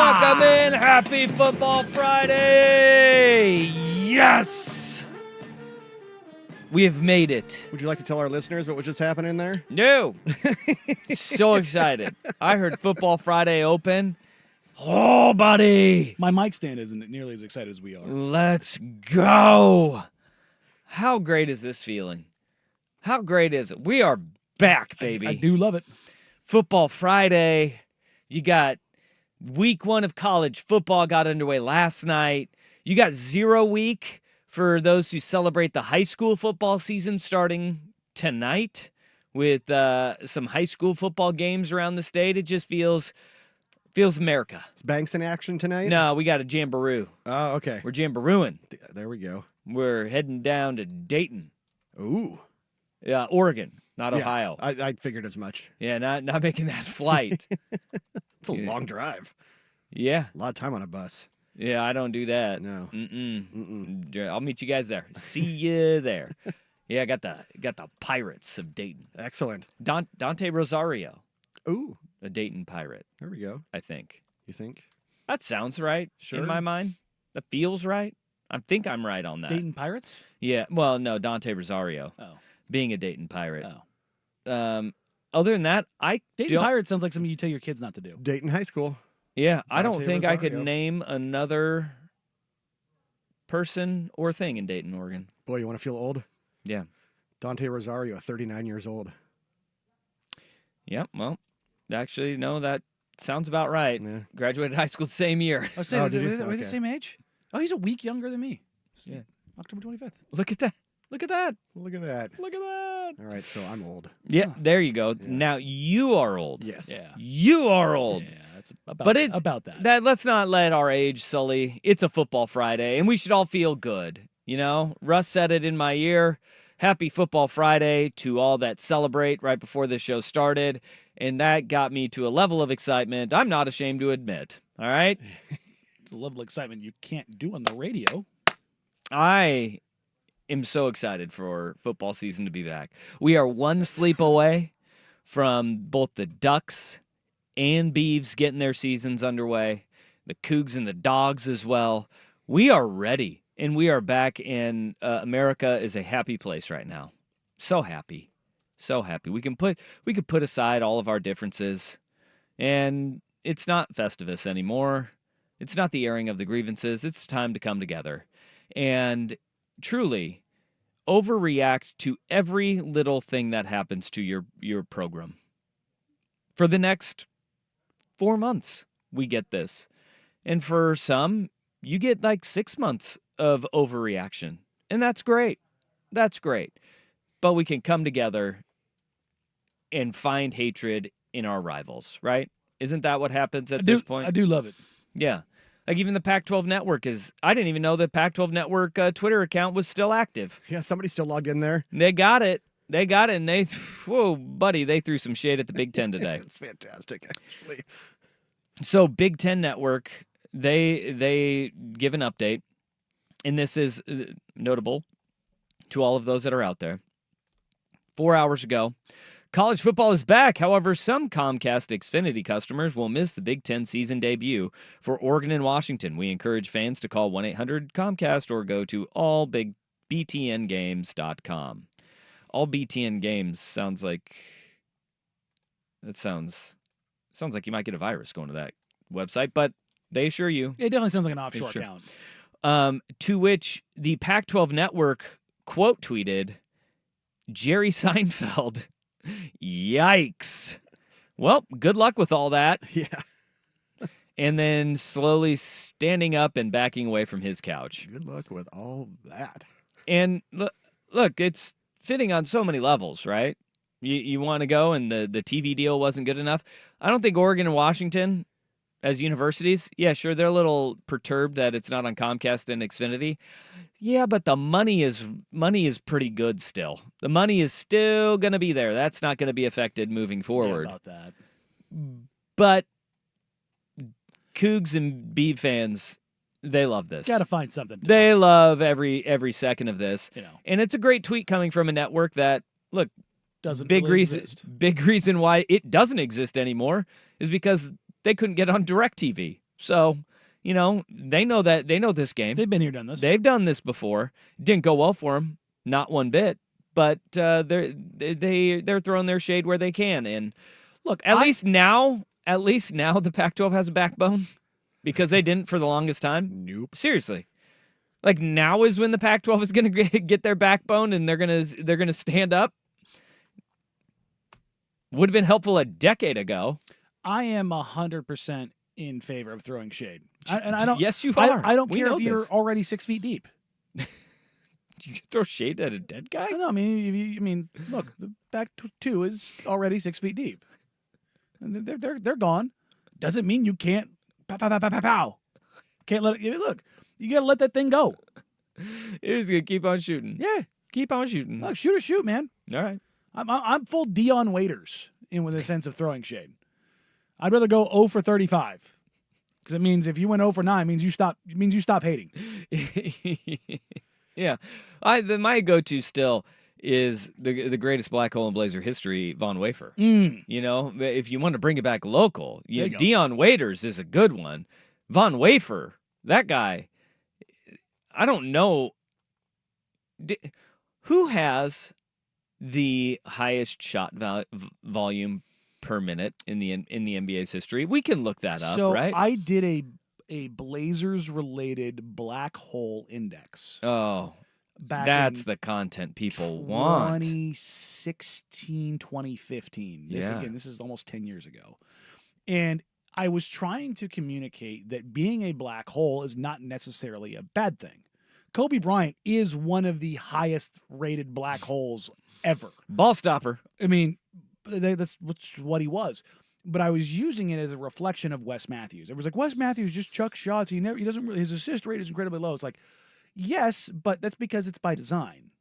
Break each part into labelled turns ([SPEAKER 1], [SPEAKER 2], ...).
[SPEAKER 1] Welcome in. Happy Football Friday. Yes. We have made it.
[SPEAKER 2] Would you like to tell our listeners what was just happening there?
[SPEAKER 1] No. So excited. I heard Football Friday open. Oh, buddy.
[SPEAKER 3] My mic stand isn't nearly as excited as we are.
[SPEAKER 1] Let's go. How great is this feeling? How great is it? We are back, baby.
[SPEAKER 3] I do love it.
[SPEAKER 1] Football Friday. You got week 1 of college football got underway last night. You got 0 week for those who celebrate the high school football season starting tonight with some high school football games around the state. It just feels America.
[SPEAKER 2] Is Banks in action tonight?
[SPEAKER 1] No, we got a jamboree.
[SPEAKER 2] Oh, okay.
[SPEAKER 1] We're jamborooing.
[SPEAKER 2] There we go.
[SPEAKER 1] We're heading down to Dayton.
[SPEAKER 2] Ooh.
[SPEAKER 1] Yeah, Oregon, not
[SPEAKER 2] Yeah,
[SPEAKER 1] Ohio.
[SPEAKER 2] I figured as much.
[SPEAKER 1] Yeah, not making that flight.
[SPEAKER 2] It's a long drive.
[SPEAKER 1] Yeah.
[SPEAKER 2] A lot of time on a bus.
[SPEAKER 1] Yeah, I don't do that.
[SPEAKER 2] No.
[SPEAKER 1] I'll meet you guys there. See you there. Yeah, I got the Pirates of Dayton.
[SPEAKER 2] Excellent.
[SPEAKER 1] Dante Rosario,
[SPEAKER 2] Ooh.
[SPEAKER 1] a Dayton Pirate,
[SPEAKER 2] There we go.
[SPEAKER 1] I think.
[SPEAKER 2] You think?
[SPEAKER 1] That sounds right
[SPEAKER 2] Sure.
[SPEAKER 1] in my mind. That feels right. I think I'm right on that.
[SPEAKER 3] Dayton Pirates?
[SPEAKER 1] Yeah, well, no, Dante Rosario,
[SPEAKER 3] Oh.
[SPEAKER 1] being a Dayton Pirate.
[SPEAKER 3] Oh.
[SPEAKER 1] Other than that,
[SPEAKER 3] Dayton
[SPEAKER 1] don't,
[SPEAKER 3] Pirates sounds like something you tell your kids not to do.
[SPEAKER 2] Dayton High School.
[SPEAKER 1] Yeah, I don't
[SPEAKER 2] Dante
[SPEAKER 1] think I could
[SPEAKER 2] Rosario.
[SPEAKER 1] name another person or thing in Dayton, Oregon.
[SPEAKER 2] Boy, you want to feel old?
[SPEAKER 1] Yeah.
[SPEAKER 2] Dante Rosario, 39 years old.
[SPEAKER 1] Yeah, well, actually, no, that sounds about right.
[SPEAKER 2] Yeah.
[SPEAKER 1] Graduated high school the same year.
[SPEAKER 3] I was saying,
[SPEAKER 2] did you?
[SPEAKER 3] we're
[SPEAKER 2] Okay.
[SPEAKER 3] the same age? Oh, he's a week younger than me.
[SPEAKER 1] Yeah.
[SPEAKER 3] October 25th.
[SPEAKER 1] Look at that. Look at that.
[SPEAKER 2] Look at that.
[SPEAKER 1] Look at that.
[SPEAKER 2] All right, so I'm old.
[SPEAKER 1] Yeah, there you go. Now you are old.
[SPEAKER 2] Yes.
[SPEAKER 3] Yeah.
[SPEAKER 1] You are old.
[SPEAKER 3] Yeah, that's about,
[SPEAKER 1] But it-
[SPEAKER 3] about that.
[SPEAKER 1] Let's not let our age sully. It's a football Friday, and we should all feel good. You know, Russ said it in my ear. Happy Football Friday to all that celebrate right before the show started. And that got me to a level of excitement I'm not ashamed to admit. All right?
[SPEAKER 3] It's a level of excitement you can't do on the radio.
[SPEAKER 1] I am so excited for football season to be back. We are one sleep away from both the Ducks and Beavs getting their seasons underway, the Cougs and the Dogs as well. We are ready, and we are back, and America is a happy place right now. So happy. So happy. We could put aside all of our differences, and it's not Festivus anymore. It's not the airing of the grievances. It's time to come together and truly overreact to every little thing that happens to your program. For the next 4 months, we get this. And for some, you get like 6 months of overreaction. And that's great. That's great. But we can come together and find hatred in our rivals, right? Isn't that what happens at this point?
[SPEAKER 3] I do love it.
[SPEAKER 1] Yeah. Like even the Pac-12 Network I didn't even know the Pac-12 Network Twitter account was still active.
[SPEAKER 2] Yeah, somebody's still logged in there.
[SPEAKER 1] They got it. And whoa, buddy, they threw some shade at the Big Ten today.
[SPEAKER 2] It's fantastic, actually.
[SPEAKER 1] So Big Ten Network, they give an update, and this is notable to all of those that are out there. 4 hours ago, college football is back. However, some Comcast Xfinity customers will miss the Big Ten season debut for Oregon and Washington. We encourage fans to call 1-800-COMCAST or go to allbtngames.com. All BTN Games sounds like you might get a virus going to that website, but they assure you.
[SPEAKER 3] It definitely sounds like an offshore
[SPEAKER 1] Sure.
[SPEAKER 3] account.
[SPEAKER 1] To which the Pac-12 Network quote tweeted, Jerry Seinfeld, yikes. Well, good luck with all that.
[SPEAKER 2] Yeah.
[SPEAKER 1] And then slowly standing up and backing away from his couch.
[SPEAKER 2] Good luck with all that.
[SPEAKER 1] And look, it's fitting on so many levels, right? You want to go and the TV deal wasn't good enough. I don't think Oregon and Washington as universities, yeah, sure, they're a little perturbed that it's not on Comcast and Xfinity. Yeah, but the money is pretty good still. The money is still going to be there. That's not going to be affected moving forward.
[SPEAKER 3] Yeah, about that.
[SPEAKER 1] But Cougs and Beav fans, they love this.
[SPEAKER 3] Got to find something.
[SPEAKER 1] They love every second of this.
[SPEAKER 3] You know,
[SPEAKER 1] And it's a great tweet coming from a network that, look,
[SPEAKER 3] doesn't
[SPEAKER 1] big
[SPEAKER 3] really
[SPEAKER 1] reason
[SPEAKER 3] exist.
[SPEAKER 1] big reason why it doesn't exist anymore is because they couldn't get on DirecTV. So, they know this game.
[SPEAKER 3] They've been here, done this.
[SPEAKER 1] They've done this before. Didn't go well for them, not one bit. But they're throwing their shade where they can. And look, at least now the Pac-12 has a backbone because they didn't for the longest time.
[SPEAKER 2] Nope.
[SPEAKER 1] Seriously, like now is when the Pac-12 is going to get their backbone and they're gonna stand up. Would have been helpful a decade ago.
[SPEAKER 3] I am 100% in favor of throwing shade. I don't.
[SPEAKER 1] Yes, you are.
[SPEAKER 3] I don't
[SPEAKER 1] We
[SPEAKER 3] care
[SPEAKER 1] know
[SPEAKER 3] if you're
[SPEAKER 1] this.
[SPEAKER 3] already 6 feet deep.
[SPEAKER 1] You can throw shade at a dead guy?
[SPEAKER 3] No, I mean, look, the back two is already 6 feet deep, and they're gone. Doesn't mean you can't pow pow pow pow pow pow. Can't let it. Look, you gotta let that thing go.
[SPEAKER 1] You're just gonna keep on shooting.
[SPEAKER 3] Yeah,
[SPEAKER 1] Keep on shooting.
[SPEAKER 3] look, shoot or shoot, man.
[SPEAKER 1] All right.
[SPEAKER 3] I'm full Dion Waiters with a sense of throwing shade. I'd rather go 0 for 35 because it means if you went 0 for 9, means you stop hating.
[SPEAKER 1] Yeah. My go-to still is the greatest black hole in Blazer history, Von Wafer. If you want to bring it back local,
[SPEAKER 3] There you go.
[SPEAKER 1] Dion Waiters is a good one. Von Wafer, that guy, I don't know. Who has the highest shot volume per minute in the NBA's history? We can look that up,
[SPEAKER 3] So
[SPEAKER 1] right?
[SPEAKER 3] I did a Blazers related black hole index.
[SPEAKER 1] Oh,
[SPEAKER 3] Back
[SPEAKER 1] that's
[SPEAKER 3] in
[SPEAKER 1] the content people want.
[SPEAKER 3] 2016, 2015.
[SPEAKER 1] Yeah.
[SPEAKER 3] Again, this is almost 10 years ago. And I was trying to communicate that being a black hole is not necessarily a bad thing. Kobe Bryant is one of the highest rated black holes ever.
[SPEAKER 1] Ball stopper.
[SPEAKER 3] I mean, that's what he was. But I was using it as a reflection of Wes Matthews. It was like, Wes Matthews just chucks shots. He doesn't really, his assist rate is incredibly low. It's like, yes, but that's because it's by design.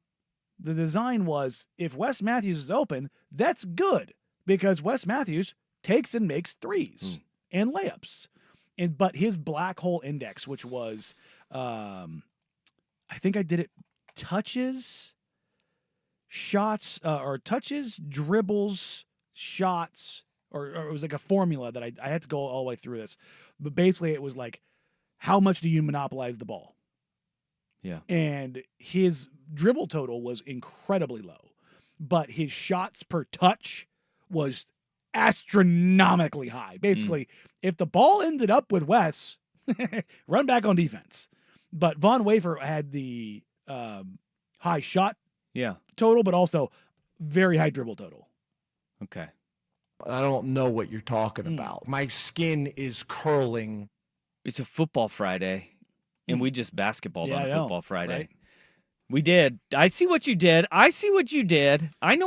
[SPEAKER 3] The design was if Wes Matthews is open, that's good because Wes Matthews takes and makes threes and layups. But his black hole index, which was, I think I did it touches, shots, or touches, dribbles, shots, or it was like a formula that I had to go all the way through this. But basically it was like, how much do you monopolize the ball?
[SPEAKER 1] Yeah.
[SPEAKER 3] And his dribble total was incredibly low, but his shots per touch was astronomically high. Basically, if the ball ended up with Wes, run back on defense. But Von Wafer had the high shot total, but also very high dribble total.
[SPEAKER 1] Okay.
[SPEAKER 4] I don't know what you're talking about. My skin is curling.
[SPEAKER 1] It's a football Friday, and we just basketballed on a football Friday.
[SPEAKER 3] Right?
[SPEAKER 1] We did. I see what you did. I know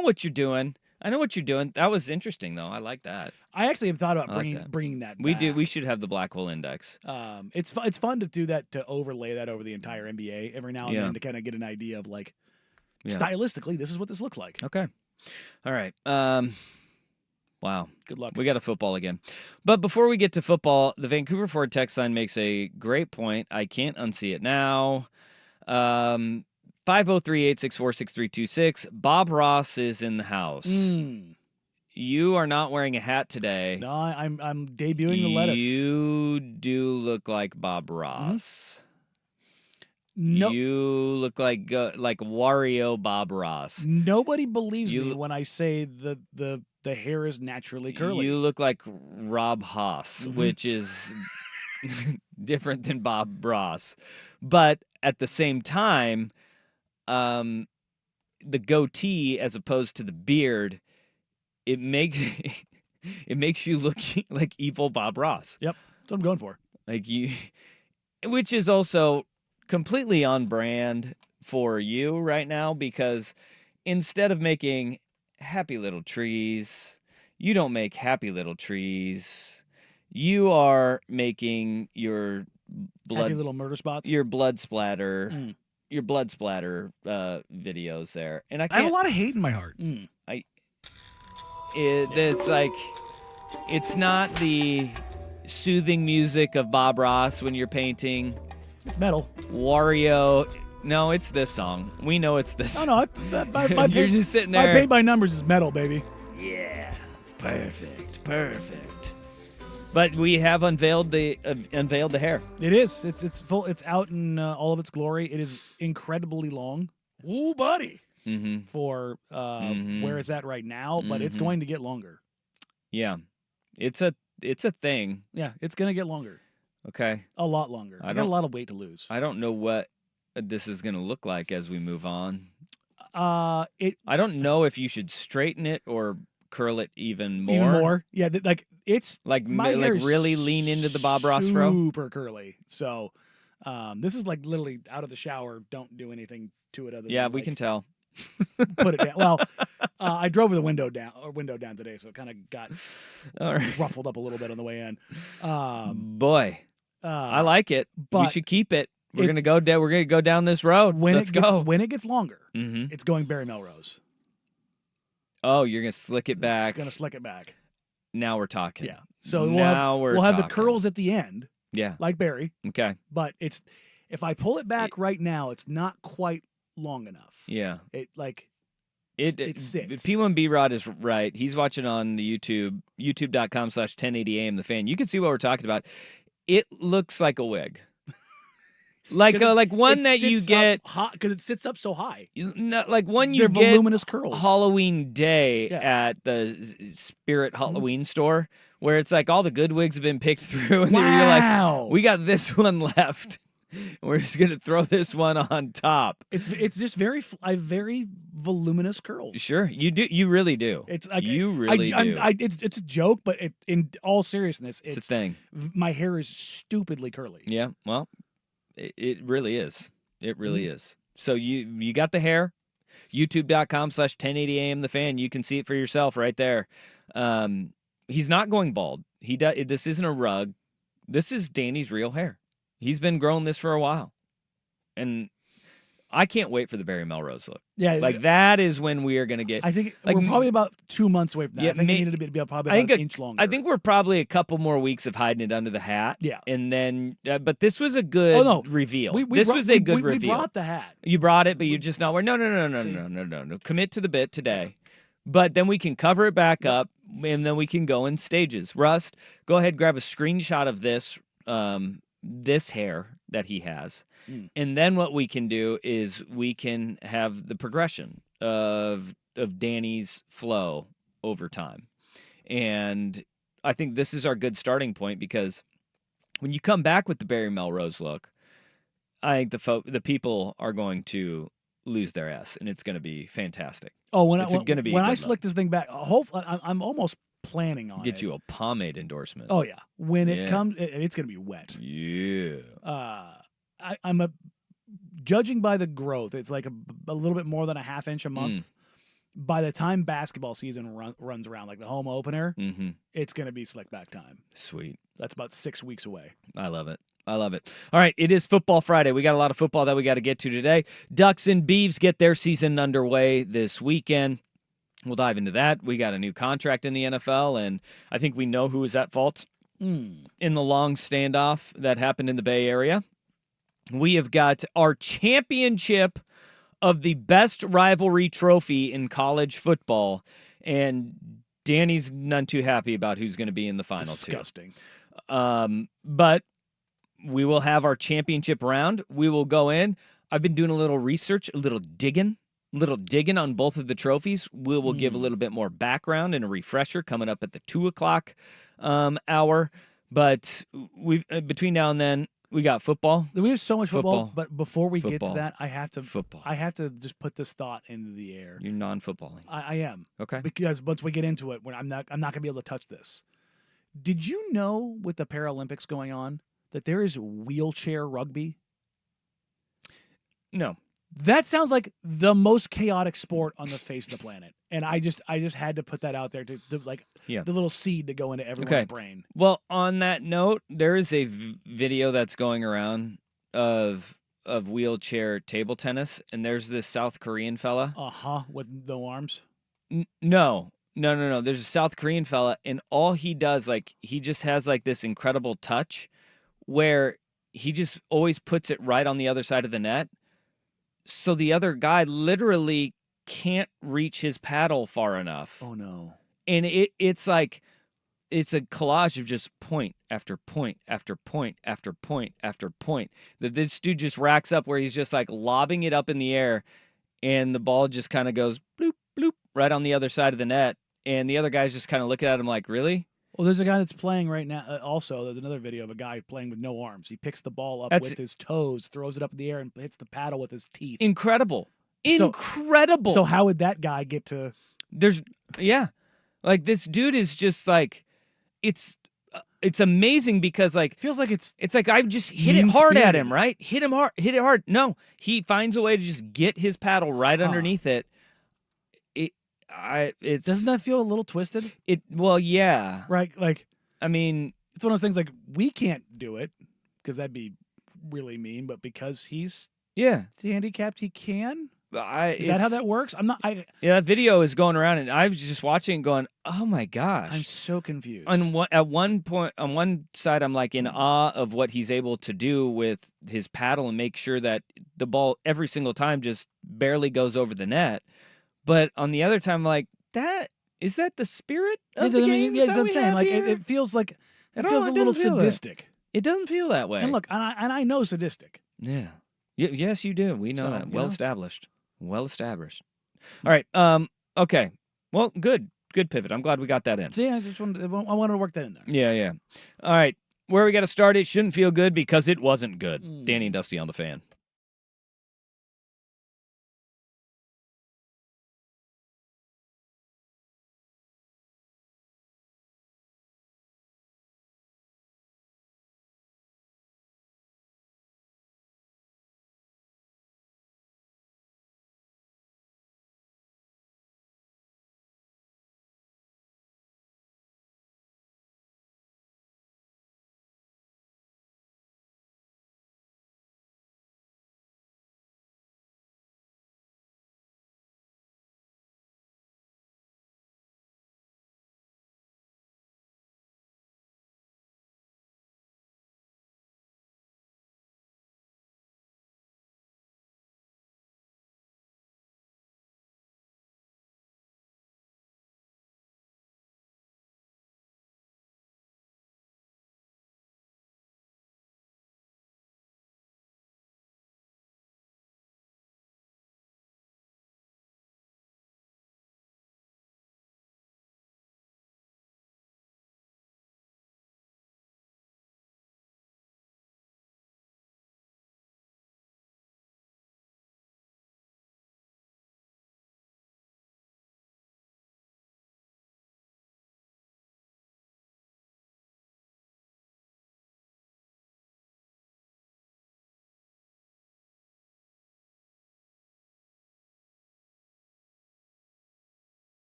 [SPEAKER 1] what you're doing. That was interesting, though. I like that.
[SPEAKER 3] I actually have thought about
[SPEAKER 1] like
[SPEAKER 3] bringing that
[SPEAKER 1] We
[SPEAKER 3] back.
[SPEAKER 1] do. We should have the black hole index.
[SPEAKER 3] It's fun to do that, to overlay that over the entire NBA every now and then to kind of get an idea of like stylistically, this is what this looks like.
[SPEAKER 1] Okay. All right. Wow.
[SPEAKER 3] Good luck.
[SPEAKER 1] We got a football again. But before we get to football, the Vancouver Ford text line makes a great point. I can't unsee it now. 503-864-6326. Bob Ross is in the house. You are not wearing a hat today.
[SPEAKER 3] No, I'm debuting the lettuce.
[SPEAKER 1] You do look like Bob Ross.
[SPEAKER 3] No,
[SPEAKER 1] You look like Wario Bob Ross.
[SPEAKER 3] nobody believes me when I say the hair is naturally curly.
[SPEAKER 1] You look like Rob Haas, which is different than Bob Ross. But at the same time, the goatee as opposed to the beard, it makes you look like evil Bob Ross.
[SPEAKER 3] Yep, that's what I'm going for.
[SPEAKER 1] Which is also completely on brand for you right now, because instead of making happy little trees, you don't make happy little trees. You are making your
[SPEAKER 3] Happy little murder spots.
[SPEAKER 1] your blood splatter videos there, and I
[SPEAKER 5] have a lot of hate in my heart.
[SPEAKER 1] It's like, it's not the soothing music of Bob Ross when you're painting.
[SPEAKER 3] It's metal.
[SPEAKER 1] Wario. No, it's this song. We know it's this.
[SPEAKER 3] No,
[SPEAKER 1] You're just sitting
[SPEAKER 3] My
[SPEAKER 1] there.
[SPEAKER 3] paint by numbers is metal, baby.
[SPEAKER 1] Yeah. Perfect. But we have unveiled the hair.
[SPEAKER 3] It is. It's full. It's out in all of its glory. It is incredibly long. Ooh, buddy.
[SPEAKER 1] Mm-hmm.
[SPEAKER 3] For where it's at right now, but it's going to get longer.
[SPEAKER 1] Yeah, it's a thing.
[SPEAKER 3] Yeah, it's going to get longer.
[SPEAKER 1] Okay,
[SPEAKER 3] a lot longer. I got a lot of weight to lose.
[SPEAKER 1] I don't know what this is going to look like as we move on. I don't know if you should straighten it or curl it even more.
[SPEAKER 3] Even more, yeah. It's
[SPEAKER 1] like really lean into the Bob Ross fro.
[SPEAKER 3] Super curly. So, this is like literally out of the shower. Don't do anything to it other.
[SPEAKER 1] Yeah,
[SPEAKER 3] than,
[SPEAKER 1] we can tell.
[SPEAKER 3] Put it down. Well, I drove with the window down today, so it kind of got ruffled up a little bit on the way in.
[SPEAKER 1] Boy, I like it. But we should keep it. We're gonna go down. We're gonna go down this road. Let's go.
[SPEAKER 3] When it gets longer, it's going Barry Melrose.
[SPEAKER 1] Oh, you're gonna slick it back.
[SPEAKER 3] It's gonna slick it back.
[SPEAKER 1] Now we're talking.
[SPEAKER 3] Yeah. So
[SPEAKER 1] we'll
[SPEAKER 3] have the curls at the end.
[SPEAKER 1] Yeah.
[SPEAKER 3] Like Barry.
[SPEAKER 1] Okay.
[SPEAKER 3] But if I pull it back right now, it's not quite long enough.
[SPEAKER 1] Yeah.
[SPEAKER 3] It sits.
[SPEAKER 1] P1B Rod is right. He's watching on the youtube.com/1080am the fan. You can see what we're talking about. It looks like a wig. Like one that you get
[SPEAKER 3] because it sits up so high.
[SPEAKER 1] Like one you
[SPEAKER 3] They're
[SPEAKER 1] get
[SPEAKER 3] voluminous curls.
[SPEAKER 1] Halloween day at the Spirit Halloween store, where it's like all the good wigs have been picked through, and you're like, we got this one left. We're just gonna throw this one on top.
[SPEAKER 3] It's just very voluminous curls.
[SPEAKER 1] Sure, you do. You really do.
[SPEAKER 3] It's like
[SPEAKER 1] you really do.
[SPEAKER 3] It's a joke, but in all seriousness,
[SPEAKER 1] it's a thing.
[SPEAKER 3] My hair is stupidly curly.
[SPEAKER 1] Yeah, well. It really is. It really is. So you got the hair. YouTube.com/1080am the fan. You can see it for yourself right there. He's not going bald. This isn't a rug. This is Danny's real hair. He's been growing this for a while, and I can't wait for the Barry Melrose look.
[SPEAKER 3] Yeah,
[SPEAKER 1] like that is when we are going to get.
[SPEAKER 3] I think we're probably about 2 months away from that. Yeah, I think it needed to be probably about an inch longer.
[SPEAKER 1] I think we're probably a couple more weeks of hiding it under the hat.
[SPEAKER 3] Yeah,
[SPEAKER 1] and then, but this was a good reveal. This was a good reveal.
[SPEAKER 3] We brought the hat.
[SPEAKER 1] You brought it, but you're just not wearing. No. Commit to the bit today, but then we can cover it back up, and then we can go in stages. Rust, go ahead, grab a screenshot of this. This hair that he has. And then what we can do is we can have the progression of Danny's flow over time. And I think this is our good starting point, because when you come back with the Barry Melrose look, I think the people are going to lose their ass, and it's going to be fantastic.
[SPEAKER 3] Oh, when I slick this thing back, hopefully I'm almost planning on
[SPEAKER 1] get you a pomade endorsement.
[SPEAKER 3] Oh yeah, when it comes, it's gonna be wet.
[SPEAKER 1] Yeah.
[SPEAKER 3] I'm judging by the growth. It's like a little bit more than a half inch a month. By the time basketball season runs around, like the home opener, it's gonna be slick back time.
[SPEAKER 1] Sweet.
[SPEAKER 3] That's about 6 weeks away.
[SPEAKER 1] I love it. All right, it is Football Friday. We got a lot of football that we got to get to today. Ducks and Beavs get their season underway this weekend. We'll dive into that. We got a new contract in the NFL, and I think we know who is at fault in the long standoff that happened in the Bay Area. We have got our championship of the best rivalry trophy in college football, and Danny's none too happy about who's going to be in the final
[SPEAKER 3] Disgusting.
[SPEAKER 1] But we will have our championship round. We will go in. I've been doing a little research, a little digging on both of the trophies. We will give a little bit more background and a refresher coming up at the 2:00 hour. But between now and then, we got football.
[SPEAKER 3] We have so much football. But before we get to that, I have to just put this thought into the air.
[SPEAKER 1] You're non-footballing.
[SPEAKER 3] I am.
[SPEAKER 1] Okay.
[SPEAKER 3] Because once we get into it, I'm not gonna be able to touch this. Did you know with the Paralympics going on that there is wheelchair rugby?
[SPEAKER 1] No.
[SPEAKER 3] That sounds like the most chaotic sport on the face of the planet. And I just had to put that out there to the little seed to go into everyone's brain.
[SPEAKER 1] Well, on that note, there is a video that's going around of wheelchair table tennis, and there's this South Korean fella.
[SPEAKER 3] With no arms?
[SPEAKER 1] No. There's a South Korean fella, and all he does, he just has this incredible touch where he just always puts it right on the other side of the net. So the other guy literally can't reach his paddle far enough.
[SPEAKER 3] Oh, no.
[SPEAKER 1] And it's like it's a collage of just point after point after point after point after point that this dude just racks up where he's just like lobbing it up in the air and the ball just kind of goes bloop, bloop right on the other side of the net. And the other guy's just kind of looking at him like, really?
[SPEAKER 3] Well, there's a guy that's playing right now. Also, there's another video of a guy playing with no arms. He picks the ball up with his toes, throws it up in the air, and hits the paddle with his teeth.
[SPEAKER 1] Incredible.
[SPEAKER 3] So-
[SPEAKER 1] Incredible.
[SPEAKER 3] So how would that guy get to?
[SPEAKER 1] Like this dude is just like, it's amazing because like,
[SPEAKER 3] Feels like it's
[SPEAKER 1] like I've just hit it hard at him,
[SPEAKER 3] mean-spirited.
[SPEAKER 1] right? Hit it hard. No, he finds a way to just get his paddle right underneath it.
[SPEAKER 3] Doesn't that feel a little twisted?
[SPEAKER 1] Well, yeah.
[SPEAKER 3] Right? Like
[SPEAKER 1] I mean,
[SPEAKER 3] it's one of those things like we can't do it because that'd be really mean, but because he's
[SPEAKER 1] yeah.
[SPEAKER 3] handicapped, he can.
[SPEAKER 1] Is
[SPEAKER 3] that how that works? I'm not.
[SPEAKER 1] Yeah, that video is going around, and I was just watching and going, "Oh my gosh!"
[SPEAKER 3] I'm so confused.
[SPEAKER 1] At one point, on one side, I'm like in awe of what he's able to do with his paddle and make sure that the ball every single time just barely goes over the net. But on the other time, like is that the spirit of the game?
[SPEAKER 3] Yeah, that's what I'm saying. Like it feels like it
[SPEAKER 1] No,
[SPEAKER 3] feels a
[SPEAKER 1] it
[SPEAKER 3] little
[SPEAKER 1] doesn't feel that.
[SPEAKER 3] sadistic.
[SPEAKER 1] It doesn't feel that way.
[SPEAKER 3] And look, and I know sadistic.
[SPEAKER 1] Yeah. Yes, you do. We know
[SPEAKER 3] So,
[SPEAKER 1] that.
[SPEAKER 3] you
[SPEAKER 1] Well
[SPEAKER 3] know?
[SPEAKER 1] established. Well established. All right. Okay. Well, good. Good pivot. I'm glad we got that in.
[SPEAKER 3] See, I wanted to work that in there.
[SPEAKER 1] Yeah. All right. Where we got to start, it shouldn't feel good because it wasn't good. Danny and Dusty on the Fan.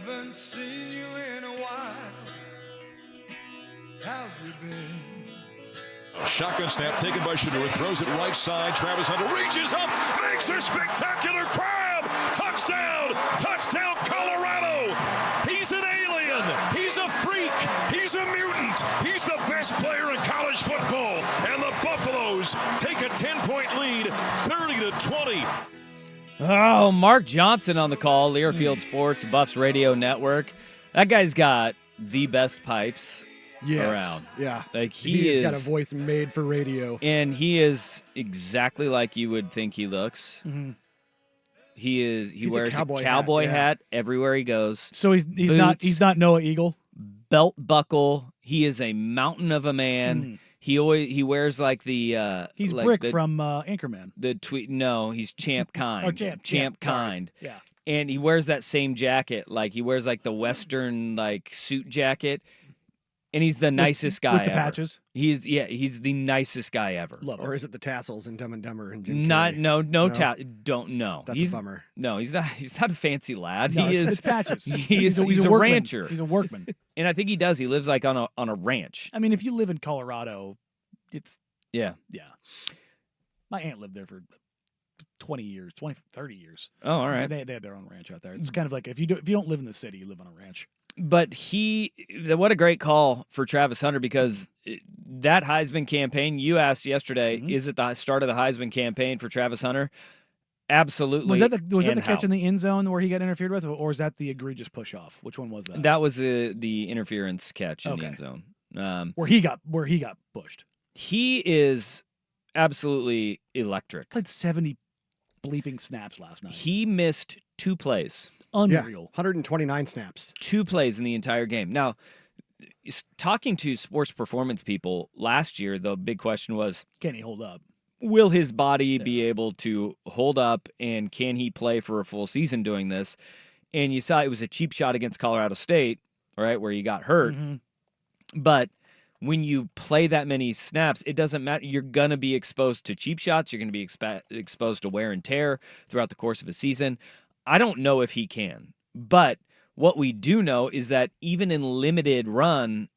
[SPEAKER 5] Haven't seen you in a while. Have you been?
[SPEAKER 6] Shotgun snap taken by Shador, throws it right side. Travis Hunter reaches up, makes a spectacular grab. Touchdown! Touchdown, Colorado! He's an alien. He's a freak. He's a mutant. He's the best player in college football. And the Buffaloes take a 10-point lead, 30-20.
[SPEAKER 1] Oh, Mark Johnson on the call, Learfield Sports, Buffs Radio Network. That guy's got the best pipes around.
[SPEAKER 2] Yeah.
[SPEAKER 1] Like
[SPEAKER 2] He's got a voice made for radio.
[SPEAKER 1] And he is exactly like you would think he looks.
[SPEAKER 3] Mm-hmm.
[SPEAKER 1] He wears a cowboy
[SPEAKER 2] hat,
[SPEAKER 1] hat everywhere he goes.
[SPEAKER 3] So he's
[SPEAKER 1] Boots.
[SPEAKER 3] not Noah Eagle.
[SPEAKER 1] Belt buckle. He is a mountain of a man.
[SPEAKER 3] Mm.
[SPEAKER 1] He wears like the
[SPEAKER 3] He's
[SPEAKER 1] like
[SPEAKER 3] Brick
[SPEAKER 1] the,
[SPEAKER 3] from Anchorman.
[SPEAKER 1] the tweet. No, he's Champ Kind.
[SPEAKER 3] Or Champ
[SPEAKER 1] Kind.
[SPEAKER 3] Sorry. Yeah.
[SPEAKER 1] And he wears that same jacket. Like he wears like the Western like suit jacket. And he's the nicest guy
[SPEAKER 3] with the
[SPEAKER 1] ever.
[SPEAKER 3] patches.
[SPEAKER 1] He's the nicest guy ever.
[SPEAKER 3] Love
[SPEAKER 2] Or
[SPEAKER 3] it.
[SPEAKER 2] is it the tassels in Dumb and Dumber and Jim
[SPEAKER 1] Not
[SPEAKER 2] Carrey?
[SPEAKER 1] don't know.
[SPEAKER 2] That's
[SPEAKER 1] He's
[SPEAKER 2] a bummer.
[SPEAKER 1] no, he's not a fancy lad.
[SPEAKER 3] No,
[SPEAKER 1] he
[SPEAKER 3] it's
[SPEAKER 1] is
[SPEAKER 3] patches.
[SPEAKER 1] he's a
[SPEAKER 3] workman.
[SPEAKER 1] rancher.
[SPEAKER 3] He's a workman.
[SPEAKER 1] And I think he does. He lives like on a ranch.
[SPEAKER 3] I mean, if you live in Colorado, it's
[SPEAKER 1] Yeah.
[SPEAKER 3] My aunt lived there for 20 years, 30 years.
[SPEAKER 1] Oh, all right.
[SPEAKER 3] They had their own ranch out there. It's kind of like if you don't live in the city, you live on a ranch.
[SPEAKER 1] But what a great call for Travis Hunter, because that Heisman campaign, you asked yesterday, is it the start of the Heisman campaign for Travis Hunter? Absolutely.
[SPEAKER 3] Was that the catch
[SPEAKER 1] how?
[SPEAKER 3] in the end zone where he got interfered with, or is that the egregious push off? Which one was that?
[SPEAKER 1] That was the interference catch in the
[SPEAKER 3] Okay.
[SPEAKER 1] end zone.
[SPEAKER 3] where he got pushed.
[SPEAKER 1] He is absolutely electric.
[SPEAKER 3] Played 70 bleeping snaps last night.
[SPEAKER 1] He missed 2 plays.
[SPEAKER 2] Yeah,
[SPEAKER 3] Unreal.
[SPEAKER 2] 129 snaps.
[SPEAKER 1] 2 plays in the entire game. Now, talking to sports performance people last year, the big question was,
[SPEAKER 3] Can he hold up?
[SPEAKER 1] will his body be able to hold up, and can he play for a full season doing this? And you saw it was a cheap shot against Colorado State, right, where he got hurt.
[SPEAKER 3] Mm-hmm.
[SPEAKER 1] But when you play that many snaps, it doesn't matter. You're going to be exposed to cheap shots. You're going to be exposed to wear and tear throughout the course of a season. I don't know if he can. But what we do know is that even in limited run,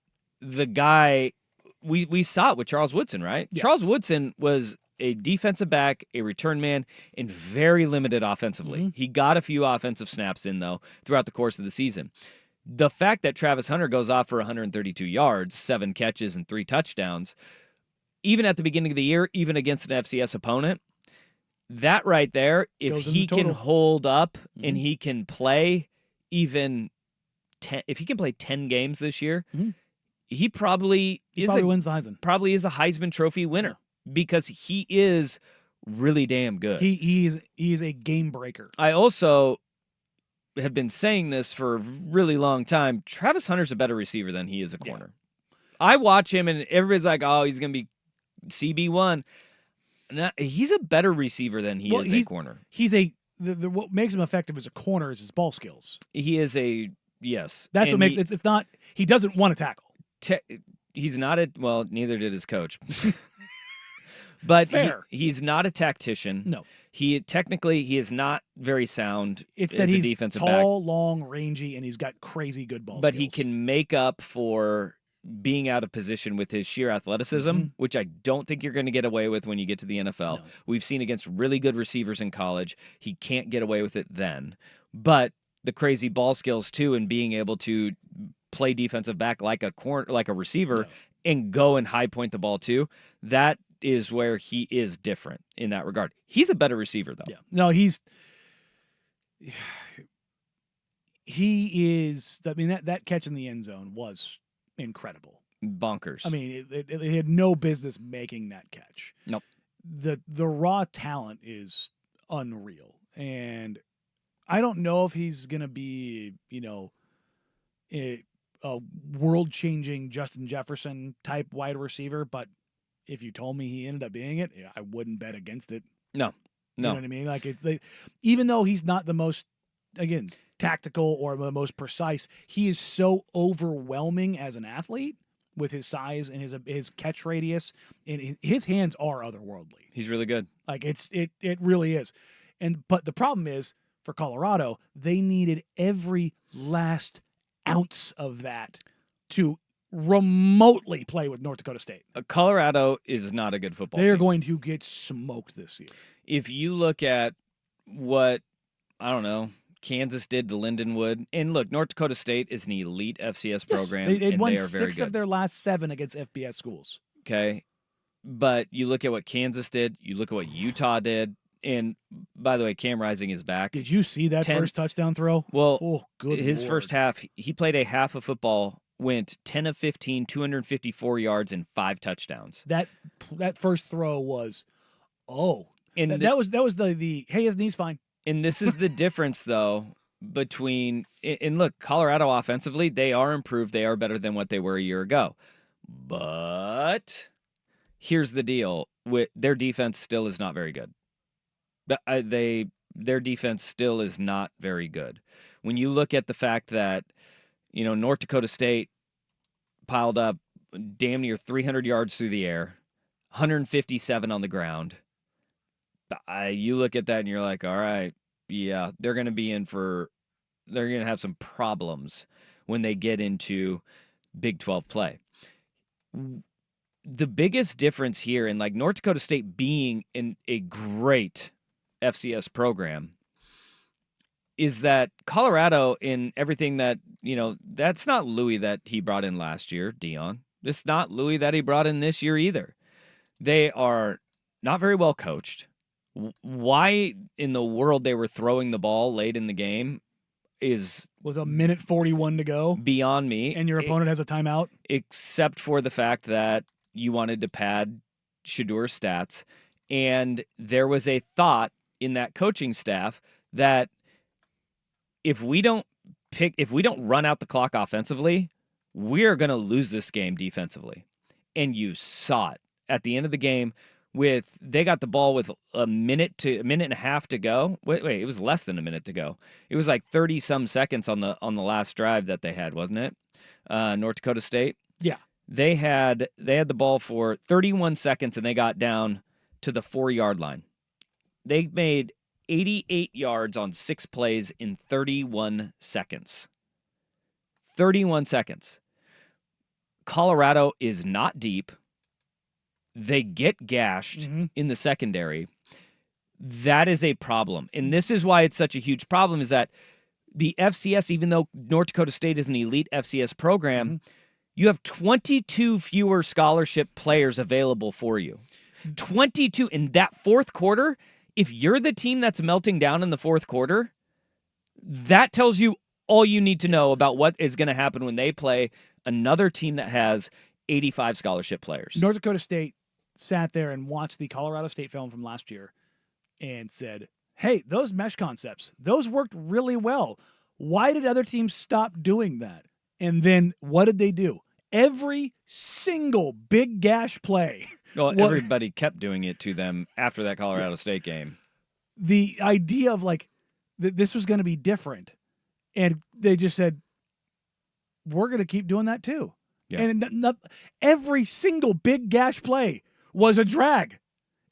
[SPEAKER 1] the guy, we saw it with Charles Woodson, right?
[SPEAKER 3] Yeah.
[SPEAKER 1] Charles Woodson was a defensive back, a return man, and very limited offensively.
[SPEAKER 3] Mm-hmm.
[SPEAKER 1] He got a few offensive snaps in, though, throughout the course of the season. The fact that Travis Hunter goes off for 132 yards, 7 catches, and 3 touchdowns, even at the beginning of the year, even against an FCS opponent, that right there, if
[SPEAKER 3] Goes in
[SPEAKER 1] he
[SPEAKER 3] the
[SPEAKER 1] can
[SPEAKER 3] total.
[SPEAKER 1] hold up
[SPEAKER 3] Mm-hmm.
[SPEAKER 1] and he can play even 10, if he can play 10 games this year,
[SPEAKER 3] Mhm.
[SPEAKER 1] he probably
[SPEAKER 3] He
[SPEAKER 1] is
[SPEAKER 3] probably wins the Heisman.
[SPEAKER 1] probably is a Heisman Trophy winner because he is really damn good.
[SPEAKER 3] He is a game breaker.
[SPEAKER 1] I also have been saying this for a really long time. Travis Hunter's a better receiver than he is a corner. I watch him and everybody's like, oh, he's going to be CB1. No, he's a better receiver than he is a corner.
[SPEAKER 3] He's what makes him effective as a corner is his ball skills.
[SPEAKER 1] He is a, yes.
[SPEAKER 3] That's
[SPEAKER 1] And
[SPEAKER 3] what makes it's not he doesn't want to tackle.
[SPEAKER 1] he's not a, well, neither did his coach. But
[SPEAKER 3] Fair.
[SPEAKER 1] He's not a tactician.
[SPEAKER 3] No.
[SPEAKER 1] He is not very sound
[SPEAKER 3] It's
[SPEAKER 1] as
[SPEAKER 3] that
[SPEAKER 1] a
[SPEAKER 3] he's
[SPEAKER 1] defensive back.
[SPEAKER 3] tall, long, rangy, and he's got crazy good ball
[SPEAKER 1] But
[SPEAKER 3] skills.
[SPEAKER 1] he can make up for being out of position with his sheer athleticism, which I don't think you're going to get away with when you get to the NFL.
[SPEAKER 3] No.
[SPEAKER 1] We've seen against really good receivers in college. He can't get away with it then. But the crazy ball skills too, and being able to play defensive back like a receiver and go and high point the ball too, that is where he is different in that regard. He's a better receiver though.
[SPEAKER 3] Yeah. No, he is. I mean, that catch in the end zone was incredible.
[SPEAKER 1] Bonkers.
[SPEAKER 3] I mean, it had no business making that catch.
[SPEAKER 1] Nope.
[SPEAKER 3] The raw talent is unreal, and I don't know if he's gonna be, a world-changing Justin Jefferson type wide receiver, but if you told me he ended up being it, I wouldn't bet against it.
[SPEAKER 1] No.
[SPEAKER 3] You know what I mean? Like even though he's not the most, again, tactical or the most precise, he is so overwhelming as an athlete with his size and his catch radius, and his hands are otherworldly.
[SPEAKER 1] He's really good.
[SPEAKER 3] Like it really is. But the problem is for Colorado, they needed every last ounce of that to remotely play with North Dakota State.
[SPEAKER 1] Colorado is not a good football team.
[SPEAKER 3] They're going to get smoked this year.
[SPEAKER 1] If you look at what, I don't know, Kansas did to Lindenwood, and look, North Dakota State is an elite FCS program,
[SPEAKER 3] Yes, they
[SPEAKER 1] and
[SPEAKER 3] won
[SPEAKER 1] they are very
[SPEAKER 3] 6
[SPEAKER 1] good.
[SPEAKER 3] of their last 7 against FBS schools.
[SPEAKER 1] Okay, but you look at what Kansas did, you look at what Utah did, and by the way, Cam Rising is back.
[SPEAKER 3] Did you see that
[SPEAKER 1] 10
[SPEAKER 3] first touchdown throw?
[SPEAKER 1] Well,
[SPEAKER 3] oh, good
[SPEAKER 1] his
[SPEAKER 3] Lord.
[SPEAKER 1] first half, he played a half of football, went 10 of 15, 254 yards, and 5 touchdowns.
[SPEAKER 3] That first throw was,
[SPEAKER 1] And
[SPEAKER 3] that was the hey, his knee's fine.
[SPEAKER 1] And this is the difference, though, between and look, Colorado offensively, they are improved. They are better than what they were a year ago. But here's the deal: with their defense, still is not very good. Their defense still is not very good. When you look at the fact that North Dakota State piled up damn near 300 yards through the air, 157 on the ground. You look at that and you're like, all right, yeah, they're going to have some problems when they get into Big 12 play. The biggest difference here in like North Dakota State being in a great FCS program is that Colorado in everything that, that's not Louis that he brought in last year, Dion. It's not Louis that he brought in this year either. They are not very well coached. Why in the world they were throwing the ball late in the game is
[SPEAKER 3] with a minute 41 to go
[SPEAKER 1] beyond me.
[SPEAKER 3] And your opponent has a timeout?
[SPEAKER 1] Except for the fact that you wanted to pad Shadur's stats. And there was a thought in that coaching staff that if we don't run out the clock offensively, we're going to lose this game defensively. And you saw it at the end of the game. They got the ball with a minute and a half to go. Wait, it was less than a minute to go. It was like 30 some seconds on the last drive that they had, wasn't it? North Dakota State.
[SPEAKER 3] Yeah.
[SPEAKER 1] They had the ball for 31 seconds and they got down to the 4-yard line. They made 88 yards on 6 plays in 31 seconds. 31 seconds. Colorado is not deep. They get gashed in the secondary. That is a problem. And this is why it's such a huge problem is that the FCS, even though North Dakota State is an elite FCS program, you have 22 fewer scholarship players available for you. 22 in that fourth quarter. If you're the team that's melting down in the fourth quarter, that tells you all you need to know about what is going to happen when they play another team that has 85 scholarship players.
[SPEAKER 3] North Dakota State sat there and watched the Colorado State film from last year and said, hey, those mesh concepts, those worked really well. Why did other teams stop doing that? And then what did they do? Every single big gash play.
[SPEAKER 1] Well, everybody kept doing it to them after that Colorado State game.
[SPEAKER 3] The idea of like this was going to be different. And they just said, we're going to keep doing that too. Yeah. And every single big gash play was a drag,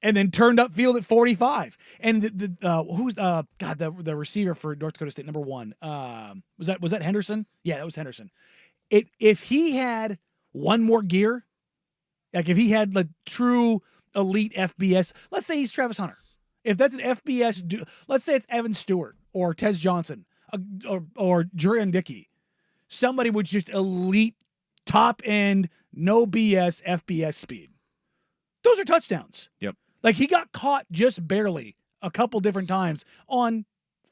[SPEAKER 3] and then turned upfield at 45. And the receiver for North Dakota State, number 1, was that Henderson? Yeah, that was Henderson. If he had one more gear, like if he had the true elite FBS, let's say he's Travis Hunter. If that's an FBS, let's say it's Evan Stewart or Tez Johnson or Jurian Dickey, somebody with just elite top end, no BS FBS speed. Those are touchdowns.
[SPEAKER 1] Yep.
[SPEAKER 3] Like he got caught just barely a couple different times on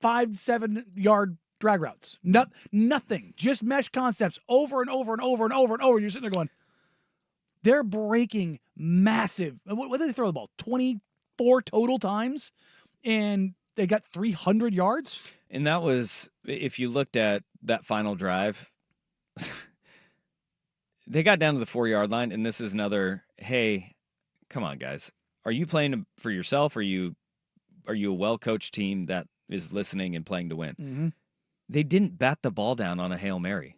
[SPEAKER 3] 5-7 yard drag routes. Nothing. Just mesh concepts over and over and over and over and over. You're sitting there going, they're breaking massive. What did they throw the ball? 24 total times, and they got 300 yards.
[SPEAKER 1] And that was, if you looked at that final drive, they got down to the 4-yard line, and this is another, hey, come on, guys. Are you playing for yourself? Or are you a well-coached team that is listening and playing to win?
[SPEAKER 3] Mm-hmm.
[SPEAKER 1] They didn't bat the ball down on a Hail Mary.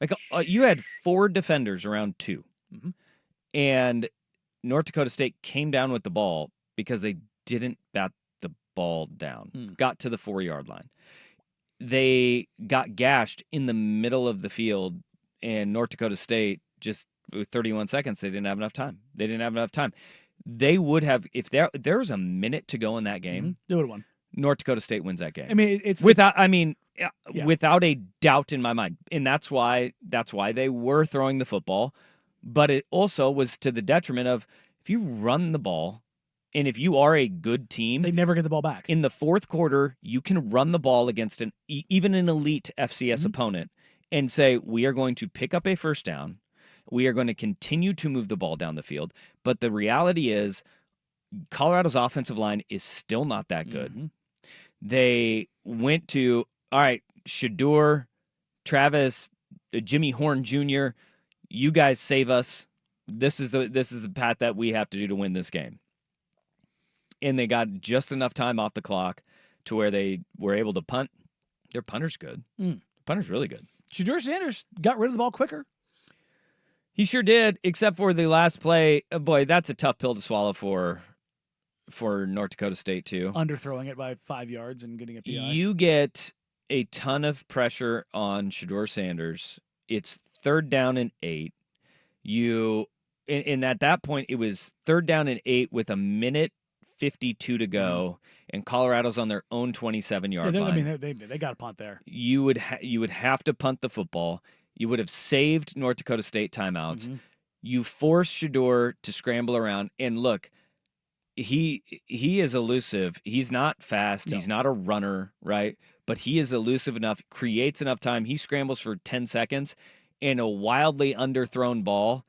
[SPEAKER 1] Like you had 4 defenders around 2.
[SPEAKER 3] Mm-hmm.
[SPEAKER 1] And North Dakota State came down with the ball because they didn't bat the ball down, got to the 4-yard line. They got gashed in the middle of the field, and North Dakota State just with 31 seconds, they didn't have enough time. They would have, if there was a minute to go in that game,
[SPEAKER 3] they would have won.
[SPEAKER 1] North Dakota State wins that game.
[SPEAKER 3] I mean,
[SPEAKER 1] without a doubt in my mind, and that's why they were throwing the football. But it also was to the detriment of, if you run the ball, and if you are a good team,
[SPEAKER 3] they never get the ball back.
[SPEAKER 1] In the fourth quarter, you can run the ball against even an elite FCS opponent and say, we are going to pick up a first down. We are going to continue to move the ball down the field. But the reality is, Colorado's offensive line is still not that good. They went to, all right, Shedeur, Travis, Jimmy Horn Jr., you guys save us. This is the path that we have to do to win this game. And they got just enough time off the clock to where they were able to punt. Their punter's good. Punter's really good.
[SPEAKER 3] Shedeur Sanders got rid of the ball quicker.
[SPEAKER 1] He sure did, except for the last play. Oh boy, that's a tough pill to swallow for North Dakota State too.
[SPEAKER 3] Underthrowing it by 5 yards and getting a PI.
[SPEAKER 1] You get a ton of pressure on Shedeur Sanders. It's 3rd down and 8. And at that point, it was 3rd down and 8 with a minute 52 to go, and Colorado's on their own 27-yard line.
[SPEAKER 3] I mean, they got a punt there.
[SPEAKER 1] You would have to punt the football. You would have saved North Dakota State timeouts. You force Shedeur to scramble around, and look, he is elusive. He's not fast. No. He's not a runner, right? But he is elusive enough, creates enough time. He scrambles for 10 seconds, and a wildly underthrown ball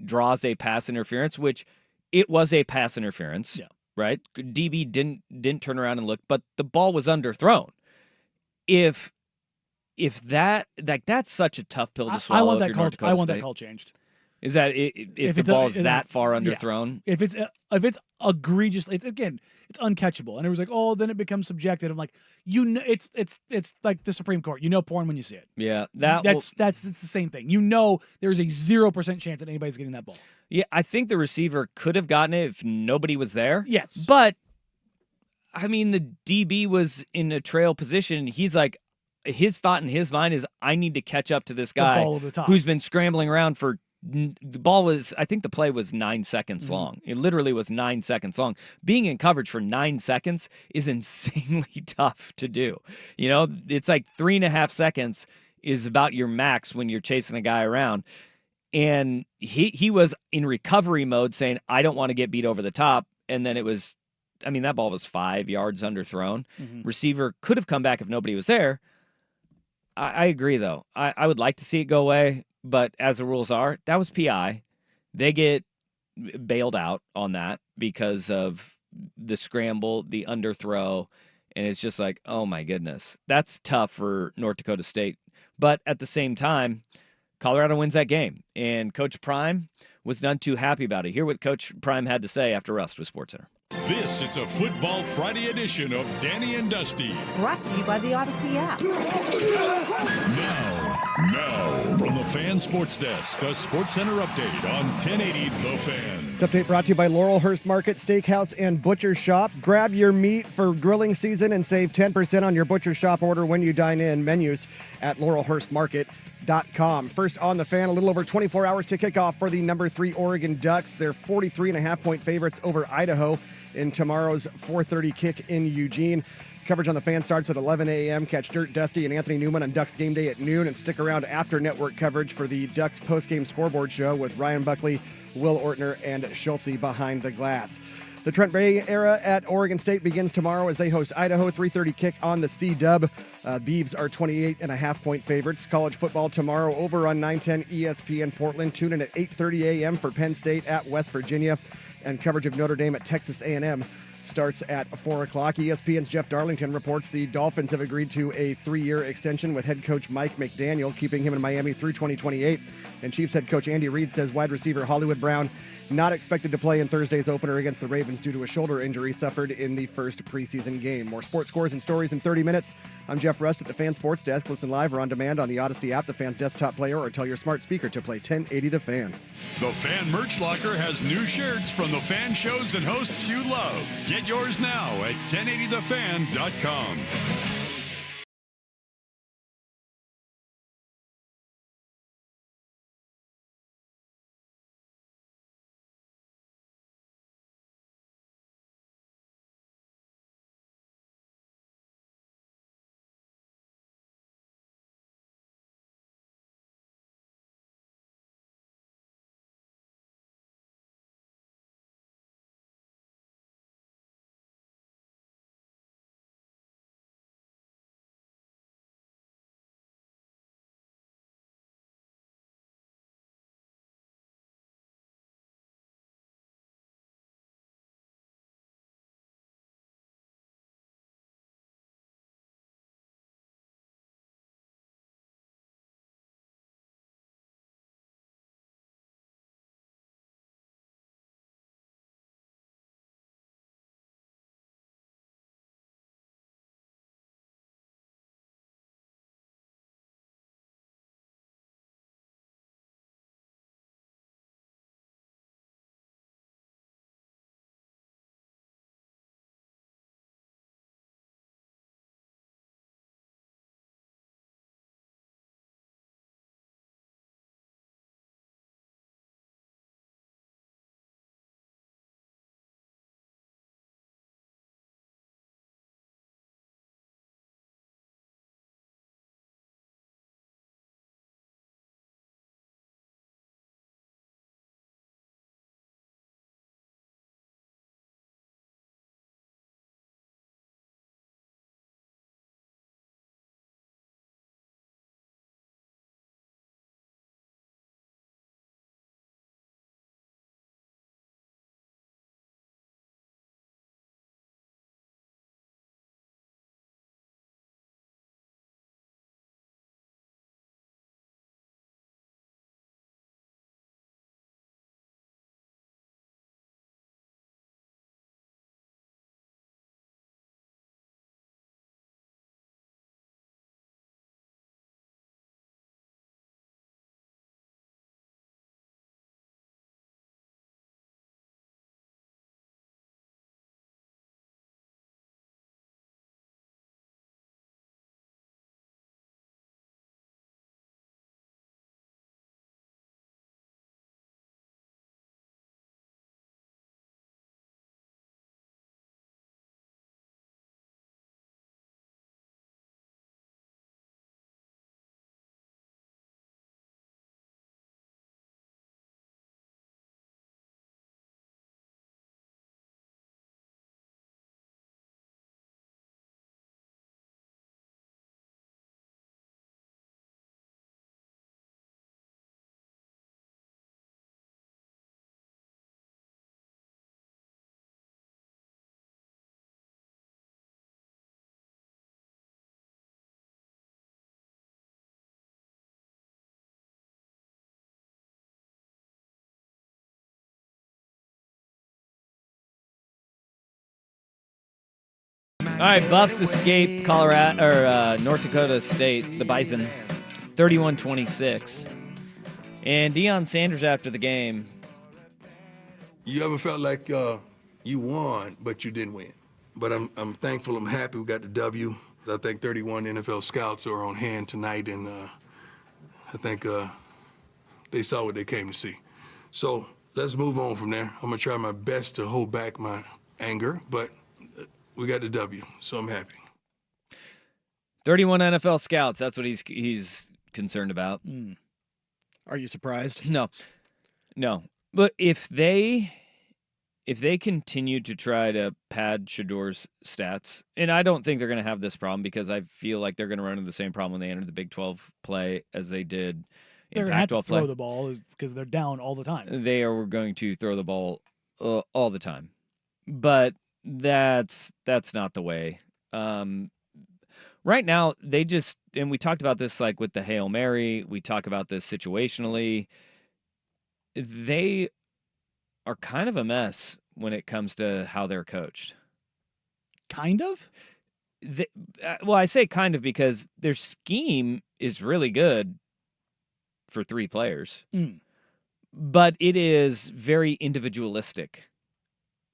[SPEAKER 1] draws a pass interference, which it was a pass interference.
[SPEAKER 3] Yeah.
[SPEAKER 1] Right? DB didn't turn around and look, but the ball was underthrown. If that, like, that's such a tough pill to swallow.
[SPEAKER 3] I want
[SPEAKER 1] State.
[SPEAKER 3] that call changed.
[SPEAKER 1] Is that if the ball is that far underthrown?
[SPEAKER 3] Yeah. If it's egregious, it's uncatchable. And it was like, oh, then it becomes subjective. I'm like, it's like the Supreme Court. You know porn when you see it.
[SPEAKER 1] Yeah,
[SPEAKER 3] that's the same thing. You know, there's a 0% chance that anybody's getting that ball.
[SPEAKER 1] Yeah, I think the receiver could have gotten it if nobody was there.
[SPEAKER 3] Yes,
[SPEAKER 1] but I mean, the DB was in a trail position. He's like, his thought in his mind is, I need to catch up to this guy who's been scrambling around for. The ball was, I think the play was 9 seconds long. It literally was 9 seconds long. Being in coverage for 9 seconds is insanely tough to do. You know, it's like 3.5 seconds is about your max when you're chasing a guy around. And he was in recovery mode saying, I don't want to get beat over the top. And then it was, I mean, that ball was 5 yards underthrown. Receiver could have come back if nobody was there. I agree, though. I would like to see it go away. But as the rules are, that was PI. They get bailed out on that because of the scramble, the underthrow, and it's just like, oh my goodness. That's tough for North Dakota State. But at the same time, Colorado wins that game, and Coach Prime was none too happy about it. Hear what Coach Prime had to say after Rust with SportsCenter.
[SPEAKER 6] This is a Football Friday edition of Danny and Dusty.
[SPEAKER 7] Brought to you by the Odyssey app.
[SPEAKER 6] Now, from the Fan Sports Desk, a SportsCenter update on 1080 The Fan.
[SPEAKER 2] This update brought to you by Laurelhurst Market Steakhouse and Butcher Shop. Grab your meat for grilling season and save 10% on your Butcher Shop order when you dine in. Menus at laurelhurstmarket.com. First on the Fan, a little over 24 hours to kick off for the number 3 Oregon Ducks. They're 43.5-point favorites over Idaho in tomorrow's 4:30 kick in Eugene. Coverage on the Fan starts at 11 a.m. Catch Dirt Dusty and Anthony Newman on Ducks Game Day at noon, and stick around after network coverage for the Ducks postgame scoreboard show with Ryan Buckley, Will Ortner, and Schultze behind the glass. The Trent Bray era at Oregon State begins tomorrow as they host Idaho. 3:30 kick on the C-Dub. Beavs are 28.5-point favorites. College football tomorrow over on 910 ESPN Portland. Tune in at 8:30 a.m. for Penn State at West Virginia, and coverage of Notre Dame at Texas A&M starts at 4 o'clock. ESPN's Jeff Darlington reports the Dolphins have agreed to a 3-year extension with head coach Mike McDaniel, keeping him in Miami through 2028. And Chiefs head coach Andy Reid says wide receiver Hollywood Brown not expected to play in Thursday's opener against the Ravens due to a shoulder injury suffered in the first preseason game. More sports scores and stories in 30 minutes. I'm Jeff Rust at the Fan Sports Desk. Listen live or on demand on the Odyssey app, the Fan's desktop player, or tell your smart speaker to play 1080 The Fan.
[SPEAKER 8] The Fan Merch Locker has new shirts from the fan shows and hosts you love. Get yours now at 1080thefan.com.
[SPEAKER 1] All right, Buffs escape Colorado or North Dakota State, the Bison, 31-26. And Deion Sanders after the game.
[SPEAKER 9] You ever felt like you won, but you didn't win? But I'm thankful, I'm happy we got the W. I think 31 NFL scouts are on hand tonight, and I think they saw what they came to see. So let's move on from there. I'm gonna try my best to hold back my anger, but we got the W, so I'm happy.
[SPEAKER 1] 31 NFL scouts, that's what he's concerned about.
[SPEAKER 2] Are you surprised?
[SPEAKER 1] No. But if they continue to try to pad Shador's stats, and I don't think they're going to have this problem because I feel like they're going to run into the same problem when they enter the Big 12 play as they did
[SPEAKER 3] They're
[SPEAKER 1] in
[SPEAKER 3] going to have to
[SPEAKER 1] Pac-12
[SPEAKER 3] throw
[SPEAKER 1] play.
[SPEAKER 3] the ball because they're down all the time.
[SPEAKER 1] They are going to throw the ball all the time. But that's not the way. Right now, they just, and we talked about this like with the Hail Mary, we talk about this situationally. They are kind of a mess when it comes to how they're coached.
[SPEAKER 3] Kind of?
[SPEAKER 1] Well, I say kind of because their scheme is really good for 3 players, but it is very individualistic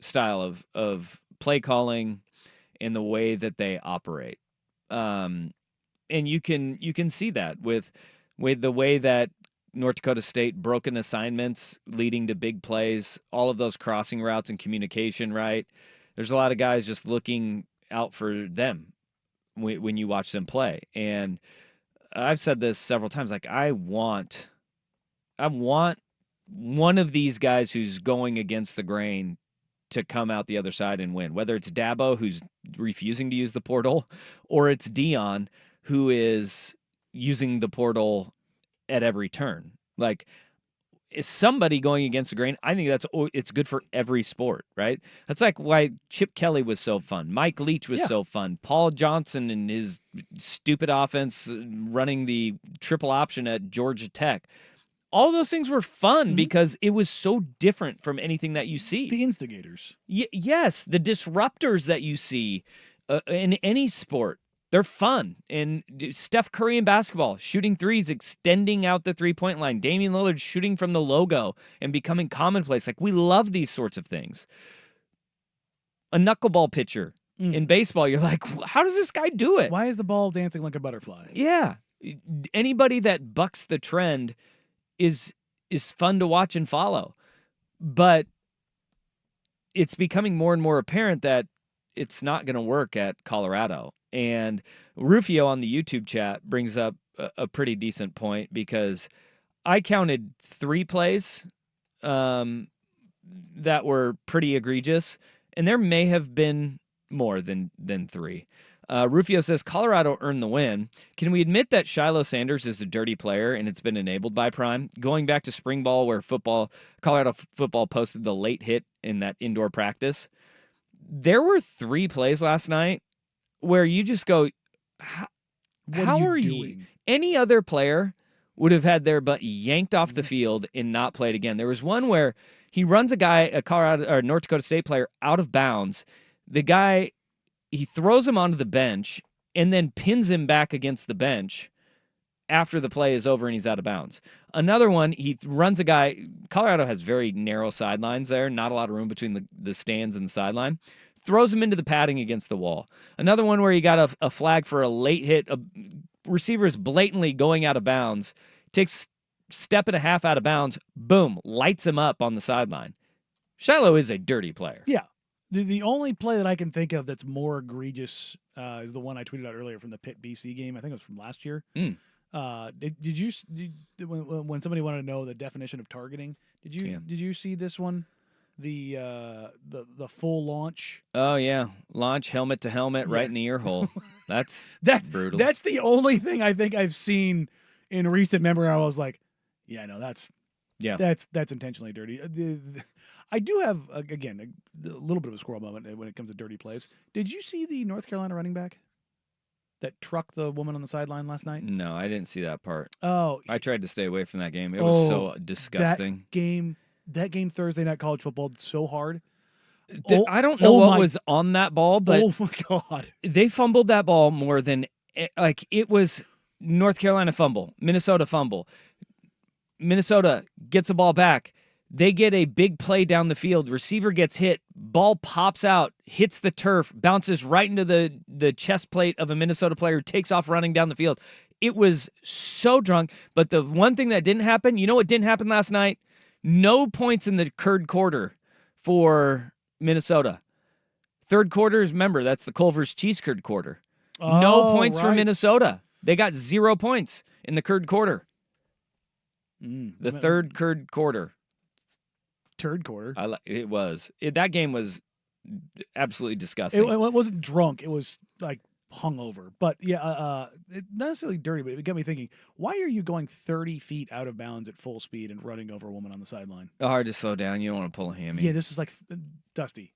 [SPEAKER 1] style of play calling and the way that they operate. And you can see that with the way that North Dakota State broken assignments leading to big plays, all of those crossing routes and communication, right? There's a lot of guys just looking out for them when you watch them play. And I've said this several times, like I want one of these guys who's going against the grain to come out the other side and win, whether it's Dabo, who's refusing to use the portal, or it's Dion, who is using the portal at every turn. Like, is somebody going against the grain? I think it's good for every sport, right? That's like why Chip Kelly was so fun. Mike Leach was so fun. Paul Johnson and his stupid offense running the triple option at Georgia Tech. All those things were fun because it was so different from anything that you see.
[SPEAKER 3] The instigators.
[SPEAKER 1] Yes, the disruptors that you see in any sport. They're fun. And Steph Curry in basketball, shooting threes, extending out the three-point line. Damian Lillard shooting from the logo and becoming commonplace. Like, we love these sorts of things. A knuckleball pitcher in baseball, you're like, how does this guy do it?
[SPEAKER 3] Why is the ball dancing like a butterfly?
[SPEAKER 1] Yeah. Anybody that bucks the trend is fun to watch and follow. But it's becoming more and more apparent that it's not going to work at Colorado. And Rufio on the YouTube chat brings up a pretty decent point because I counted 3 plays that were pretty egregious, and there may have been more than 3. Rufio says, Colorado earned the win. Can we admit that Shiloh Sanders is a dirty player and it's been enabled by Prime? Going back to spring ball where Colorado football posted the late hit in that indoor practice, there were 3 plays last night where you just go, how are you? Any other player would have had their butt yanked off the field and not played again. There was one where he runs a Colorado or North Dakota State player out of bounds. The guy, he throws him onto the bench and then pins him back against the bench after the play is over and he's out of bounds. Another one, he runs a guy. Colorado has very narrow sidelines there, not a lot of room between the stands and the sideline. Throws him into the padding against the wall. Another one where he got a flag for a late hit. A receiver is blatantly going out of bounds. Takes step and a half out of bounds. Boom, lights him up on the sideline. Shiloh is a dirty player.
[SPEAKER 3] Yeah. The only play that I can think of that's more egregious is the one I tweeted out earlier from the Pitt BC game. I think it was from last year. When somebody wanted to know the definition of targeting, did you see this one? The full launch.
[SPEAKER 1] Oh yeah, launch helmet to helmet right in the ear hole. That's brutal.
[SPEAKER 3] That's the only thing I think I've seen in recent memory. I was like, yeah, no, that's intentionally dirty. I do have again a little bit of a squirrel moment when it comes to dirty plays. Did you see the North Carolina running back that trucked the woman on the sideline last night?
[SPEAKER 1] No, I didn't see that part.
[SPEAKER 3] Oh,
[SPEAKER 1] I tried to stay away from that game. It was so disgusting.
[SPEAKER 3] That game Thursday night college football so hard.
[SPEAKER 1] I don't know what was on that ball, but
[SPEAKER 3] oh my God,
[SPEAKER 1] they fumbled that ball more than it was North Carolina fumble, Minnesota fumble. Minnesota gets the ball back. They get a big play down the field. Receiver gets hit. Ball pops out, hits the turf, bounces right into the chest plate of a Minnesota player, takes off running down the field. It was so drunk. But the one thing that didn't happen, you know what didn't happen last night? No points in the third quarter for Minnesota. Third quarter, remember, that's the Culver's cheese curd quarter. No points for Minnesota. They got 0 points in the third quarter. The third quarter.
[SPEAKER 3] Third quarter.
[SPEAKER 1] It was. That game was absolutely disgusting.
[SPEAKER 3] It wasn't drunk. It was like hungover. But yeah, not necessarily dirty, but it got me thinking, why are you going 30 feet out of bounds at full speed and running over a woman on the sideline?
[SPEAKER 1] Hard to slow down. You don't want to pull a hammy.
[SPEAKER 3] Yeah, this is like, Dusty,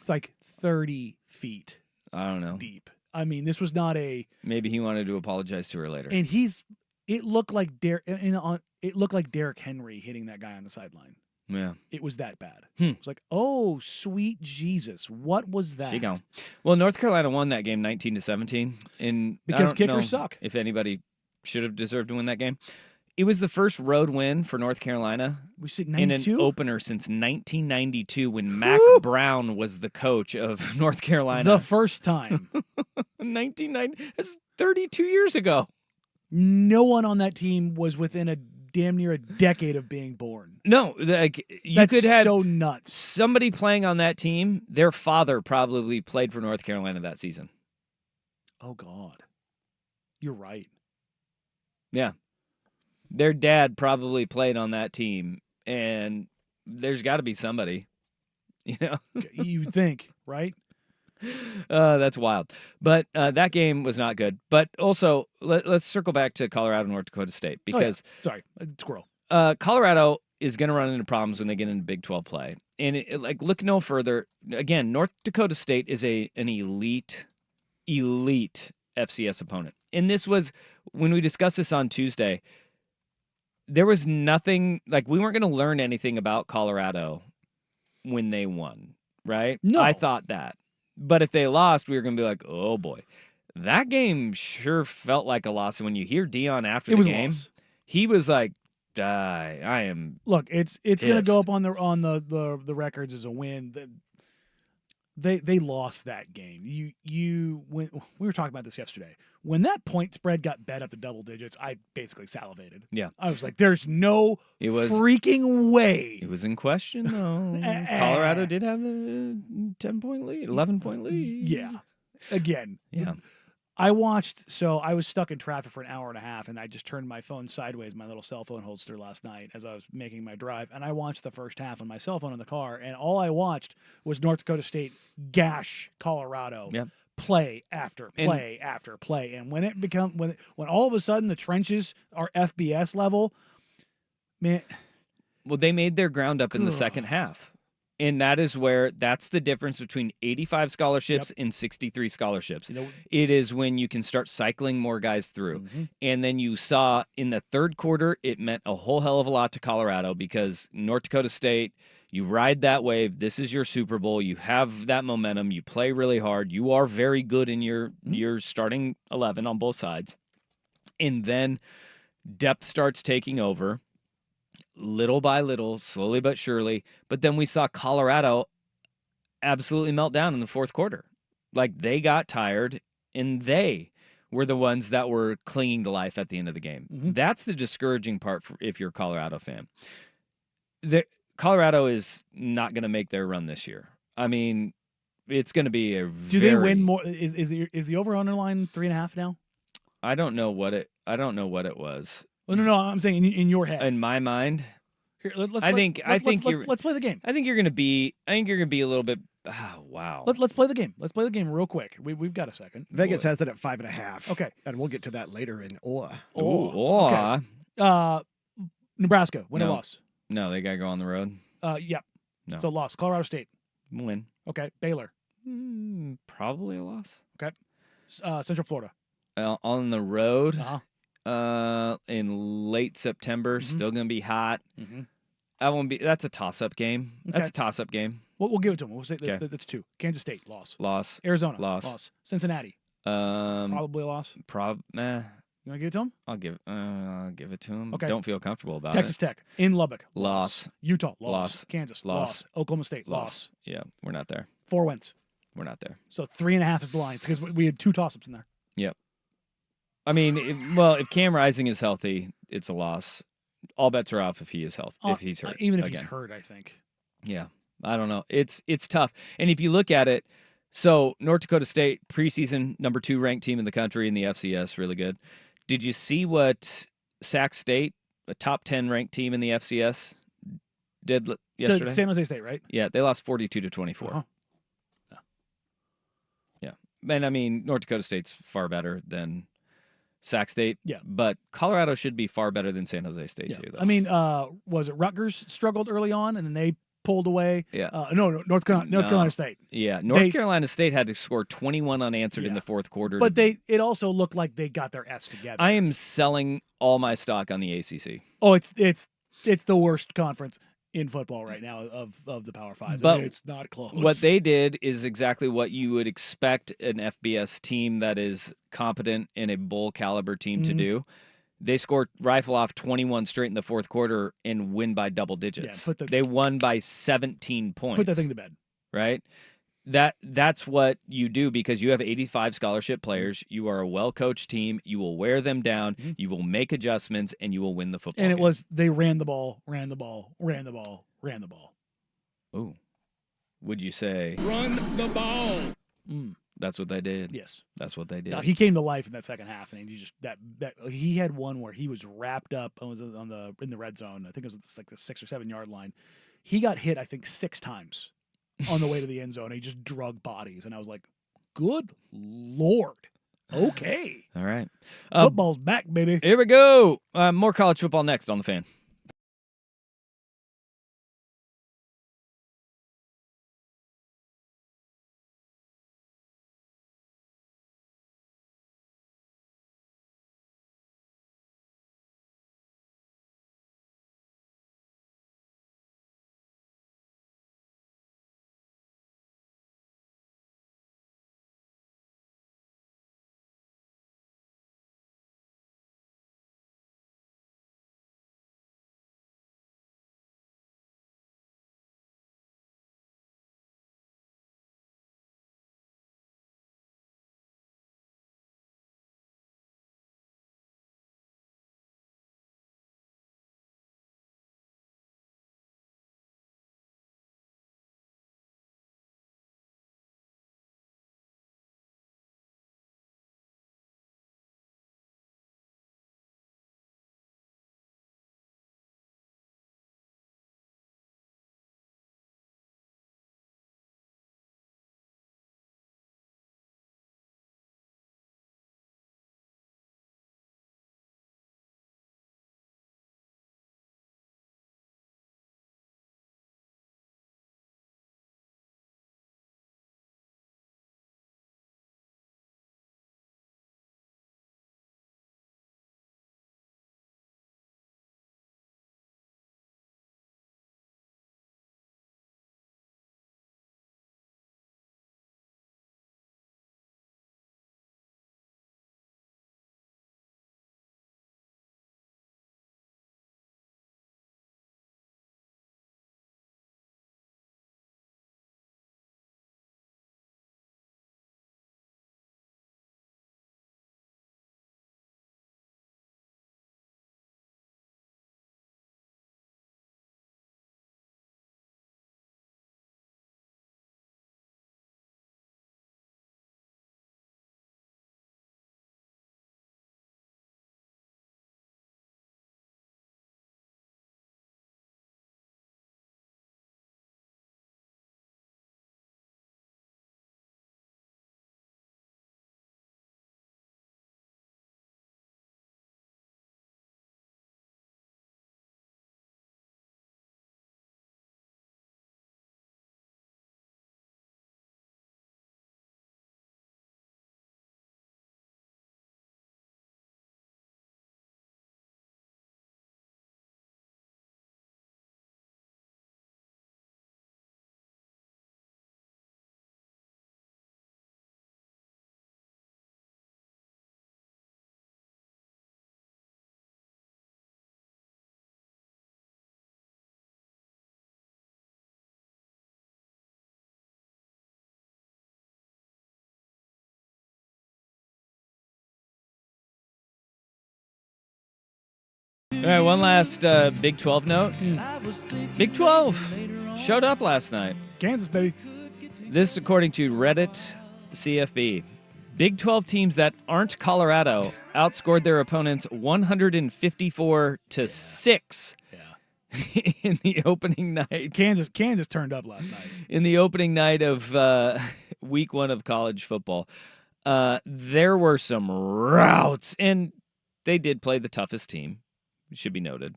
[SPEAKER 3] like 30 feet
[SPEAKER 1] I don't know.
[SPEAKER 3] deep. I mean, this was not a...
[SPEAKER 1] Maybe he wanted to apologize to her later.
[SPEAKER 3] And it looked like Derrick Henry hitting that guy on the sideline.
[SPEAKER 1] Yeah.
[SPEAKER 3] It was that bad. It's like, oh, sweet Jesus, what was that?
[SPEAKER 1] She gone. Well, North Carolina won that game 19-17, and
[SPEAKER 3] Because
[SPEAKER 1] I don't know
[SPEAKER 3] kickers suck.
[SPEAKER 1] if anybody should have deserved to win that game. It was the first road win for North Carolina
[SPEAKER 3] We said
[SPEAKER 1] in an
[SPEAKER 3] 92?
[SPEAKER 1] opener since 1992 when Mac Brown was the coach of North Carolina.
[SPEAKER 3] The first time.
[SPEAKER 1] 1990. That's 32 years ago.
[SPEAKER 3] No one on that team was within a damn near a decade of being born.
[SPEAKER 1] No, like you
[SPEAKER 3] That's
[SPEAKER 1] could have
[SPEAKER 3] so nuts.
[SPEAKER 1] somebody playing on that team. Their father probably played for North Carolina that season.
[SPEAKER 3] Oh, God. You're right.
[SPEAKER 1] Yeah. Their dad probably played on that team, and there's got to be somebody, you know?
[SPEAKER 3] You'd think, right?
[SPEAKER 1] That's wild. But that game was not good. But also, let's circle back to Colorado, North Dakota State, because
[SPEAKER 3] Sorry, squirrel.
[SPEAKER 1] Colorado is going to run into problems when they get into Big 12 play. And look no further. Again, North Dakota State is an elite FCS opponent. And this was, when we discussed this on Tuesday, there was nothing, like we weren't going to learn anything about Colorado when they won, right?
[SPEAKER 3] No.
[SPEAKER 1] I thought that. But if they lost, we were going to be like, oh boy. That game sure felt like a loss. And when you hear Dion after the game, he was like, I am.
[SPEAKER 3] Look, it's going to go up on the records as a win. They lost that game. When we were talking about this yesterday. When that point spread got bet up to double digits, I basically salivated.
[SPEAKER 1] Yeah.
[SPEAKER 3] I was like, there's no freaking way.
[SPEAKER 1] It was in question, though. Colorado did have a 10-point lead, 11-point lead.
[SPEAKER 3] Yeah. Again.
[SPEAKER 1] Yeah.
[SPEAKER 3] I was stuck in traffic for an hour and a half, and I just turned my phone sideways, my little cell phone holster last night as I was making my drive, and I watched the first half on my cell phone in the car, and all I watched was North Dakota State gash Colorado.
[SPEAKER 1] Yep.
[SPEAKER 3] Play after play after play, and when all of a sudden the trenches are FBS level, man.
[SPEAKER 1] Well, they made their ground up in the second half, and that's the difference between 85 scholarships and 63 scholarships. It is when you can start cycling more guys through, and then you saw in the third quarter it meant a whole hell of a lot to Colorado because North Dakota State. You ride that wave. This is your Super Bowl. You have that momentum. You play really hard. You are very good in your starting 11 on both sides. And then depth starts taking over little by little, slowly but surely. But then we saw Colorado absolutely melt down in the fourth quarter. Like they got tired and they were the ones that were clinging to life at the end of the game. That's the discouraging part if you're a Colorado fan. Colorado is not going to make their run this year. I mean, it's going to be a.
[SPEAKER 3] Do they win more? Is the over underline 3.5 now?
[SPEAKER 1] I don't know what it was.
[SPEAKER 3] Well, no. I'm saying in your head.
[SPEAKER 1] In my mind,
[SPEAKER 3] Here, let's
[SPEAKER 1] play the game. I think you're going to be a little bit. Oh, wow.
[SPEAKER 3] Let's play the game. Let's play the game real quick. We've got a second.
[SPEAKER 2] Vegas has it at 5.5.
[SPEAKER 3] Okay,
[SPEAKER 2] and we'll get to that later in OA.
[SPEAKER 3] Okay. Nebraska win or loss?
[SPEAKER 1] No, they got to go on the road.
[SPEAKER 3] Yep.
[SPEAKER 1] No.
[SPEAKER 3] So loss. Colorado State.
[SPEAKER 1] Win.
[SPEAKER 3] Okay. Baylor.
[SPEAKER 1] Probably a loss.
[SPEAKER 3] Okay. Central Florida.
[SPEAKER 1] On the road. In late September, still going to be hot. That's a toss-up game.
[SPEAKER 3] Okay.
[SPEAKER 1] That's a toss-up game.
[SPEAKER 3] We'll give it to them. We'll say that's 2. Kansas State loss. Arizona loss. Cincinnati. Probably a loss. You want to give it to them?
[SPEAKER 1] I'll give it to them.
[SPEAKER 3] Okay.
[SPEAKER 1] Don't feel comfortable about
[SPEAKER 3] Texas Tech in Lubbock.
[SPEAKER 1] Loss.
[SPEAKER 3] Utah. Loss. Kansas. Loss. Oklahoma State. Loss.
[SPEAKER 1] Yeah, we're not there.
[SPEAKER 3] 4 wins.
[SPEAKER 1] We're not there.
[SPEAKER 3] So 3.5 is the line because we had 2 toss-ups in there.
[SPEAKER 1] Yep. I mean, if Cam Rising is healthy, it's a loss. All bets are off if he is healthy. If he's hurt,
[SPEAKER 3] even if he's hurt, I think.
[SPEAKER 1] Yeah, I don't know. It's tough. And if you look at it, so North Dakota State preseason number 2 ranked team in the country in the FCS, really good. Did you see what Sac State, a top 10 ranked team in the FCS, did yesterday?
[SPEAKER 3] San Jose State, right?
[SPEAKER 1] Yeah, they lost 42-24. Yeah, and I mean North Dakota State's far better than Sac State.
[SPEAKER 3] Yeah,
[SPEAKER 1] but Colorado should be far better than San Jose State too. Though.
[SPEAKER 3] I mean, was it Rutgers struggled early on and then they pulled away?
[SPEAKER 1] Yeah.
[SPEAKER 3] No, North Carolina State.
[SPEAKER 1] Yeah, North Carolina State had to score 21 unanswered in the fourth quarter.
[SPEAKER 3] But it also looked like they got their S together.
[SPEAKER 1] I am selling all my stock on the ACC.
[SPEAKER 3] Oh, it's the worst conference in football right now of the Power Fives.
[SPEAKER 1] But
[SPEAKER 3] It's not close.
[SPEAKER 1] What they did is exactly what you would expect an FBS team that is competent in a bowl caliber team to do. They scored rifle off 21 straight in the fourth quarter and win by double digits. They won by 17 points.
[SPEAKER 3] Put that thing to bed.
[SPEAKER 1] Right? That's what you do because you have 85 scholarship players. You are a well-coached team. You will wear them down. You will make adjustments, and you will win the football
[SPEAKER 3] And it
[SPEAKER 1] game.
[SPEAKER 3] was they ran the ball, ran the ball, ran the ball, ran the ball.
[SPEAKER 1] Ooh. Would you say
[SPEAKER 5] Run the ball.
[SPEAKER 1] that's what they did?
[SPEAKER 3] Yes.
[SPEAKER 1] That's what they did.
[SPEAKER 3] No, he came to life in that second half, and he just that he had one where he was wrapped up. Was in the red zone. I think it was like the 6 or 7 yard line. He got hit, I think, 6 times on the way to the end zone. He just drug bodies, and I was like, "Good Lord, okay,
[SPEAKER 1] All right,
[SPEAKER 3] football's back, baby."
[SPEAKER 1] Here we go. More college football next on the Fan. All right, one last Big 12 note. Big 12 showed up last night.
[SPEAKER 3] Kansas, baby.
[SPEAKER 1] This, according to Reddit CFB. Big 12 teams that aren't Colorado outscored their opponents 154-6 in the opening night.
[SPEAKER 3] Kansas turned up last night.
[SPEAKER 1] In the opening night of week 1 of college football. There were some routes, and they did play the toughest team. It should be noted.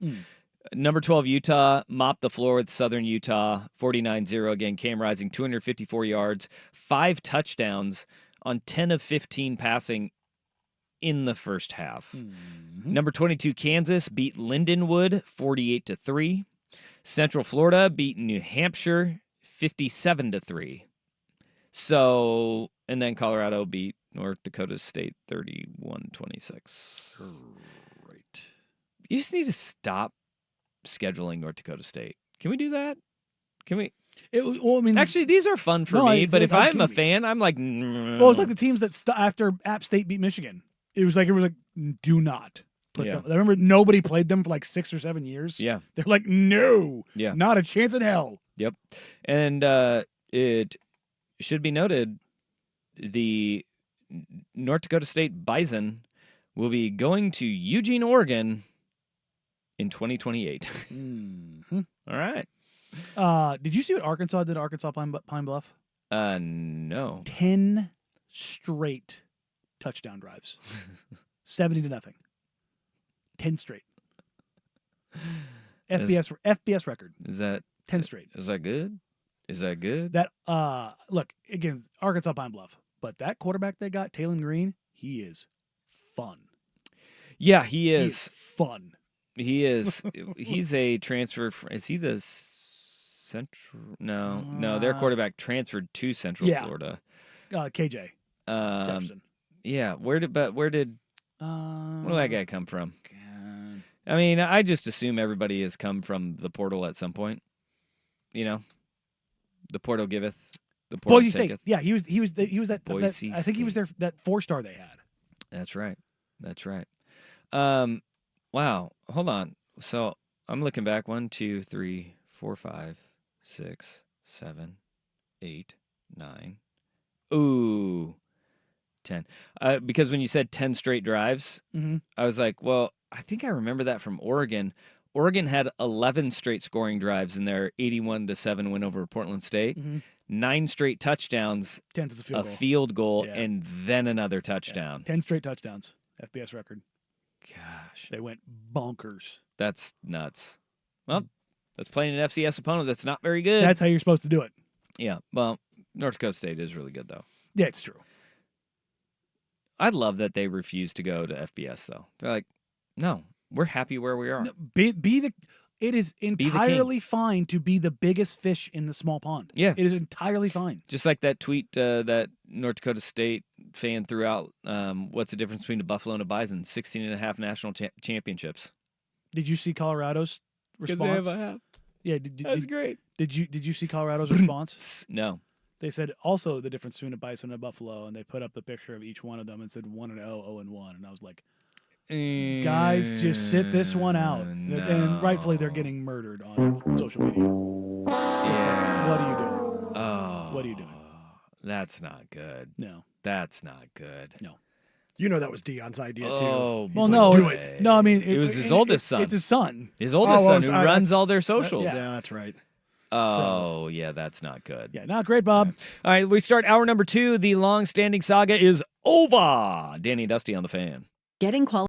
[SPEAKER 1] Number 12, Utah, mopped the floor with Southern Utah, 49-0. Again, Cam Rising, 254 yards, 5 touchdowns on 10 of 15 passing in the first half. Number 22, Kansas, beat Lindenwood, 48-3. Central Florida beat New Hampshire 57-3. So, and then Colorado beat North Dakota State 31-26.
[SPEAKER 3] Right.
[SPEAKER 1] You just need to stop scheduling North Dakota State. Can we do that? Can we?
[SPEAKER 3] Well, I mean,
[SPEAKER 1] Actually, these are fun for
[SPEAKER 3] No,
[SPEAKER 1] me,
[SPEAKER 3] it's
[SPEAKER 1] but
[SPEAKER 3] like,
[SPEAKER 1] if
[SPEAKER 3] how
[SPEAKER 1] I'm
[SPEAKER 3] can
[SPEAKER 1] a
[SPEAKER 3] we?
[SPEAKER 1] fan, I'm like,
[SPEAKER 3] Well, it's like the teams that after App State beat Michigan. It was like do not put
[SPEAKER 1] Yeah.
[SPEAKER 3] them. I remember nobody played them for like 6 or 7 years.
[SPEAKER 1] Yeah.
[SPEAKER 3] They're like, no,
[SPEAKER 1] Yeah.
[SPEAKER 3] not a chance in hell.
[SPEAKER 1] Yep. And it should be noted the North Dakota State Bison will be going to Eugene, Oregon in 2028.
[SPEAKER 3] Mm-hmm.
[SPEAKER 1] All right.
[SPEAKER 3] Did you see what Arkansas did to Arkansas Pine Bluff?
[SPEAKER 1] No.
[SPEAKER 3] 10 straight touchdown drives. 70-0. 10 straight. FBS record.
[SPEAKER 1] Is that
[SPEAKER 3] 10 straight.
[SPEAKER 1] Is that good? Is that good?
[SPEAKER 3] That look, again, Arkansas Pine Bluff, but that quarterback they got, Taylon Green, he is fun.
[SPEAKER 1] Yeah, he
[SPEAKER 3] He
[SPEAKER 1] is.
[SPEAKER 3] is fun.
[SPEAKER 1] He is. He's a transfer. Is he the Central? No. Their quarterback transferred to Central
[SPEAKER 3] Yeah.
[SPEAKER 1] Florida.
[SPEAKER 3] KJ Jefferson.
[SPEAKER 1] Yeah. Where did where did that guy come from?
[SPEAKER 3] God.
[SPEAKER 1] I mean, I just assume everybody has come from the portal at some point. You know, the portal giveth, the portal
[SPEAKER 3] Boise State.
[SPEAKER 1] taketh.
[SPEAKER 3] Yeah, he was that.
[SPEAKER 1] Boise
[SPEAKER 3] I think he was
[SPEAKER 1] State.
[SPEAKER 3] that 4-star they had.
[SPEAKER 1] That's right. Wow. Hold on. So I'm looking back. 1, 2, 3, 4, 5, 6, 7, 8, 9. Ooh, 10. Because when you said 10 straight drives, I was like, well, I think I remember that from Oregon. Oregon had 11 straight scoring drives in their 81-7 win over Portland State. 9 straight touchdowns,
[SPEAKER 3] 10th is
[SPEAKER 1] a field goal,
[SPEAKER 3] Yeah.
[SPEAKER 1] and then another touchdown.
[SPEAKER 3] 10 straight touchdowns. FBS record.
[SPEAKER 1] Gosh,
[SPEAKER 3] They went bonkers.
[SPEAKER 1] that's nuts. Well, that's playing an FCS opponent that's not very good.
[SPEAKER 3] That's how you're supposed to do it.
[SPEAKER 1] Yeah, well, North Dakota State is really good, though.
[SPEAKER 3] Yeah, it's true.
[SPEAKER 1] I love that they refuse to go to FBS, though. They're like, no, we're happy where we are.
[SPEAKER 3] No, it is entirely fine to be the biggest fish in the small pond.
[SPEAKER 1] Yeah.
[SPEAKER 3] It is entirely fine.
[SPEAKER 1] Just like that tweet that North Dakota State fan threw out, what's the difference between a buffalo and a bison? 16.5 national championships.
[SPEAKER 3] Did you see Colorado's response? Yeah,
[SPEAKER 1] That's great.
[SPEAKER 3] Did you see Colorado's response?
[SPEAKER 1] No.
[SPEAKER 3] They said also the difference between a bison and a buffalo, and they put up a picture of each one of them and said 1-0, 0-1, and I was like, guys, just sit this one out. And rightfully, they're getting murdered on social media. It's like, what are you doing?
[SPEAKER 1] Oh.
[SPEAKER 3] What are you doing?
[SPEAKER 1] That's not good.
[SPEAKER 3] No.
[SPEAKER 1] That's not good.
[SPEAKER 3] No.
[SPEAKER 2] You know that was Dion's idea too.
[SPEAKER 1] Oh,
[SPEAKER 3] Well,
[SPEAKER 1] boy.
[SPEAKER 3] no,
[SPEAKER 2] do it.
[SPEAKER 3] no. I mean,
[SPEAKER 1] It was his oldest son.
[SPEAKER 3] It's his son.
[SPEAKER 1] His oldest
[SPEAKER 2] Oh,
[SPEAKER 1] son who
[SPEAKER 2] well,
[SPEAKER 1] runs
[SPEAKER 2] that's-
[SPEAKER 1] all their socials.
[SPEAKER 2] Yeah, that's right.
[SPEAKER 1] Oh, yeah, that's not good.
[SPEAKER 3] Yeah, not great, Bob.
[SPEAKER 1] All right, we start hour number 2. The long-standing saga is over. Danny and Dusty on the Fan.
[SPEAKER 7] Getting quality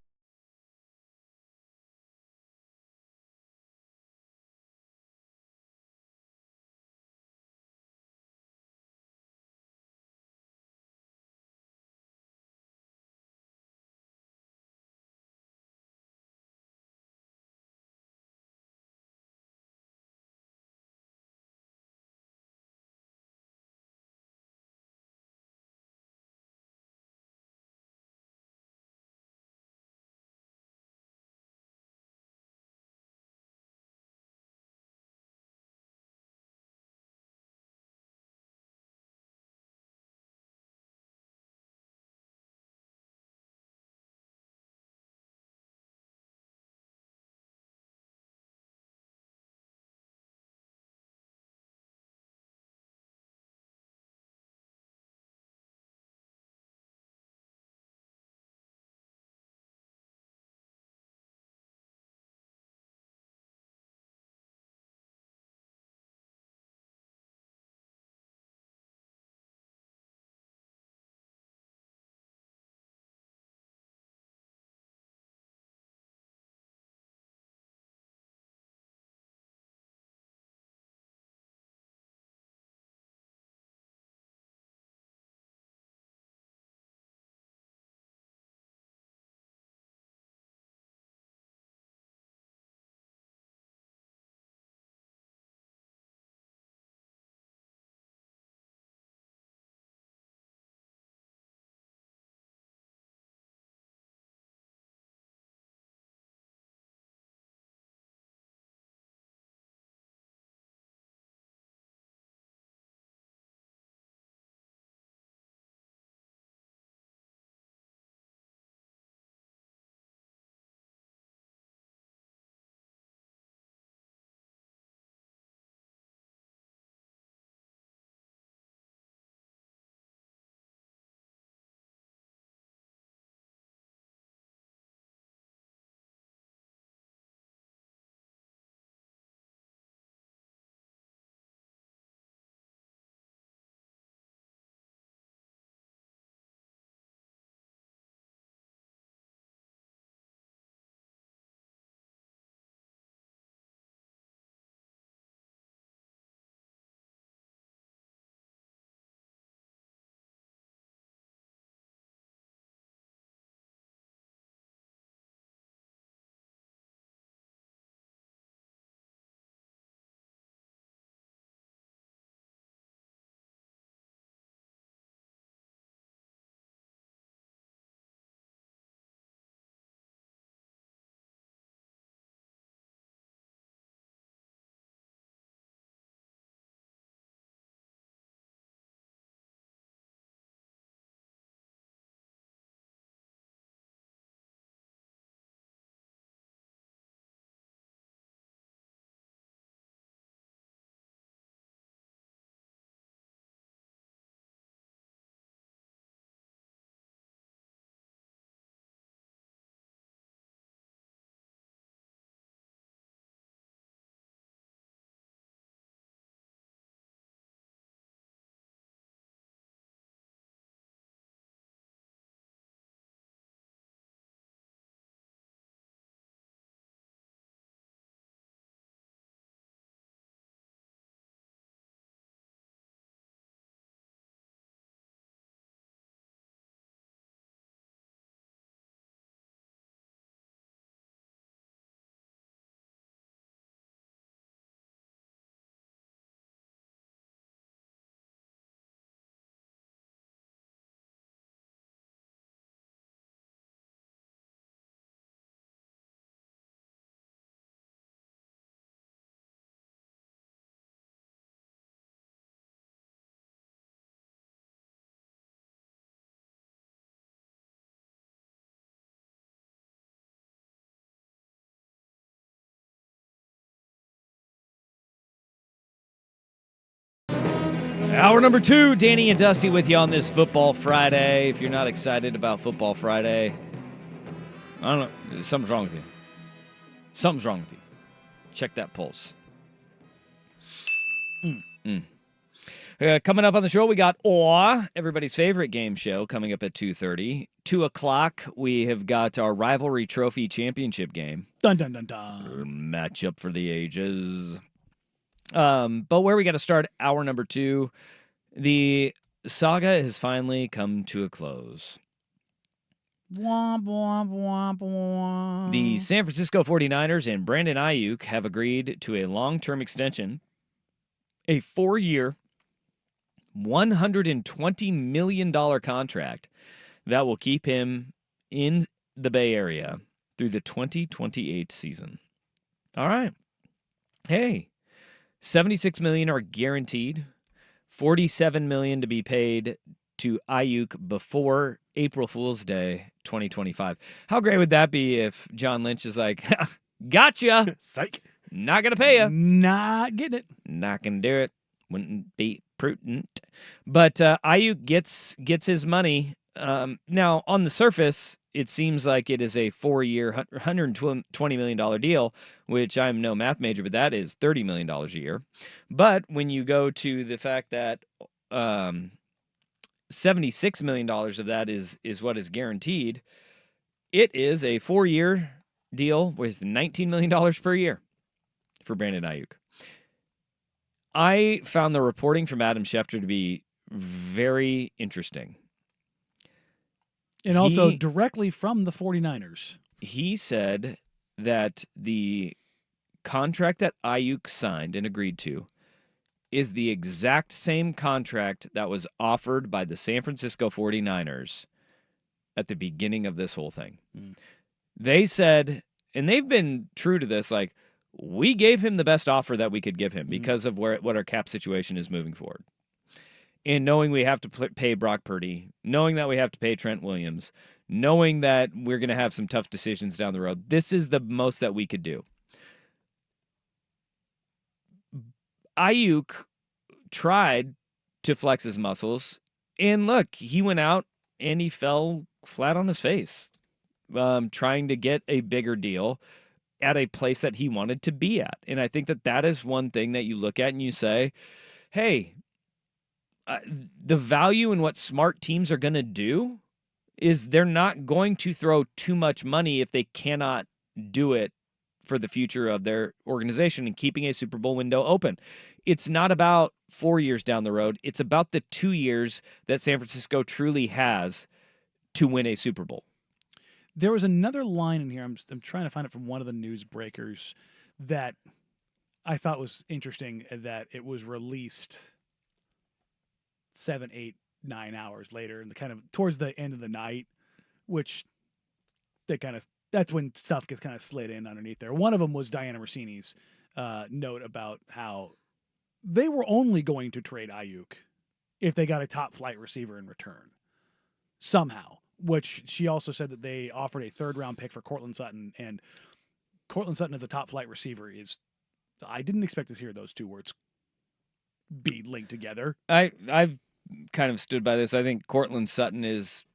[SPEAKER 1] Hour number 2, Danny and Dusty with you on this Football Friday. If you're not excited about Football Friday, I don't know. Something's wrong with you. Something's wrong with you. Check that pulse. Coming up on the show, we got everybody's favorite game show, coming up at 2:30. 2 o'clock, we have got our Rivalry Trophy Championship game.
[SPEAKER 3] Dun, dun, dun, dun.
[SPEAKER 1] Matchup for the ages. But where we got to start hour number 2, the saga has finally come to a close.
[SPEAKER 3] Womp, womp, womp, womp.
[SPEAKER 1] The San Francisco 49ers and Brandon Aiyuk have agreed to a long-term extension, a 4-year, $120 million contract that will keep him in the Bay Area through the 2028 season. All right. Hey, $76 million are guaranteed, $47 million to be paid to Aiyuk before April Fool's Day 2025. How great would that be if John Lynch is like, gotcha,
[SPEAKER 2] Psych.
[SPEAKER 1] not going to pay you.
[SPEAKER 3] Not getting it.
[SPEAKER 1] Not going to do it. Wouldn't be prudent. But Aiyuk gets his money. Now, on the surface, it seems like it is a 4-year, $120 million deal, which I'm no math major, but that is $30 million a year. But when you go to the fact that $76 million of that is what is guaranteed, it is a 4-year deal with $19 million per year for Brandon Aiyuk. I found the reporting from Adam Schefter to be very interesting.
[SPEAKER 3] And also directly from the 49ers.
[SPEAKER 1] He said that the contract that Aiyuk signed and agreed to is the exact same contract that was offered by the San Francisco 49ers at the beginning of this whole thing. They said, and they've been true to this, like, we gave him the best offer that we could give him because of what our cap situation is moving forward. And knowing we have to pay Brock Purdy, knowing that we have to pay Trent Williams, knowing that we're going to have some tough decisions down the road, this is the most that we could do. Aiyuk tried to flex his muscles, and look, he went out and he fell flat on his face, trying to get a bigger deal at a place that he wanted to be at. And I think that is one thing that you look at and you say, hey, the value in what smart teams are going to do is they're not going to throw too much money if they cannot do it for the future of their organization and keeping a Super Bowl window open. It's not about 4 years down the road. It's about the 2 years that San Francisco truly has to win a Super Bowl.
[SPEAKER 3] There was another line in here. I'm trying to find it from one of the newsbreakers that I thought was interesting, that it was released 7, 8, 9 hours later, and kind of towards the end of the night, which that's when stuff gets kind of slid in underneath there. One of them was Diana Rossini's note about how they were only going to trade Aiyuk if they got a top flight receiver in return somehow, which she also said that they offered a 3rd-round pick for Cortland Sutton, and Cortland Sutton as a top flight receiver I didn't expect to hear those two words be linked together.
[SPEAKER 1] I've kind of stood by this. I think Cortland Sutton is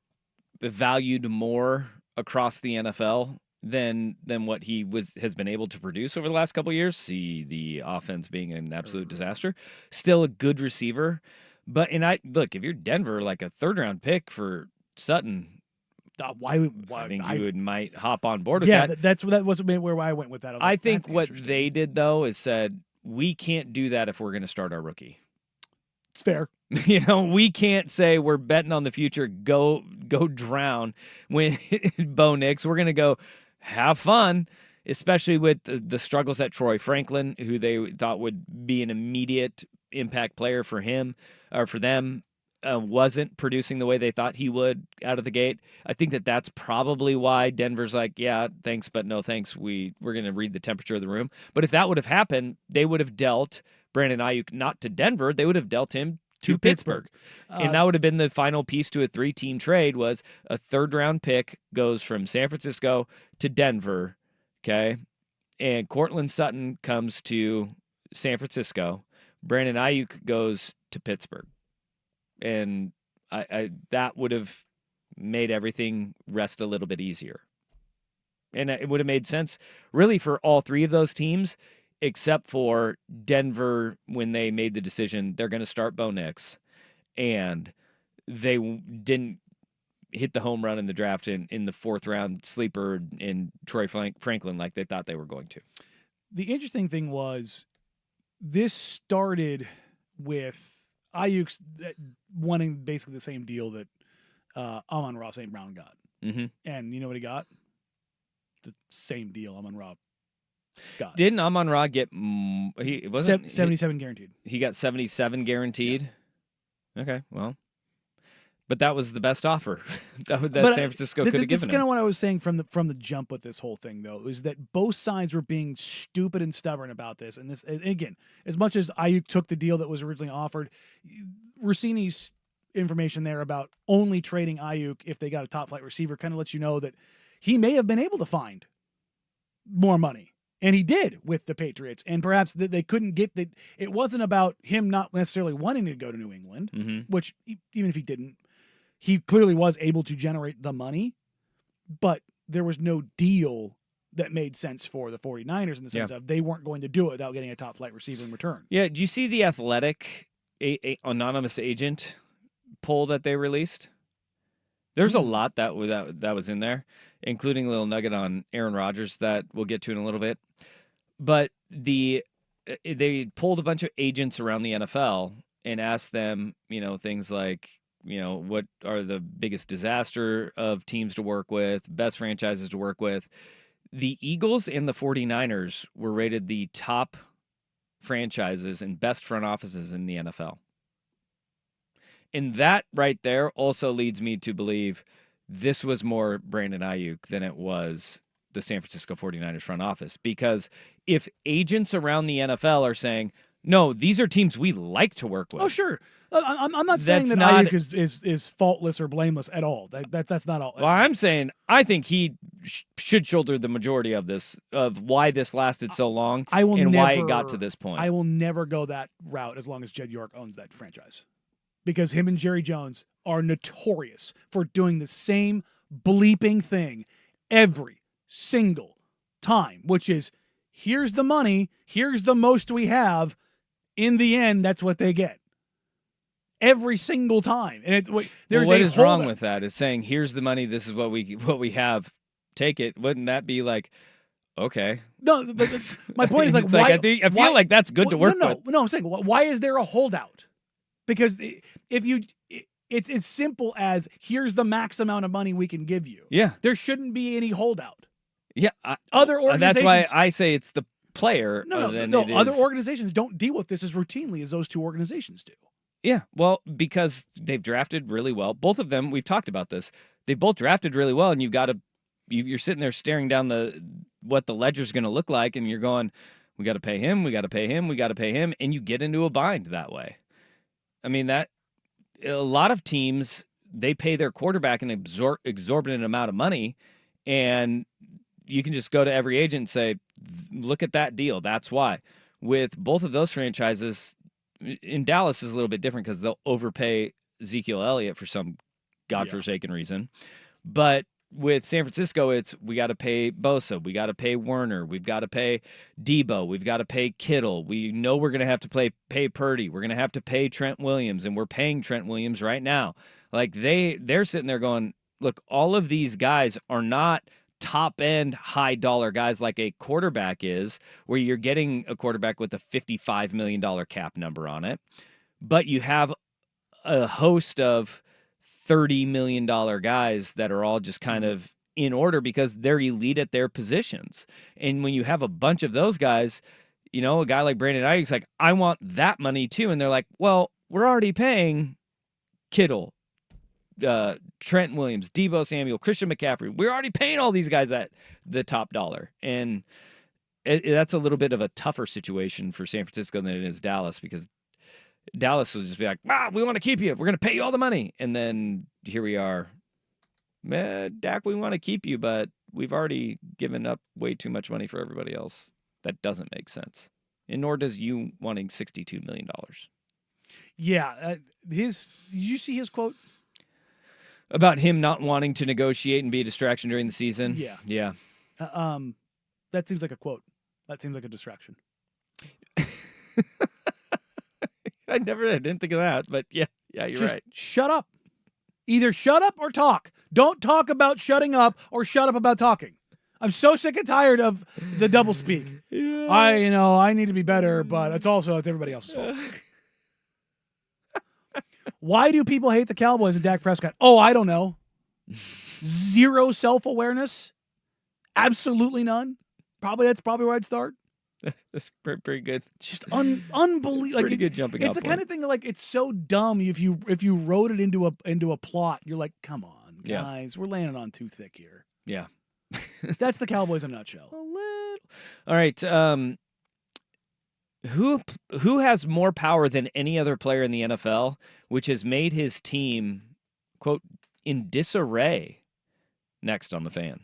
[SPEAKER 1] valued more across the NFL than what he has been able to produce over the last couple of years. See the offense being an absolute disaster. Still a good receiver, but if you're Denver, like a 3rd-round pick for Sutton,
[SPEAKER 3] why
[SPEAKER 1] I think you might hop on board with
[SPEAKER 3] that.
[SPEAKER 1] that.
[SPEAKER 3] That was where I went with that.
[SPEAKER 1] I think what they did though is said, we can't do that if we're going to start our rookie.
[SPEAKER 3] It's fair.
[SPEAKER 1] We can't say we're betting on the future. Go drown when Bo Nix. We're going to go have fun, especially with the struggles at Troy Franklin, who they thought would be an immediate impact player for him or for them. Wasn't producing the way they thought he would out of the gate. I think that's probably why Denver's like, yeah, thanks, but no thanks. We're going to read the temperature of the room. But if that would have happened, they would have dealt Brandon Aiyuk not to Denver. They would have dealt him to Pittsburgh. And that would have been the final piece to a 3-team trade, was a 3rd-round pick goes from San Francisco to Denver, okay? And Cortland Sutton comes to San Francisco. Brandon Aiyuk goes to Pittsburgh. And I that would have made everything rest a little bit easier. And it would have made sense really for all three of those teams, except for Denver when they made the decision they're going to start Bo Nix, and they didn't hit the home run in the draft in the 4th round sleeper in Troy Franklin like they thought they were going to.
[SPEAKER 3] The interesting thing was this started with Aiyuk's wanting basically the same deal that Amon-Ra St. Brown got.
[SPEAKER 1] Mm-hmm.
[SPEAKER 3] And you know what he got? The same deal Amon-Ra got.
[SPEAKER 1] Didn't Amon-Ra get he wasn't
[SPEAKER 3] 77 guaranteed?
[SPEAKER 1] He got 77 guaranteed. Yeah. Okay, well, but that was the best offer that San Francisco could have given him.
[SPEAKER 3] This is kind of what I was saying from the jump with this whole thing, though, is that both sides were being stupid and stubborn about this. And this, again, as much as Aiyuk took the deal that was originally offered, Rossini's information there about only trading Aiyuk if they got a top flight receiver kind of lets you know that he may have been able to find more money. And he did with the Patriots. And perhaps they couldn't get that. It wasn't about him not necessarily wanting to go to New England, which even if he didn't, he clearly was able to generate the money, but there was no deal that made sense for the 49ers in the sense of they weren't going to do it without getting a top flight receiver in return.
[SPEAKER 1] Yeah. Did you see the Athletic anonymous agent poll that they released? There's a lot that was in there, including a little nugget on Aaron Rodgers that we'll get to in a little bit. But they polled a bunch of agents around the NFL and asked them, things like, what are the biggest disaster of teams to work with, best franchises to work with. The Eagles and the 49ers were rated the top franchises and best front offices in the NFL. And that right there also leads me to believe this was more Brandon Aiyuk than it was the San Francisco 49ers front office. Because if agents around the NFL are saying, no, these are teams we like to work with.
[SPEAKER 3] Oh, sure. I'm not saying that Aiyuk is faultless or blameless at all. That's not all.
[SPEAKER 1] Well, I'm saying I think he should shoulder the majority of this, of why this lasted so long why it got to this point.
[SPEAKER 3] I will never go that route as long as Jed York owns that franchise. Because him and Jerry Jones are notorious for doing the same bleeping thing every single time, which is, here's the money, here's the most we have. In the end, that's what they get. Every single time. And what is
[SPEAKER 1] wrong with that? Is saying, here's the money, this is what we have, take it. Wouldn't that be like, okay?
[SPEAKER 3] No, but my point is like, why?
[SPEAKER 1] I feel like that's good to work with.
[SPEAKER 3] No, I'm saying, why is there a holdout? Because it's simple as, here's the max amount of money we can give you.
[SPEAKER 1] Yeah.
[SPEAKER 3] There shouldn't be any holdout.
[SPEAKER 1] Yeah.
[SPEAKER 3] Other organizations.
[SPEAKER 1] That's why I say it's the player.
[SPEAKER 3] No. Other organizations don't deal with this as routinely as those two organizations do.
[SPEAKER 1] Yeah. Well, because they've drafted really well. Both of them, we've talked about this. They both drafted really well, and you're sitting there staring down what the ledger's going to look like, and you're going, we got to pay him, we got to pay him, we got to pay him, and you get into a bind that way. I mean, that a lot of teams, they pay their quarterback an exorbitant amount of money, and you can just go to every agent and say, look at that deal. That's why. With both of those franchises, in Dallas is a little bit different because they'll overpay Ezekiel Elliott for some godforsaken reason. But with San Francisco, it's we got to pay Bosa, we got to pay Werner, we've got to pay Debo, we've got to pay Kittle. We know we're going to have to pay Purdy, we're going to have to pay Trent Williams, and we're paying Trent Williams right now. Like they're sitting there going, look, all of these guys are not top end high dollar guys like a quarterback is, where you're getting a quarterback with a $55 million cap number on it, but you have a host of $30 million guys that are all just kind of in order because they're elite at their positions. And when you have a bunch of those guys, a guy like Brandon Aiyuk's like, I want that money too. And they're like, well, we're already paying Kittle, Trent Williams, Debo Samuel, Christian McCaffrey. We're already paying all these guys at the top dollar. And that's a little bit of a tougher situation for San Francisco than it is Dallas, because Dallas will just be like, we want to keep you. We're going to pay you all the money. And then here we are. Dak, we want to keep you, but we've already given up way too much money for everybody else. That doesn't make sense. And nor does you wanting $62 million.
[SPEAKER 3] Yeah, did you see his quote?
[SPEAKER 1] About him not wanting to negotiate and be a distraction during the season?
[SPEAKER 3] Yeah.
[SPEAKER 1] Yeah.
[SPEAKER 3] That seems like a quote. That seems like a distraction.
[SPEAKER 1] I didn't think of that, but yeah, you're
[SPEAKER 3] Just
[SPEAKER 1] right.
[SPEAKER 3] shut up. Either shut up or talk. Don't talk about shutting up or shut up about talking. I'm so sick and tired of the double speak.
[SPEAKER 1] Yeah.
[SPEAKER 3] I need to be better, but it's everybody else's fault. Why do people hate the Cowboys and Dak Prescott? Oh, I don't know. Zero self-awareness. Absolutely none. That's probably where I'd start.
[SPEAKER 1] That's pretty good.
[SPEAKER 3] Just unbelievable.
[SPEAKER 1] Pretty good jumping
[SPEAKER 3] It's
[SPEAKER 1] off
[SPEAKER 3] the
[SPEAKER 1] point.
[SPEAKER 3] kind of thing that, like, it's so dumb. If you wrote it into a plot, you're like, come on, guys, we're laying it on too thick here.
[SPEAKER 1] Yeah.
[SPEAKER 3] That's the Cowboys in a nutshell.
[SPEAKER 1] A little. All right. Who has more power than any other player in the NFL, which has made his team, quote, in disarray? Next on The Fan.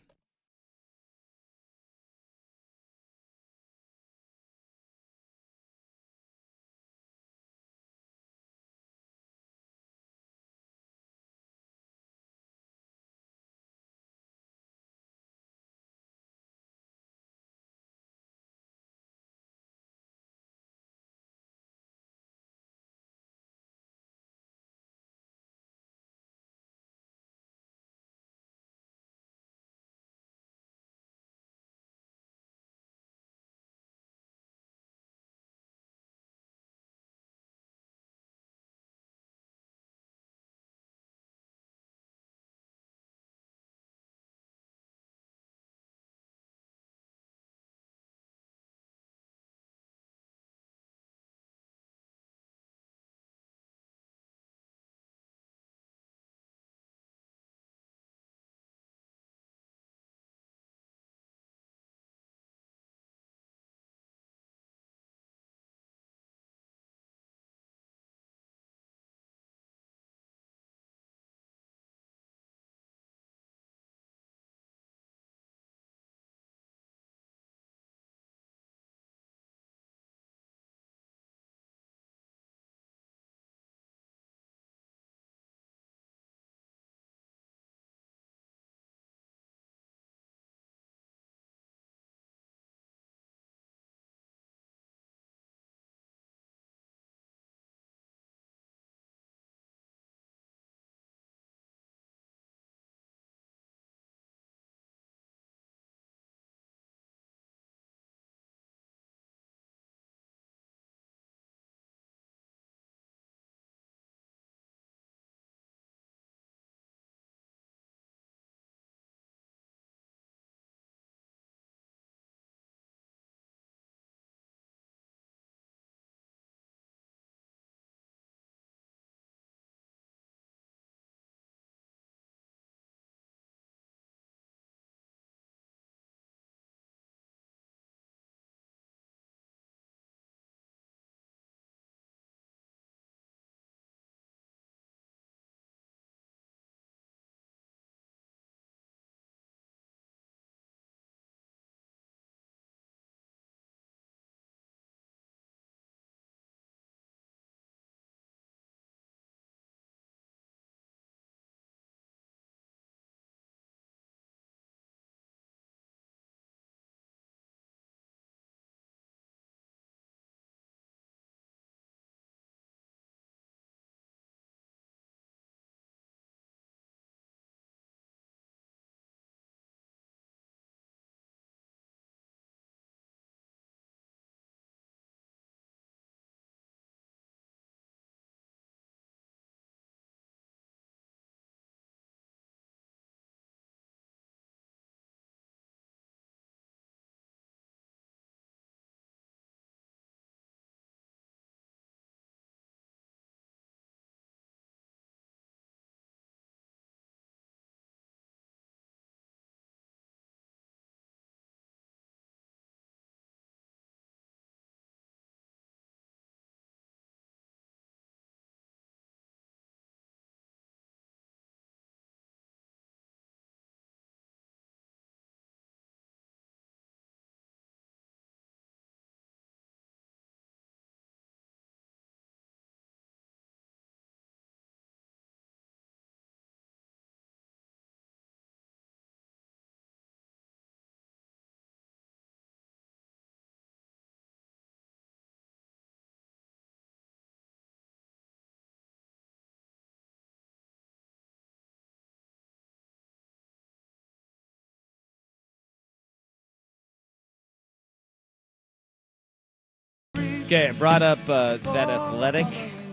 [SPEAKER 1] Okay, I brought up that athletic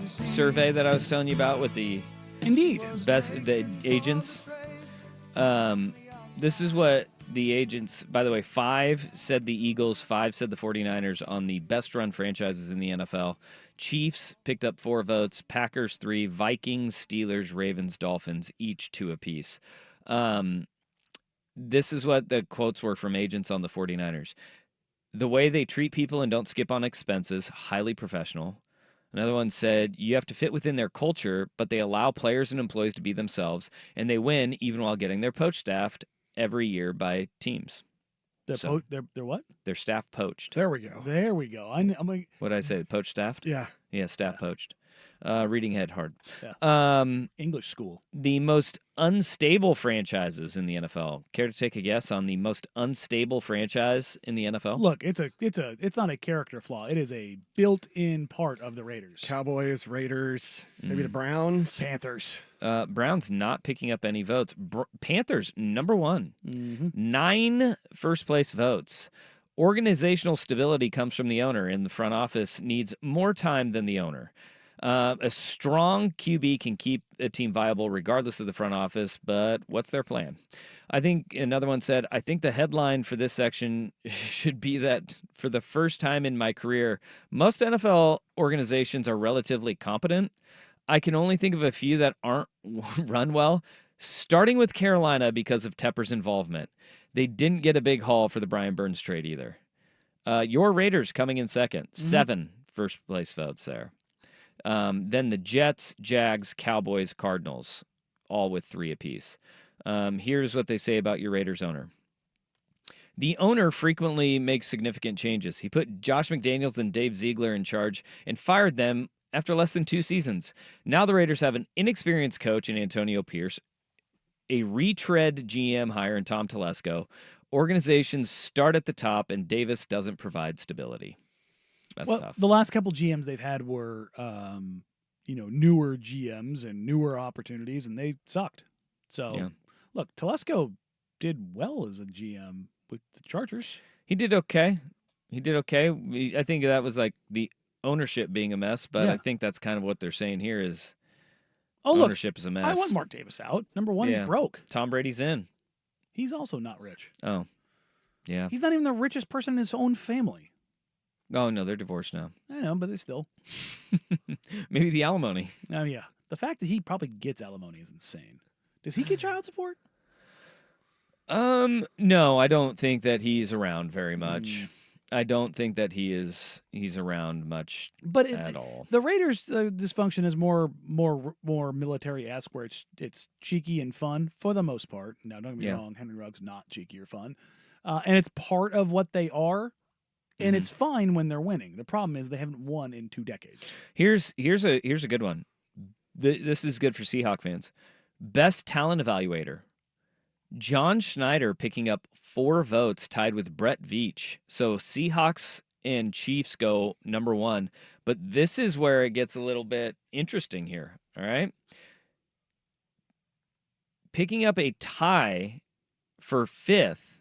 [SPEAKER 1] survey that I was telling you about with the agents. This is what the agents, by the way, 5 said the Eagles, 5 said the 49ers on the best run franchises in the NFL. Chiefs picked up 4 votes, Packers 3, Vikings, Steelers, Ravens, Dolphins, each 2 apiece. This is what the quotes were from agents on the 49ers. The way they treat people and don't skip on expenses, highly professional. Another one said, you have to fit within their culture, but they allow players and employees to be themselves, and they win even while getting their poach staffed every year by teams.
[SPEAKER 3] They're what?
[SPEAKER 1] Their staff poached.
[SPEAKER 2] There we go.
[SPEAKER 3] There we go. I'm like,
[SPEAKER 1] What did I say? Poach staffed?
[SPEAKER 2] Yeah.
[SPEAKER 1] Yeah, staff poached. Reading ahead hard.
[SPEAKER 3] Yeah. English school.
[SPEAKER 1] The most unstable franchises in the NFL. Care to take a guess on the most unstable franchise in the NFL?
[SPEAKER 3] Look, it's not a character flaw. It is a built-in part of the Raiders.
[SPEAKER 2] Cowboys, Raiders, maybe the Browns.
[SPEAKER 3] Panthers.
[SPEAKER 1] Browns not picking up any votes. Panthers, number 1. 9 first-place votes. Organizational stability comes from the owner, and the front office needs more time than the owner. A strong QB can keep a team viable regardless of the front office, but what's their plan? I think another one said, I think the headline for this section should be that for the first time in my career, most NFL organizations are relatively competent. I can only think of a few that aren't run well, starting with Carolina because of Tepper's involvement. They didn't get a big haul for the Brian Burns trade either. Your Raiders coming in second, 7 first-place votes there. Then the Jets, Jags, Cowboys, Cardinals, all with 3 apiece. Here's what they say about your Raiders owner. The owner frequently makes significant changes. He put Josh McDaniels and Dave Ziegler in charge and fired them after less than 2 seasons. Now the Raiders have an inexperienced coach in Antonio Pierce, a retread GM hire in Tom Telesco. Organizations start at the top, and Davis doesn't provide stability. That's tough.
[SPEAKER 3] The last couple GMs they've had were, newer GMs and newer opportunities, and they sucked. So, Look, Telesco did well as a GM with the Chargers.
[SPEAKER 1] He did okay. I think that was like the ownership being a mess, but I think that's kind of what they're saying here is ownership is a mess.
[SPEAKER 3] I want Mark Davis out. Number 1, he's broke.
[SPEAKER 1] Tom Brady's in.
[SPEAKER 3] He's also not rich.
[SPEAKER 1] Oh, yeah.
[SPEAKER 3] He's not even the richest person in his own family.
[SPEAKER 1] Oh, no, they're divorced now.
[SPEAKER 3] I know, but they still.
[SPEAKER 1] Maybe the alimony.
[SPEAKER 3] Oh, yeah. The fact that he probably gets alimony is insane. Does he get child support?
[SPEAKER 1] No, I don't think that he's around very much. I don't think that he's around much at all.
[SPEAKER 3] The Raiders' dysfunction is more military-esque, where it's cheeky and fun for the most part. Now, don't get me wrong, Henry Ruggs not cheeky or fun, and it's part of what they are, and it's fine when they're winning. The problem is they haven't won in 2 decades.
[SPEAKER 1] Here's a good one. This is good for Seahawk fans. Best talent evaluator. John Schneider picking up 4 votes, tied with Brett Veach. So Seahawks and Chiefs go number 1. But this is where it gets a little bit interesting here. All right. Picking up a tie for 5th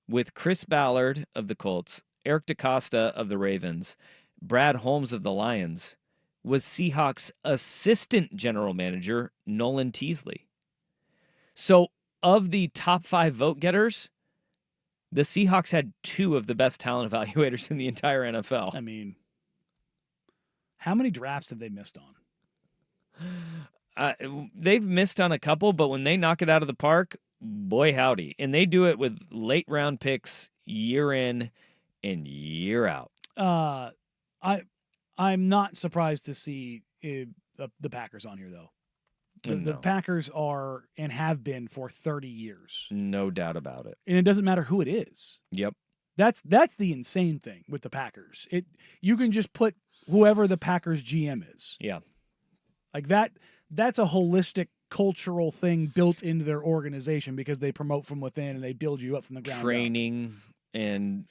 [SPEAKER 1] with Chris Ballard of the Colts, Eric DeCosta of the Ravens, Brad Holmes of the Lions, was Seahawks assistant general manager Nolan Teasley. So of the top 5 vote getters, the Seahawks had 2 of the best talent evaluators in the entire NFL.
[SPEAKER 3] I mean, how many drafts have they missed
[SPEAKER 1] on? They've missed on a couple, but when they knock it out of the park, boy howdy. And they do it with late round picks year in and year out.
[SPEAKER 3] I'm not surprised to see the Packers on here, though. The Packers are and have been for 30 years.
[SPEAKER 1] No doubt about it.
[SPEAKER 3] And it doesn't matter who it is.
[SPEAKER 1] Yep.
[SPEAKER 3] That's the insane thing with the Packers. You can just put whoever the Packers GM is.
[SPEAKER 1] Yeah.
[SPEAKER 3] Like that's a holistic cultural thing built into their organization because they promote from within and they build you up from the ground up.
[SPEAKER 1] Training and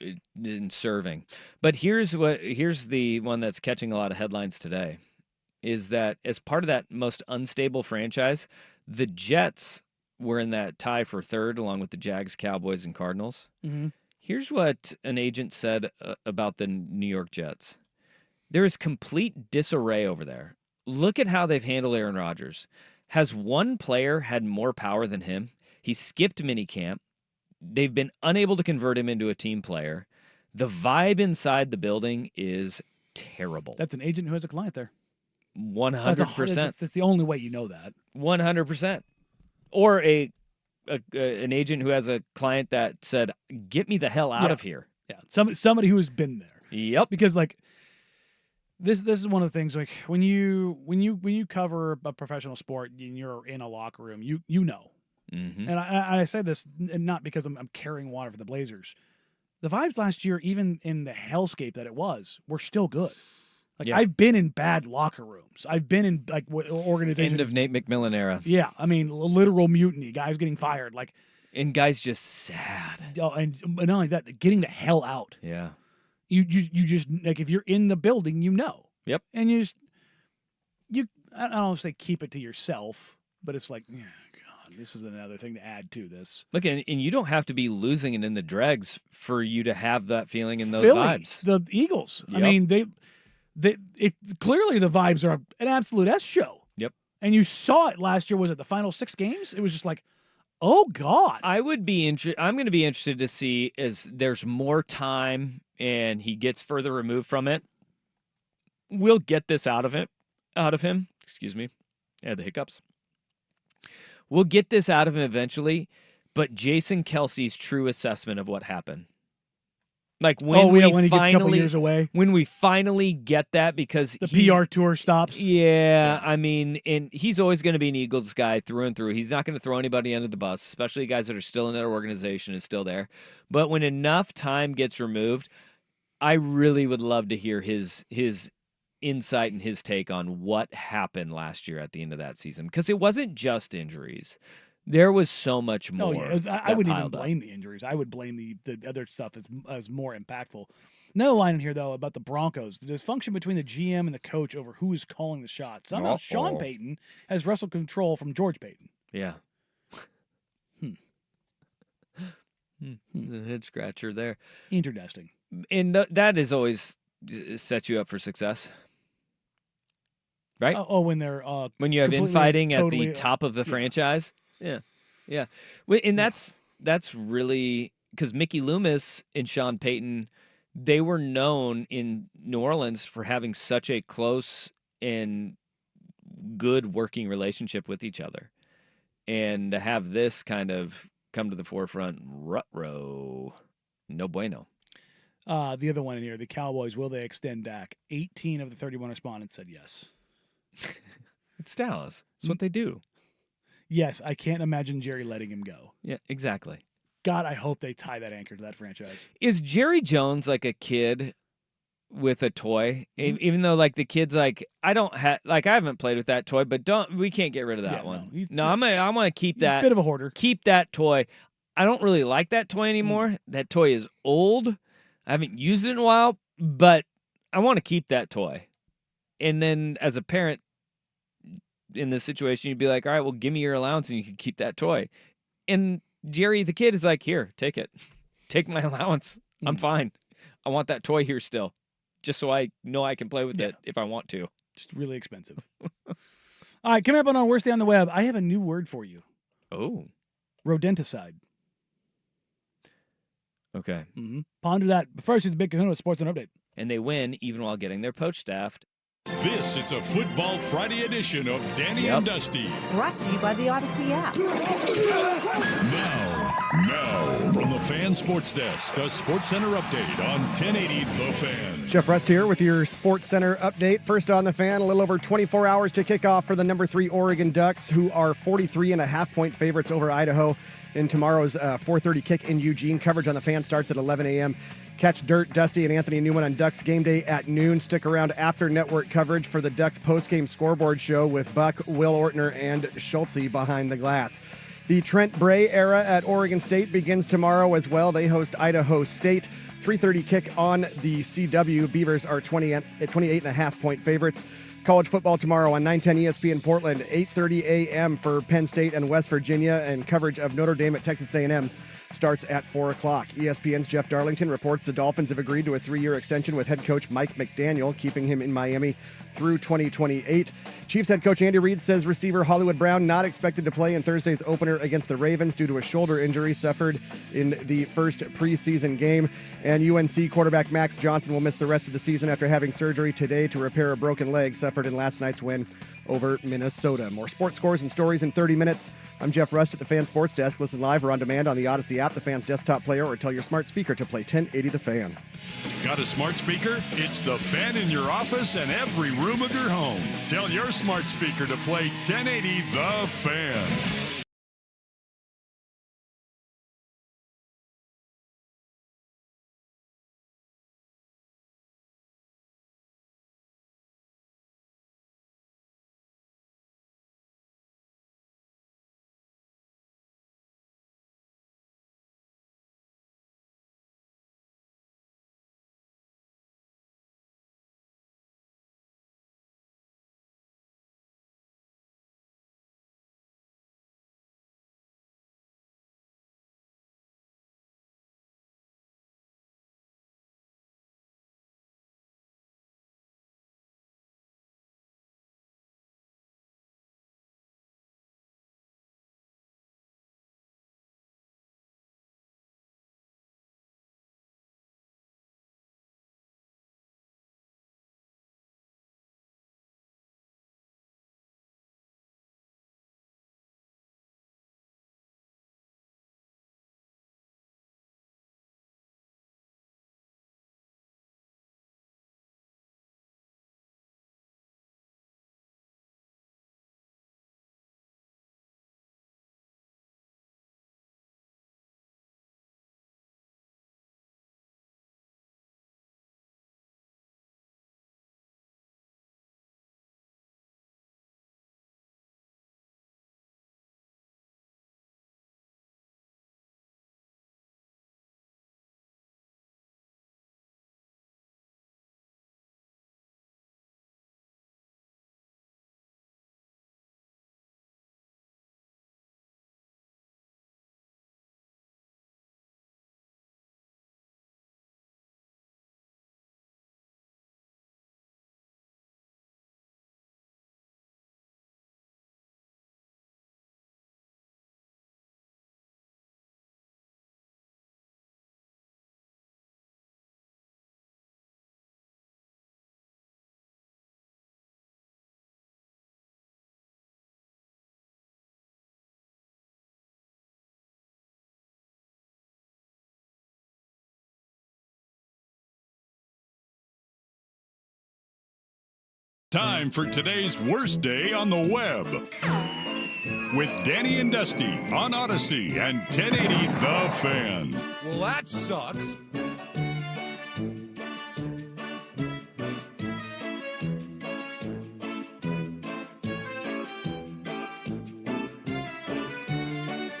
[SPEAKER 1] serving. But here's the one that's catching a lot of headlines today. Is that as part of that most unstable franchise, the Jets were in that tie for 3rd along with the Jags, Cowboys, and Cardinals.
[SPEAKER 3] Mm-hmm.
[SPEAKER 1] Here's what an agent said about the New York Jets. There is complete disarray over there. Look at how they've handled Aaron Rodgers. Has one player had more power than him? He skipped minicamp. They've been unable to convert him into a team player. The vibe inside the building is terrible.
[SPEAKER 3] That's an agent who has a client there.
[SPEAKER 1] 100%.
[SPEAKER 3] That's the only way you know that.
[SPEAKER 1] 100%. Or an agent who has a client that said, "Get me the hell out of here."
[SPEAKER 3] Yeah, somebody who has been there.
[SPEAKER 1] Yep.
[SPEAKER 3] Because like this is one of the things, like when you cover a professional sport and you're in a locker room, you know.
[SPEAKER 1] Mm-hmm.
[SPEAKER 3] And I say this not because I'm carrying water for the Blazers. The vibes last year, even in the hellscape that it was, were still good. Like I've been in bad locker rooms. I've been in like organizations.
[SPEAKER 1] End of Nate McMillan era.
[SPEAKER 3] Yeah, I mean literal mutiny. Guys getting fired. Like,
[SPEAKER 1] and guys just sad.
[SPEAKER 3] Oh, and not only that, getting the hell out.
[SPEAKER 1] Yeah.
[SPEAKER 3] You just like if you're in the building, you know.
[SPEAKER 1] Yep.
[SPEAKER 3] And you I don't know if say keep it to yourself, but it's like, yeah, God, this is another thing to add to this.
[SPEAKER 1] Look, and you don't have to be losing it in the dregs for you to have that feeling in those
[SPEAKER 3] Philly,
[SPEAKER 1] vibes.
[SPEAKER 3] The Eagles.
[SPEAKER 1] Yep.
[SPEAKER 3] I mean, clearly the vibes are an absolute S show.
[SPEAKER 1] Yep.
[SPEAKER 3] And you saw it last year. Was it the final 6 games? It was just like, oh God.
[SPEAKER 1] I'm going to be interested to see as there's more time and he gets further removed from it. We'll get this out of him. Excuse me. I had the hiccups. We'll get this out of him eventually, but Jason Kelsey's true assessment of what happened. Like when
[SPEAKER 3] when he gets a couple years away.
[SPEAKER 1] When we finally get that, because
[SPEAKER 3] the PR tour stops.
[SPEAKER 1] Yeah, I mean, and he's always going to be an Eagles guy through and through. He's not going to throw anybody under the bus, especially guys that are still in that organization and still there. But when enough time gets removed, I really would love to hear his insight and his take on what happened last year at the end of that season, because it wasn't just injuries. There was so much more.
[SPEAKER 3] I wouldn't even blame the injuries. I would blame the other stuff as more impactful. Another line in here, though, about the Broncos. The dysfunction between the GM and the coach over who is calling the shots. Somehow Sean Payton has wrestled control from George Payton.
[SPEAKER 1] Yeah. The head scratcher there.
[SPEAKER 3] Interesting.
[SPEAKER 1] And that is always sets you up for success. Right?
[SPEAKER 3] When they're
[SPEAKER 1] when you have infighting at the top of the franchise. Yeah. And that's really because Mickey Loomis and Sean Payton, they were known in New Orleans for having such a close and good working relationship with each other. And to have this kind of come to the forefront, ruh-roh, no bueno.
[SPEAKER 3] The other one in here, the Cowboys, will they extend Dak? 18 of the 31 respondents said yes.
[SPEAKER 1] It's Dallas. It's what they do.
[SPEAKER 3] Yes, I can't imagine Jerry letting him go.
[SPEAKER 1] Yeah, exactly.
[SPEAKER 3] God, I hope they tie that anchor to that franchise.
[SPEAKER 1] Is Jerry Jones like a kid with a toy? Mm-hmm. Even though like the kid's like, I haven't played with that toy, but we can't get rid of that one. I'm gonna keep that.
[SPEAKER 3] A bit of a hoarder.
[SPEAKER 1] Keep that toy. I don't really like that toy anymore. That toy is old. I haven't used it in a while, but I want to keep that toy. And then as a parent in this situation, you'd be like, all right, well, give me your allowance and you can keep that toy. And Jerry, the kid, is like, here, take it. Take my allowance. I'm fine. I want that toy here still, just so I know I can play with it if I want to.
[SPEAKER 3] Just really expensive. All right, coming up on our Worst Day on the Web, I have a new word for you.
[SPEAKER 1] Oh.
[SPEAKER 3] Rodenticide.
[SPEAKER 1] Okay.
[SPEAKER 3] Mm-hmm. Ponder that. But first, it's the Big Kahuna with Sports and Update.
[SPEAKER 1] And they win even while getting their poach staffed.
[SPEAKER 8] This is a Football Friday edition of Danny and Dusty.
[SPEAKER 7] Brought to you by the Odyssey app.
[SPEAKER 8] Now, from the Fan Sports Desk, a Sports Center update on 1080 The Fan.
[SPEAKER 2] Jeff Rust here with your Sports Center update. First on the Fan, a little over 24 hours to kick off for the number 3 Oregon Ducks, who are 43.5-point favorites over Idaho in tomorrow's 4:30 kick in Eugene. Coverage on the Fan starts at 11 a.m. Catch Dirt, Dusty, and Anthony Newman on Ducks Game Day at noon. Stick around after network coverage for the Ducks post-game scoreboard show with Buck, Will Ortner, and Schultze behind the glass. The Trent Bray era at Oregon State begins tomorrow as well. They host Idaho State. 3:30 kick on the CW. Beavers are 28.5-point favorites. College football tomorrow on 910 ESPN Portland, 8:30 a.m. for Penn State and West Virginia, and coverage of Notre Dame at Texas A&M starts at 4 o'clock. ESPN's Jeff Darlington reports the Dolphins have agreed to a 3-year extension with head coach Mike McDaniel, keeping him in Miami through 2028. Chiefs head coach Andy Reid says receiver Hollywood Brown not expected to play in Thursday's opener against the Ravens due to a shoulder injury suffered in the first preseason game. And UNC quarterback Max Johnson will miss the rest of the season after having surgery today to repair a broken leg suffered in last night's win over Minnesota. More sports scores and stories in 30 minutes. I'm Jeff Rust at the Fan Sports Desk. Listen live or on demand on the Odyssey app, the Fan's desktop player, or tell your smart speaker to play 1080 The Fan.
[SPEAKER 8] Got a smart speaker? It's the Fan in your office and every room of your home. Tell your smart speaker to play 1080 The Fan. Time for today's worst day on the web. With Danny and Dusty on Odyssey and 1080 The Fan.
[SPEAKER 5] Well, that sucks.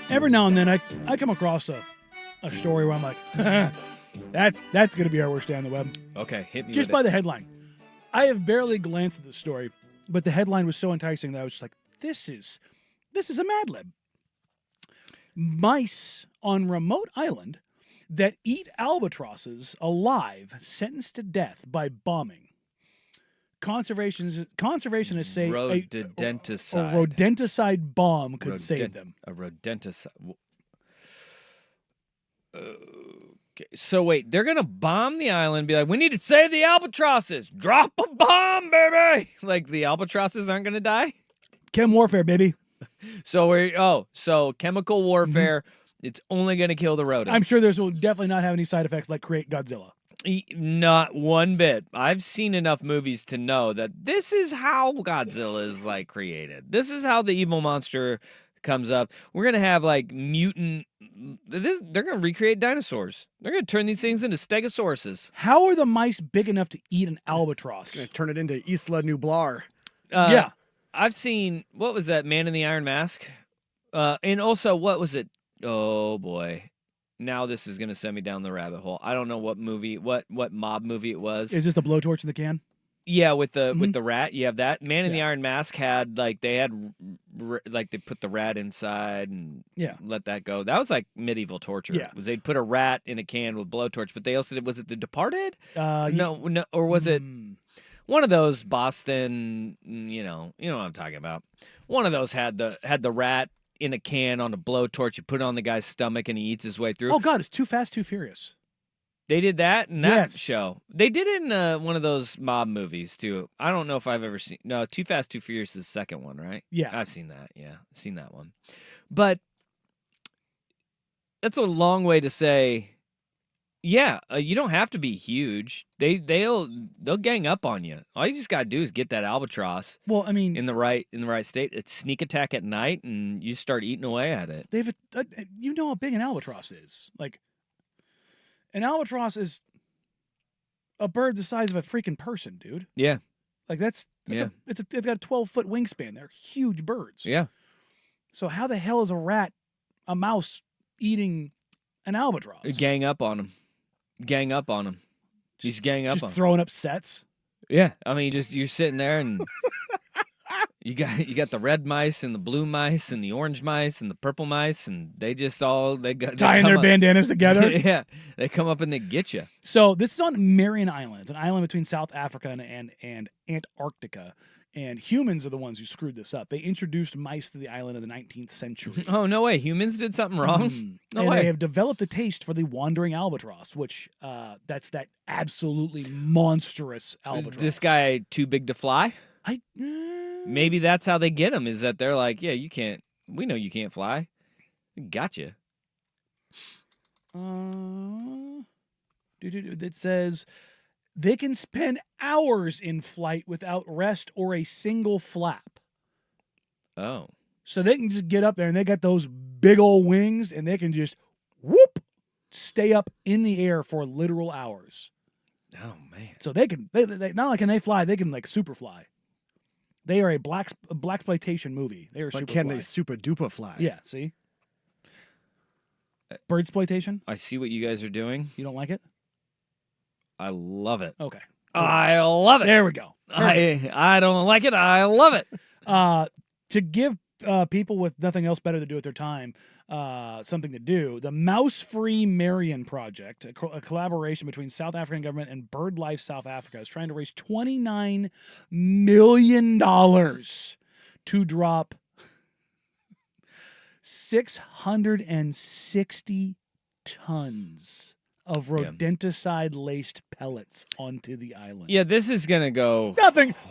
[SPEAKER 3] Every now and then I come across a story where I'm like, that's going to be our worst day on the web.
[SPEAKER 1] Okay, hit me
[SPEAKER 3] Just
[SPEAKER 1] with
[SPEAKER 3] by
[SPEAKER 1] it.
[SPEAKER 3] the headline. I have barely glanced at the story, but the headline was so enticing that I was just like, this is a Mad Lib. Mice on remote island that eat albatrosses alive sentenced to death by bombing. Conservationists say a rodenticide bomb could save them.
[SPEAKER 1] A rodenticide. Okay. So wait, they're gonna bomb the island and be like, we need to save the albatrosses. Drop a bomb, baby. Like the albatrosses aren't gonna die?
[SPEAKER 3] Chem warfare, baby.
[SPEAKER 1] So chemical warfare, it's only gonna kill the rodents.
[SPEAKER 3] I'm sure this will definitely not have any side effects like create Godzilla.
[SPEAKER 1] Not one bit. I've seen enough movies to know that this is how Godzilla is like created. This is how the evil monster comes up. We're gonna have like mutant. They're gonna recreate dinosaurs. They're gonna turn these things into stegosauruses.
[SPEAKER 3] How are the mice big enough to eat an albatross?
[SPEAKER 2] Gonna turn it into Isla Nublar.
[SPEAKER 3] Yeah,
[SPEAKER 1] I've seen. What was that? Man in the Iron Mask. And also, what was it? Oh boy. Now this is gonna send me down the rabbit hole. I don't know what movie, what mob movie it was.
[SPEAKER 3] Is this the blowtorch in the can?
[SPEAKER 1] Yeah, with the rat, you have that. Man in the
[SPEAKER 3] Yeah.
[SPEAKER 1] Iron Mask had like they put the rat inside and let that go. That was like medieval torture.
[SPEAKER 3] Yeah.
[SPEAKER 1] Was they'd put a rat in a can with blowtorch, but they also did. Was it The Departed?
[SPEAKER 3] No,
[SPEAKER 1] or was it one of those Boston? You know what I'm talking about. One of those had the rat in a can on a blowtorch. You put it on the guy's stomach and he eats his way through.
[SPEAKER 3] Oh God, it's Too Fast, Too Furious.
[SPEAKER 1] They did that in that
[SPEAKER 3] Yes.
[SPEAKER 1] show. They did it in one of those mob movies too. I don't know if I've ever seen. No, Too Fast, Too Furious is the second one, right?
[SPEAKER 3] Yeah.
[SPEAKER 1] I've seen that. Yeah, I've seen that one. But that's a long way to say. Yeah, you don't have to be huge. They'll gang up on you. All you just gotta do is get that albatross.
[SPEAKER 3] Well, I mean,
[SPEAKER 1] in the right state. It's sneak attack at night, and you start eating away at it.
[SPEAKER 3] David, you know how big an albatross is. Like, an albatross is a bird the size of a freaking person, dude.
[SPEAKER 1] Yeah.
[SPEAKER 3] Like it's got a 12-foot wingspan. They're huge birds.
[SPEAKER 1] Yeah.
[SPEAKER 3] So how the hell is a mouse eating an albatross?
[SPEAKER 1] Gang up on them. Gang up on them. Just gang up on 'em.
[SPEAKER 3] Throwing up sets.
[SPEAKER 1] Yeah, I mean, you're sitting there and you got the red mice and the blue mice and the orange mice and the purple mice, and they tying
[SPEAKER 3] their bandanas together.
[SPEAKER 1] Yeah, they come up and they get you.
[SPEAKER 3] So this is on Marion Island. It's an island between South Africa and Antarctica. And humans are the ones who screwed this up. They introduced mice to the island in the 19th century.
[SPEAKER 1] Oh, no way. Humans did something wrong? No
[SPEAKER 3] and
[SPEAKER 1] way.
[SPEAKER 3] They have developed a taste for the wandering albatross, which that's that absolutely monstrous albatross.
[SPEAKER 1] This guy too big to fly? Maybe that's how they get him, is that they're like, yeah, you can't. We know you can't fly. Gotcha.
[SPEAKER 3] It says they can spend hours in flight without rest or a single flap.
[SPEAKER 1] Oh.
[SPEAKER 3] So they can just get up there and they got those big old wings and they can just whoop, stay up in the air for literal hours.
[SPEAKER 1] Oh man.
[SPEAKER 3] So they not only can they fly, they can like super fly. They are a blaxploitation movie. They are
[SPEAKER 2] But
[SPEAKER 3] super
[SPEAKER 2] can
[SPEAKER 3] fly.
[SPEAKER 2] they super duper fly?
[SPEAKER 3] Yeah, see? Birdsploitation?
[SPEAKER 1] I see what you guys are doing.
[SPEAKER 3] You don't like it?
[SPEAKER 1] I love it.
[SPEAKER 3] Okay.
[SPEAKER 1] I love it.
[SPEAKER 3] There we go.
[SPEAKER 1] I don't like it. I love it.
[SPEAKER 3] To give people with nothing else better to do with their time something to do, the Mouse Free Marion Project, a collaboration between South African government and BirdLife South Africa, is trying to raise $29 million to drop 660 tons of rodenticide-laced pellets onto the island.
[SPEAKER 1] Yeah, this is going to go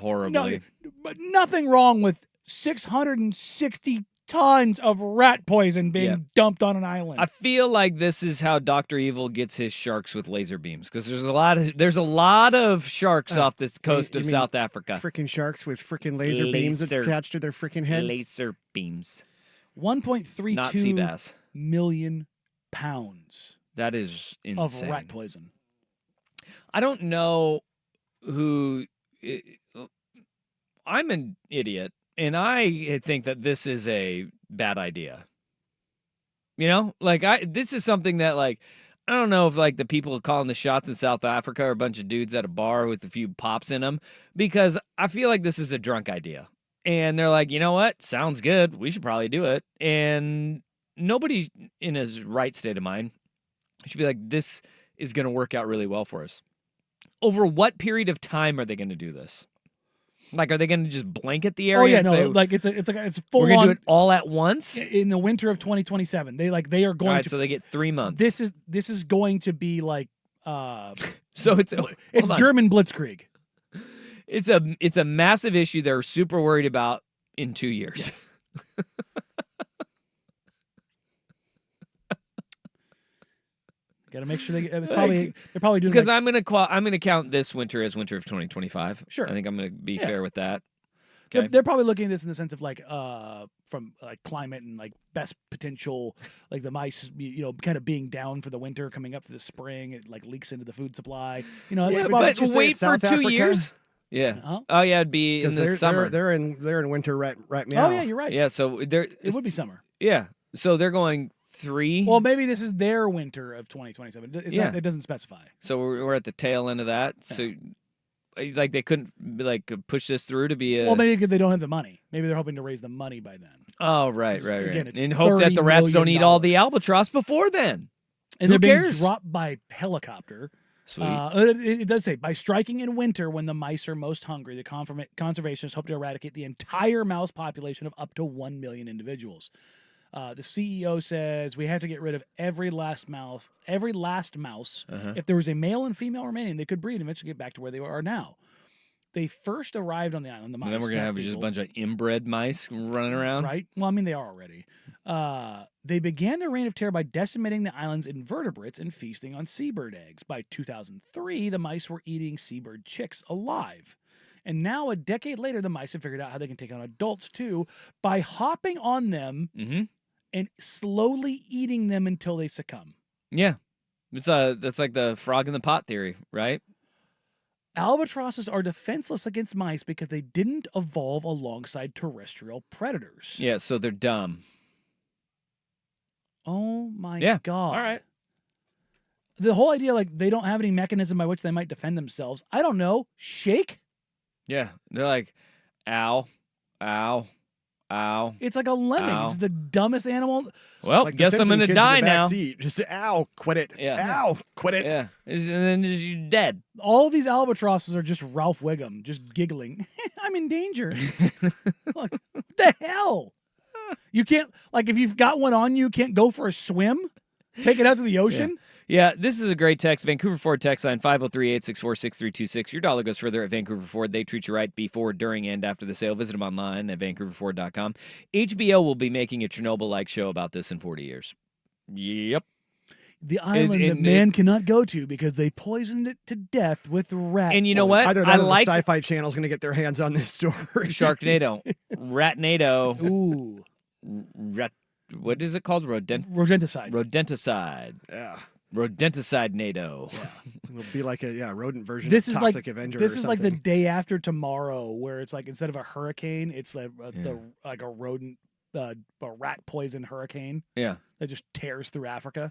[SPEAKER 1] horribly.
[SPEAKER 3] But nothing wrong with 660 tons of rat poison being dumped on an island.
[SPEAKER 1] I feel like this is how Dr. Evil gets his sharks with laser beams, because there's a lot of sharks off this coast of South Africa.
[SPEAKER 2] Freaking sharks with freaking laser beams attached to their freaking heads.
[SPEAKER 1] Laser beams.
[SPEAKER 3] 1.32 million pounds.
[SPEAKER 1] That is insane.
[SPEAKER 3] Of rat poison.
[SPEAKER 1] I don't know who. I'm an idiot, and I think that this is a bad idea. You know, like this is something that, like, I don't know if like the people calling the shots in South Africa are a bunch of dudes at a bar with a few pops in them, because I feel like this is a drunk idea, and they're like, you know what, sounds good, we should probably do it, and nobody in his right state of mind should be like, this is going to work out really well for us. Over what period of time are they going to do this? Like, are they going to just blanket the area?
[SPEAKER 3] Oh yeah,
[SPEAKER 1] and
[SPEAKER 3] no,
[SPEAKER 1] say,
[SPEAKER 3] like it's full
[SPEAKER 1] we're going
[SPEAKER 3] on.
[SPEAKER 1] to do it all at once
[SPEAKER 3] In the winter of 2027. They are going
[SPEAKER 1] all right,
[SPEAKER 3] to.
[SPEAKER 1] so they get 3 months.
[SPEAKER 3] This is going to be like.
[SPEAKER 1] So it's
[SPEAKER 3] German Blitzkrieg.
[SPEAKER 1] It's a massive issue they're super worried about in 2 years.
[SPEAKER 3] Got to make sure they're probably doing,
[SPEAKER 1] because I'm gonna count this winter as winter of 2025.
[SPEAKER 3] Sure,
[SPEAKER 1] I think I'm gonna be fair with that. Okay.
[SPEAKER 3] They're probably looking at this in the sense of like from like climate and like best potential, like the mice, kind of being down for the winter, coming up for the spring. It like leaks into the food supply.
[SPEAKER 1] But wait for 2 years. Yeah.
[SPEAKER 3] Huh?
[SPEAKER 1] Oh yeah, it'd be in the summer.
[SPEAKER 2] They're in winter right now.
[SPEAKER 3] Oh yeah, you're right.
[SPEAKER 1] Yeah, so
[SPEAKER 3] it would be summer.
[SPEAKER 1] Yeah, so they're going 3.
[SPEAKER 3] Well, maybe this is their winter of 2027. It doesn't specify.
[SPEAKER 1] So we're at the tail end of that. So like they couldn't like push this through to be a.
[SPEAKER 3] Well, maybe because they don't have the money. Maybe they're hoping to raise the money by then.
[SPEAKER 1] Oh, right.
[SPEAKER 3] Again, it's
[SPEAKER 1] And hope that the rats don't eat all the albatross before then.
[SPEAKER 3] And
[SPEAKER 1] Who
[SPEAKER 3] they're being
[SPEAKER 1] cares?
[SPEAKER 3] dropped by helicopter.
[SPEAKER 1] Sweet.
[SPEAKER 3] It does say, by striking in winter when the mice are most hungry, the conservationists hope to eradicate the entire mouse population of up to 1 million individuals. The CEO says we have to get rid of every last mouse. If there was a male and female remaining, they could breed and eventually get back to where they are now. They first arrived on the island. The mice.
[SPEAKER 1] And then we're going to have just a bunch of inbred mice running around.
[SPEAKER 3] Right? Well, I mean, they are already. They began their reign of terror by decimating the island's invertebrates and feasting on seabird eggs. By 2003, the mice were eating seabird chicks alive. And now, a decade later, the mice have figured out how they can take on adults, too, by hopping on them and slowly eating them until they succumb.
[SPEAKER 1] Yeah. That's like the frog in the pot theory, right?
[SPEAKER 3] Albatrosses are defenseless against mice because they didn't evolve alongside terrestrial predators.
[SPEAKER 1] Yeah, so they're dumb.
[SPEAKER 3] Oh my God.
[SPEAKER 1] All right.
[SPEAKER 3] The whole idea, like, they don't have any mechanism by which they might defend themselves. I don't know. Shake?
[SPEAKER 1] Yeah. They're like, ow, ow, ow.
[SPEAKER 3] It's like a lemming.
[SPEAKER 1] Ow.
[SPEAKER 3] It's the dumbest animal.
[SPEAKER 1] Well,
[SPEAKER 2] Like the
[SPEAKER 1] guess I'm
[SPEAKER 2] Simpson
[SPEAKER 1] going to
[SPEAKER 2] kids in
[SPEAKER 1] die
[SPEAKER 2] the back
[SPEAKER 1] now.
[SPEAKER 2] seat. Just ow, quit it.
[SPEAKER 1] Yeah.
[SPEAKER 2] Ow, quit it.
[SPEAKER 1] Yeah. And then just you're dead.
[SPEAKER 3] All of these albatrosses are just Ralph Wiggum, just giggling. I'm in danger. What the hell? You can't, like, if you've got one on you, can't go for a swim? Take it out to the ocean?
[SPEAKER 1] Yeah, this is a great text. Vancouver Ford text line 503-864-6326. Your dollar goes further at Vancouver Ford. They treat you right before, during, and after the sale. Visit them online at vancouverford.com. HBO will be making a Chernobyl-like show about this in 40 years. Yep.
[SPEAKER 3] The island that man cannot go to because they poisoned it to death with rat.
[SPEAKER 1] And you know
[SPEAKER 3] poison.
[SPEAKER 1] what?
[SPEAKER 2] Either
[SPEAKER 1] I
[SPEAKER 2] that or
[SPEAKER 1] like
[SPEAKER 2] the Sci-Fi Channel's going to get their hands on this story.
[SPEAKER 1] Sharknado, Ratnado.
[SPEAKER 3] Ooh.
[SPEAKER 1] What is it called?
[SPEAKER 3] Rodenticide.
[SPEAKER 1] Rodenticide.
[SPEAKER 2] Yeah.
[SPEAKER 1] Rodenticide NATO.
[SPEAKER 2] Yeah. It'll be like a rodent version
[SPEAKER 3] This
[SPEAKER 2] of
[SPEAKER 3] is
[SPEAKER 2] Toxic
[SPEAKER 3] like
[SPEAKER 2] Avenger
[SPEAKER 3] this
[SPEAKER 2] or
[SPEAKER 3] is like the
[SPEAKER 2] something.
[SPEAKER 3] day after tomorrow, where it's like instead of a hurricane, it's like a rodent, a rat poison hurricane
[SPEAKER 1] Yeah.
[SPEAKER 3] that just tears through Africa.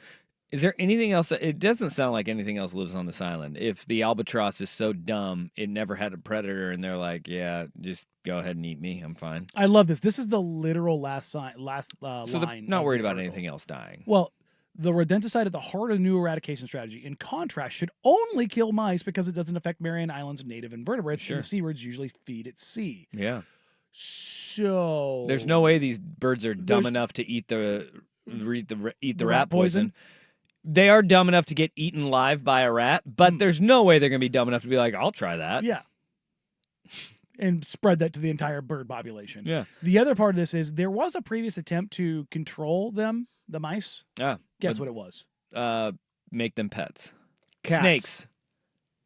[SPEAKER 1] Is there anything else? It doesn't sound like anything else lives on this island. If the albatross is so dumb, it never had a predator, and they're like, yeah, just go ahead and eat me. I'm fine.
[SPEAKER 3] I love this. This is the literal last
[SPEAKER 1] So they're
[SPEAKER 3] line.
[SPEAKER 1] not
[SPEAKER 3] of
[SPEAKER 1] worried
[SPEAKER 3] the
[SPEAKER 1] about
[SPEAKER 3] article.
[SPEAKER 1] anything else dying.
[SPEAKER 3] Well, the rodenticide at the heart of the new eradication strategy, in contrast, should only kill mice because it doesn't affect Mariana Island's native invertebrates,
[SPEAKER 1] Sure.
[SPEAKER 3] and the seabirds usually feed at sea.
[SPEAKER 1] Yeah.
[SPEAKER 3] So
[SPEAKER 1] There's no way these birds are dumb
[SPEAKER 3] There's-
[SPEAKER 1] enough to eat the rat poison. They are dumb enough to get eaten live by a rat, but there's no way they're going to be dumb enough to be like, I'll try that.
[SPEAKER 3] Yeah. And spread that to the entire bird population.
[SPEAKER 1] Yeah.
[SPEAKER 3] The other part of this is there was a previous attempt to control them, the mice.
[SPEAKER 1] Ah,
[SPEAKER 3] Guess what it was?
[SPEAKER 1] make them pets.
[SPEAKER 2] Cats.
[SPEAKER 1] Snakes.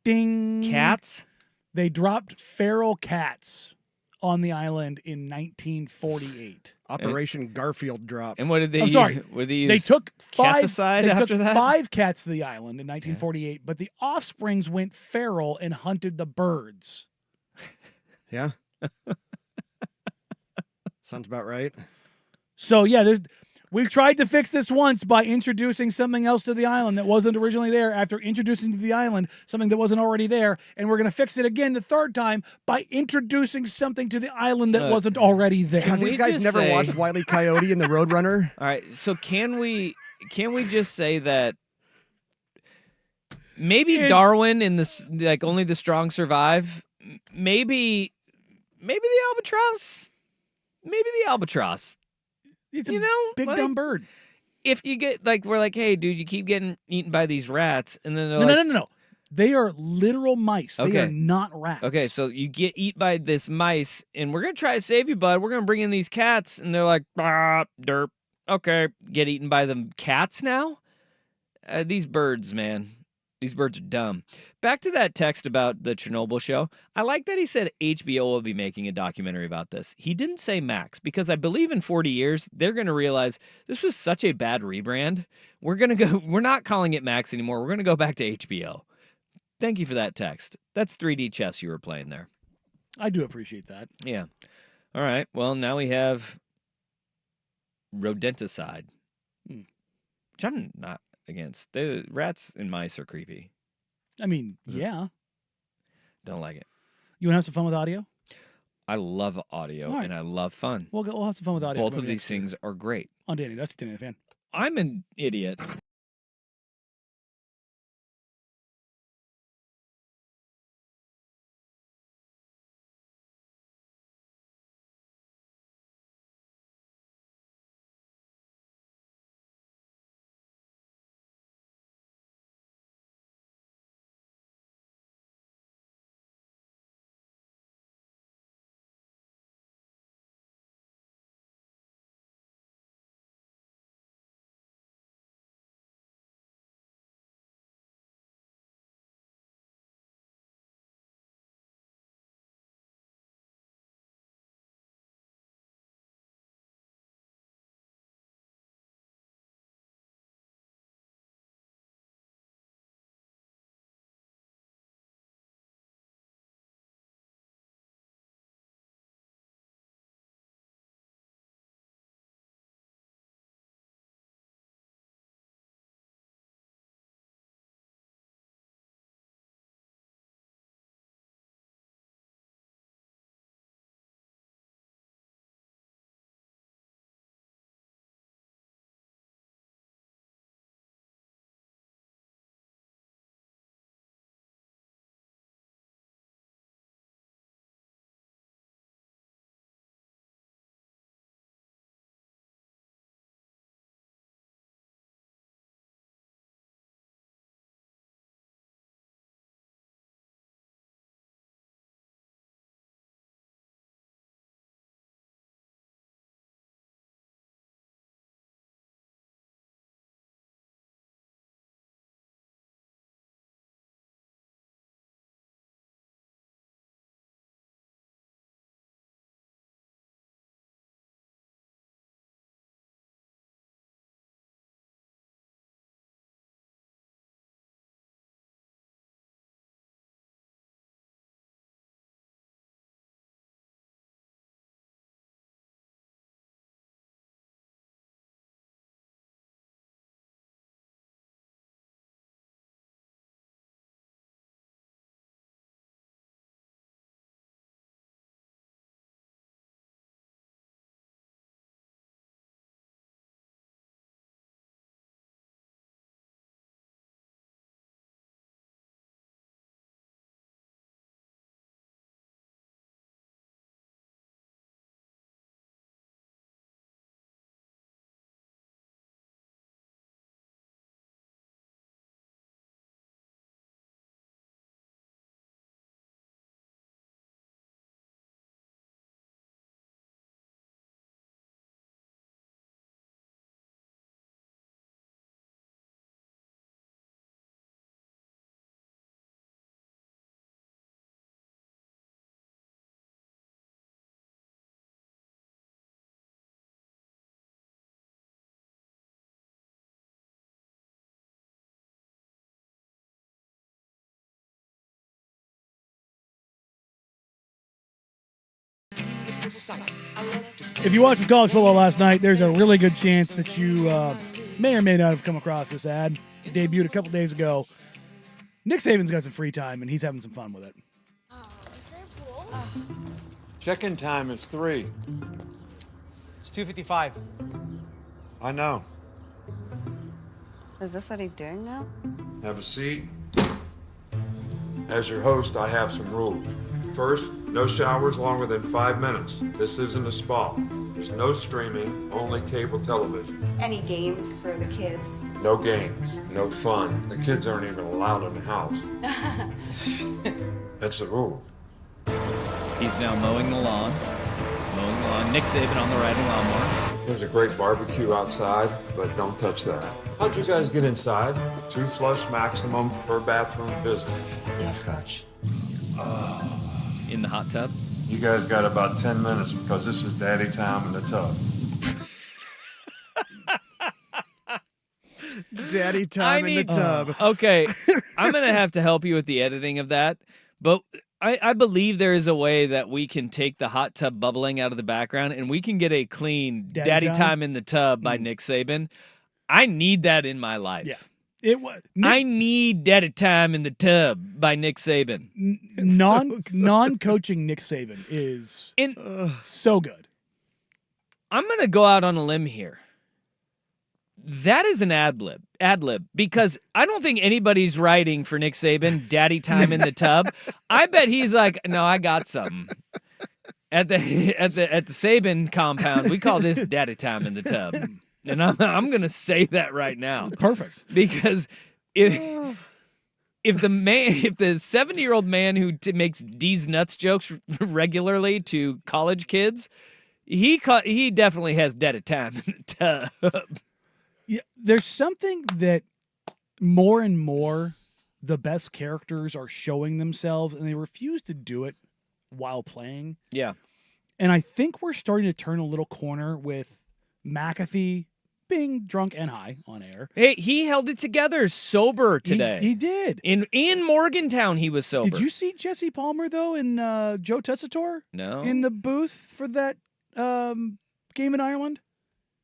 [SPEAKER 3] Ding.
[SPEAKER 1] Cats?
[SPEAKER 3] They dropped feral cats on the island in 1948.
[SPEAKER 2] Operation Garfield drop.
[SPEAKER 1] And what did they
[SPEAKER 3] I'm sorry.
[SPEAKER 1] What did they use?
[SPEAKER 3] They took
[SPEAKER 1] Caticide
[SPEAKER 3] they
[SPEAKER 1] after
[SPEAKER 3] took
[SPEAKER 1] that?
[SPEAKER 3] 5 cats to the island in 1948, but the offsprings went feral and hunted the birds.
[SPEAKER 2] Yeah. Sounds about right.
[SPEAKER 3] So yeah, we've tried to fix this once by introducing something else to the island that wasn't originally there after introducing to the island something that wasn't already there. And we're going to fix it again the third time by introducing something to the island that wasn't already there.
[SPEAKER 2] Have
[SPEAKER 1] we
[SPEAKER 2] these guys
[SPEAKER 1] just
[SPEAKER 2] never
[SPEAKER 1] say-
[SPEAKER 2] watched Wile E. Coyote and the Roadrunner?
[SPEAKER 1] All right. So can we just say that maybe
[SPEAKER 3] It's-
[SPEAKER 1] Darwin in this, like, only the strong survive? Maybe the albatross. Maybe the albatross.
[SPEAKER 3] It's
[SPEAKER 1] You
[SPEAKER 3] a
[SPEAKER 1] know,
[SPEAKER 3] big
[SPEAKER 1] like,
[SPEAKER 3] dumb bird.
[SPEAKER 1] If you get, like, we're like, hey, dude, you keep getting eaten by these rats, and then they're
[SPEAKER 3] No,
[SPEAKER 1] like,
[SPEAKER 3] no. They are literal mice. They
[SPEAKER 1] Okay.
[SPEAKER 3] are not rats.
[SPEAKER 1] okay, so you get eat by this mice, and we're gonna try to save you, bud. We're gonna bring in these cats, and they're like, derp. Okay, get eaten by the cats now. These birds, man. These birds are dumb. Back to that text about the Chernobyl show. I like that he said HBO will be making a documentary about this. He didn't say Max, because I believe in 40 years, they're going to realize this was such a bad rebrand. We're not calling it Max anymore. We're going to go back to HBO. Thank you for that text. That's 3D chess you were playing there.
[SPEAKER 3] I do appreciate that.
[SPEAKER 1] Yeah. All right. Well, now we have rodenticide, which I'm not against. The rats and mice are creepy.
[SPEAKER 3] I mean, yeah.
[SPEAKER 1] Don't like it.
[SPEAKER 3] You want to have some fun with audio?
[SPEAKER 1] I love audio
[SPEAKER 3] All right.
[SPEAKER 1] and I love fun.
[SPEAKER 3] We'll have some fun with audio.
[SPEAKER 1] Both of these things are great.
[SPEAKER 3] On Danny, that's Danny the Fan.
[SPEAKER 1] I'm an idiot.
[SPEAKER 3] If you watched college football last night, there's a really good chance that you may or may not have come across this ad. It debuted a couple days ago. Nick Saban's got some free time, and he's having some fun with it.
[SPEAKER 7] Is there a pool?
[SPEAKER 10] Check-in time is 3.
[SPEAKER 11] It's 2:55.
[SPEAKER 10] I know.
[SPEAKER 7] Is this what he's doing now?
[SPEAKER 10] Have a seat. As your host, I have some rules. First, no showers longer than 5 minutes. This isn't a spa. There's no streaming, only cable television.
[SPEAKER 7] Any games for the kids?
[SPEAKER 10] No games, no fun. The kids aren't even allowed in the house. That's the rule.
[SPEAKER 1] He's now mowing the lawn. Nick Saban on the riding lawnmower.
[SPEAKER 10] There's a great barbecue outside, but don't touch that. How'd you guys get inside? 2 flush maximum per bathroom visit.
[SPEAKER 11] Yes, Coach.
[SPEAKER 1] In the hot tub.
[SPEAKER 10] You guys got about 10 minutes because this is daddy time in the tub.
[SPEAKER 2] Daddy time in the tub.
[SPEAKER 1] Okay, I'm going to have to help you with the editing of that, but I believe there is a way that we can take the hot tub bubbling out of the background and we can get a clean Daddy time in the tub by Nick Saban. I need that in my life.
[SPEAKER 3] Yeah. It was
[SPEAKER 1] I need Daddy Time in the Tub by Nick Saban.
[SPEAKER 3] non-coaching Nick Saban is so good.
[SPEAKER 1] I'm going to go out on a limb here. That is an ad lib, because I don't think anybody's writing for Nick Saban, Daddy Time in the Tub. I bet he's like, no, I got something. At the Saban compound, we call this Daddy Time in the Tub. And I'm going to say that right now.
[SPEAKER 3] Perfect.
[SPEAKER 1] Because if the 70-year-old man who makes D's nuts jokes regularly to college kids, he definitely has Daddy Time in the Tub.
[SPEAKER 3] Yeah, there's something that more and more the best characters are showing themselves, and they refuse to do it while playing.
[SPEAKER 1] Yeah.
[SPEAKER 3] And I think we're starting to turn a little corner with McAfee being drunk and high on air.
[SPEAKER 1] Hey, he held it together sober today.
[SPEAKER 3] He did.
[SPEAKER 1] In Morgantown, he was sober.
[SPEAKER 3] Did you see Jesse Palmer, though, and Joe Tessitore?
[SPEAKER 1] No.
[SPEAKER 3] In the booth for that game in Ireland?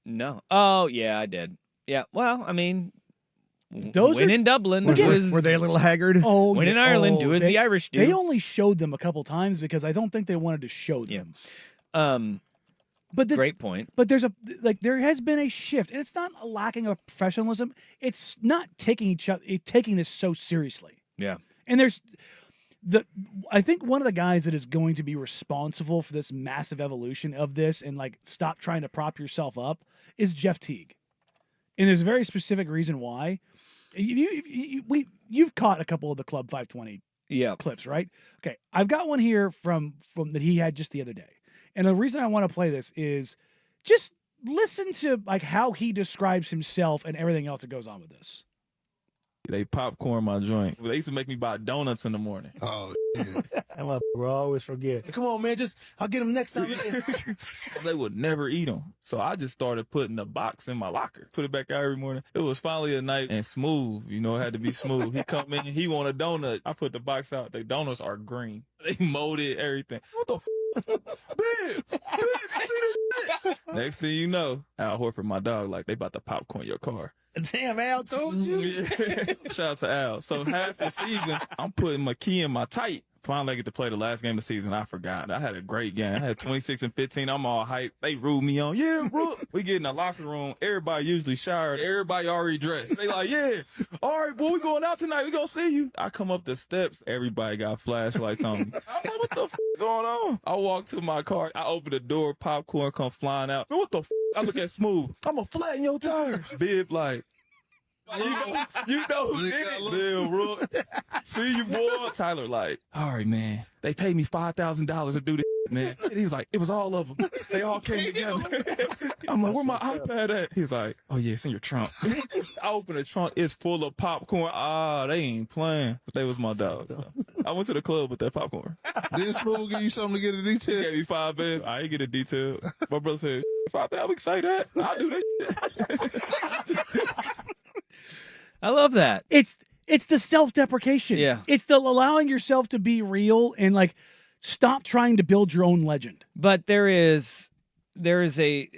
[SPEAKER 1] No. Oh, yeah, I did. Yeah, well, I mean,
[SPEAKER 3] Those
[SPEAKER 1] when
[SPEAKER 3] are-
[SPEAKER 1] in Dublin,
[SPEAKER 3] Again,
[SPEAKER 2] Were they a little haggard?
[SPEAKER 3] Oh,
[SPEAKER 1] when in Ireland, do as the Irish do.
[SPEAKER 3] They only showed them a couple times because I don't think they wanted to show them. But
[SPEAKER 1] great point.
[SPEAKER 3] But there has been a shift, and it's not a lacking of professionalism. It's not taking this so seriously.
[SPEAKER 1] Yeah.
[SPEAKER 3] And I think one of the guys that is going to be responsible for this massive evolution of this and like stop trying to prop yourself up is Jeff Teague. And there's a very specific reason why. You've caught a couple of the Club 520 clips, right? Okay, I've got one here from that he had just the other day. And the reason I want to play this is just listen to like how he describes himself and everything else that goes on with this.
[SPEAKER 12] They popcorn my joint. They used to make me buy donuts in the morning.
[SPEAKER 11] Oh, shit. That motherfucker always forget. Come on, man. I'll get them next time.
[SPEAKER 12] They would never eat them. So I just started putting the box in my locker. Put it back out every morning. It was finally a night and Smooth. You know, it had to be Smooth. He come in, he want a donut. I put the box out. The donuts are green. They molded everything. What the Big, you see this shit? Next thing you know, Al Horford, my dog, like, they about to popcorn your car.
[SPEAKER 11] Damn, Al told you.
[SPEAKER 12] Shout out to Al. So half the season, I'm putting my key in my tight. Finally, I get to play the last game of the season. I forgot. I had a great game. I had 26 and 15. I'm all hyped. They ruled me on. Yeah, bro. We get in the locker room. Everybody usually showered. Everybody already dressed. They like, yeah. All right, boy, we going out tonight. We gonna see you. I come up the steps. Everybody got flashlights on me. I'm like, what the going on? I walk to my car. I open the door. Popcorn come flying out. Man, what the I look at Smooth. I'm gonna flatten your tires. Bib like, you know who did it. Bill Rook. See you, boy. Tyler like, all right, man. They paid me $5,000 to do this, man. And he was like, it was all of them. They all came together. I'm like, where my iPad at? He was like, oh, yeah, it's in your trunk. I open the trunk. It's full of popcorn. They ain't playing. But they was my dogs. So. I went to the club with that popcorn.
[SPEAKER 11] Didn't Smooth give you something to get a detail?
[SPEAKER 12] He gave me 5 minutes. I ain't get a detail. My brother said, $5,000, we can say that. I'll do that shit.
[SPEAKER 1] I love that.
[SPEAKER 3] It's the self-deprecation.
[SPEAKER 1] Yeah.
[SPEAKER 3] It's the allowing yourself to be real and like stop trying to build your own legend.
[SPEAKER 1] But there is a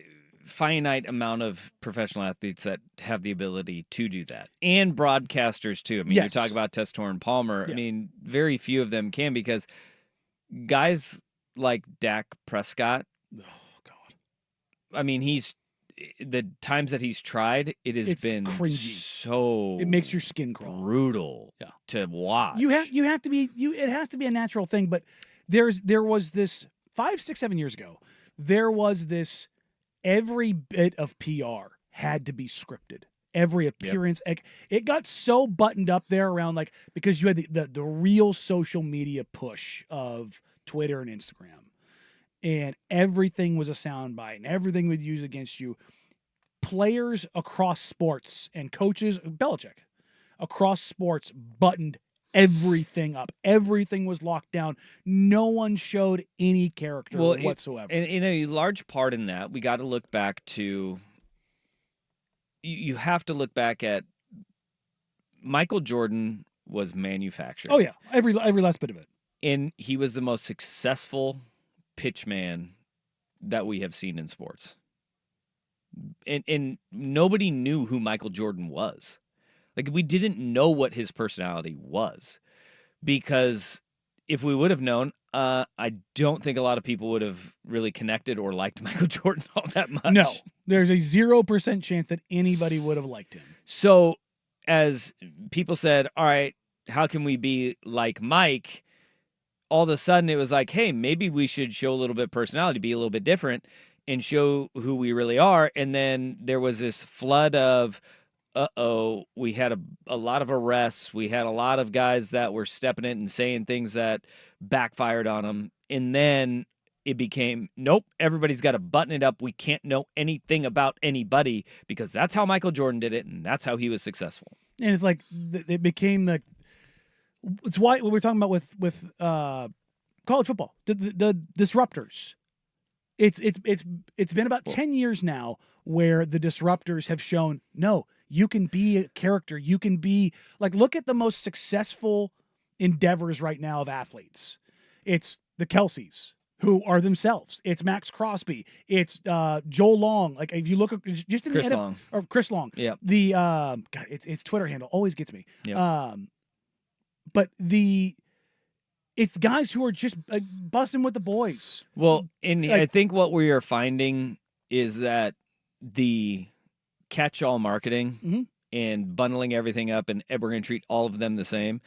[SPEAKER 1] finite amount of professional athletes that have the ability to do that, and broadcasters too. I mean,
[SPEAKER 3] Yes.
[SPEAKER 1] you talk about Tessitore and Palmer.
[SPEAKER 3] Yeah.
[SPEAKER 1] I mean, very few of them can, because guys like Dak Prescott.
[SPEAKER 3] Oh God.
[SPEAKER 1] I mean, the times that he's tried, it's been
[SPEAKER 3] cringy.
[SPEAKER 1] so
[SPEAKER 3] It makes your skin crawl.
[SPEAKER 1] brutal
[SPEAKER 3] Yeah.
[SPEAKER 1] to watch.
[SPEAKER 3] You have to be it has to be a natural thing, but there was this 5, 6, 7 years ago. There was this every bit of PR had to be scripted. Every appearance, it got so buttoned up there around like because you had the real social media push of Twitter and Instagram. And everything was a soundbite, and everything would use against you. Players across sports and coaches, Belichick, across sports buttoned everything up. Everything was locked down. No one showed any character whatsoever.
[SPEAKER 1] And in a large part in that, we got to look back to. You have to look back at Michael Jordan was manufactured.
[SPEAKER 3] Oh yeah, every last bit of it.
[SPEAKER 1] And he was the most successful pitchman that we have seen in sports. And nobody knew who Michael Jordan was. Like, we didn't know what his personality was, because if we would have known, I don't think a lot of people would have really connected or liked Michael Jordan all that much.
[SPEAKER 3] No, there's a 0% chance that anybody would have liked him.
[SPEAKER 1] So, as people said, all right, how can we be like Mike? All of a sudden, it was like, hey, maybe we should show a little bit of personality, be a little bit different, and show who we really are. And then there was this flood of, we had a lot of arrests. We had a lot of guys that were stepping in and saying things that backfired on them. And then it became, nope, everybody's got to button it up. We can't know anything about anybody, because that's how Michael Jordan did it, and that's how he was successful.
[SPEAKER 3] And it's like it became it's why what we're talking about with college football, the disruptors. It's been about 10 years now where the disruptors have shown, no, you can be a character. You can be like, look at the most successful endeavors right now of athletes. It's the Kelseys, who are themselves. It's Max Crosby. It's Joel Long. Like, if you look at just in
[SPEAKER 1] Chris
[SPEAKER 3] the
[SPEAKER 1] Long.
[SPEAKER 3] or Chris Long.
[SPEAKER 1] Yeah.
[SPEAKER 3] The God, it's Twitter handle always gets me.
[SPEAKER 1] Yeah.
[SPEAKER 3] But it's guys who are just busting with the boys.
[SPEAKER 1] Well, and I think what we are finding is that the catch-all marketing and bundling everything up, and we're going to treat all of them the same,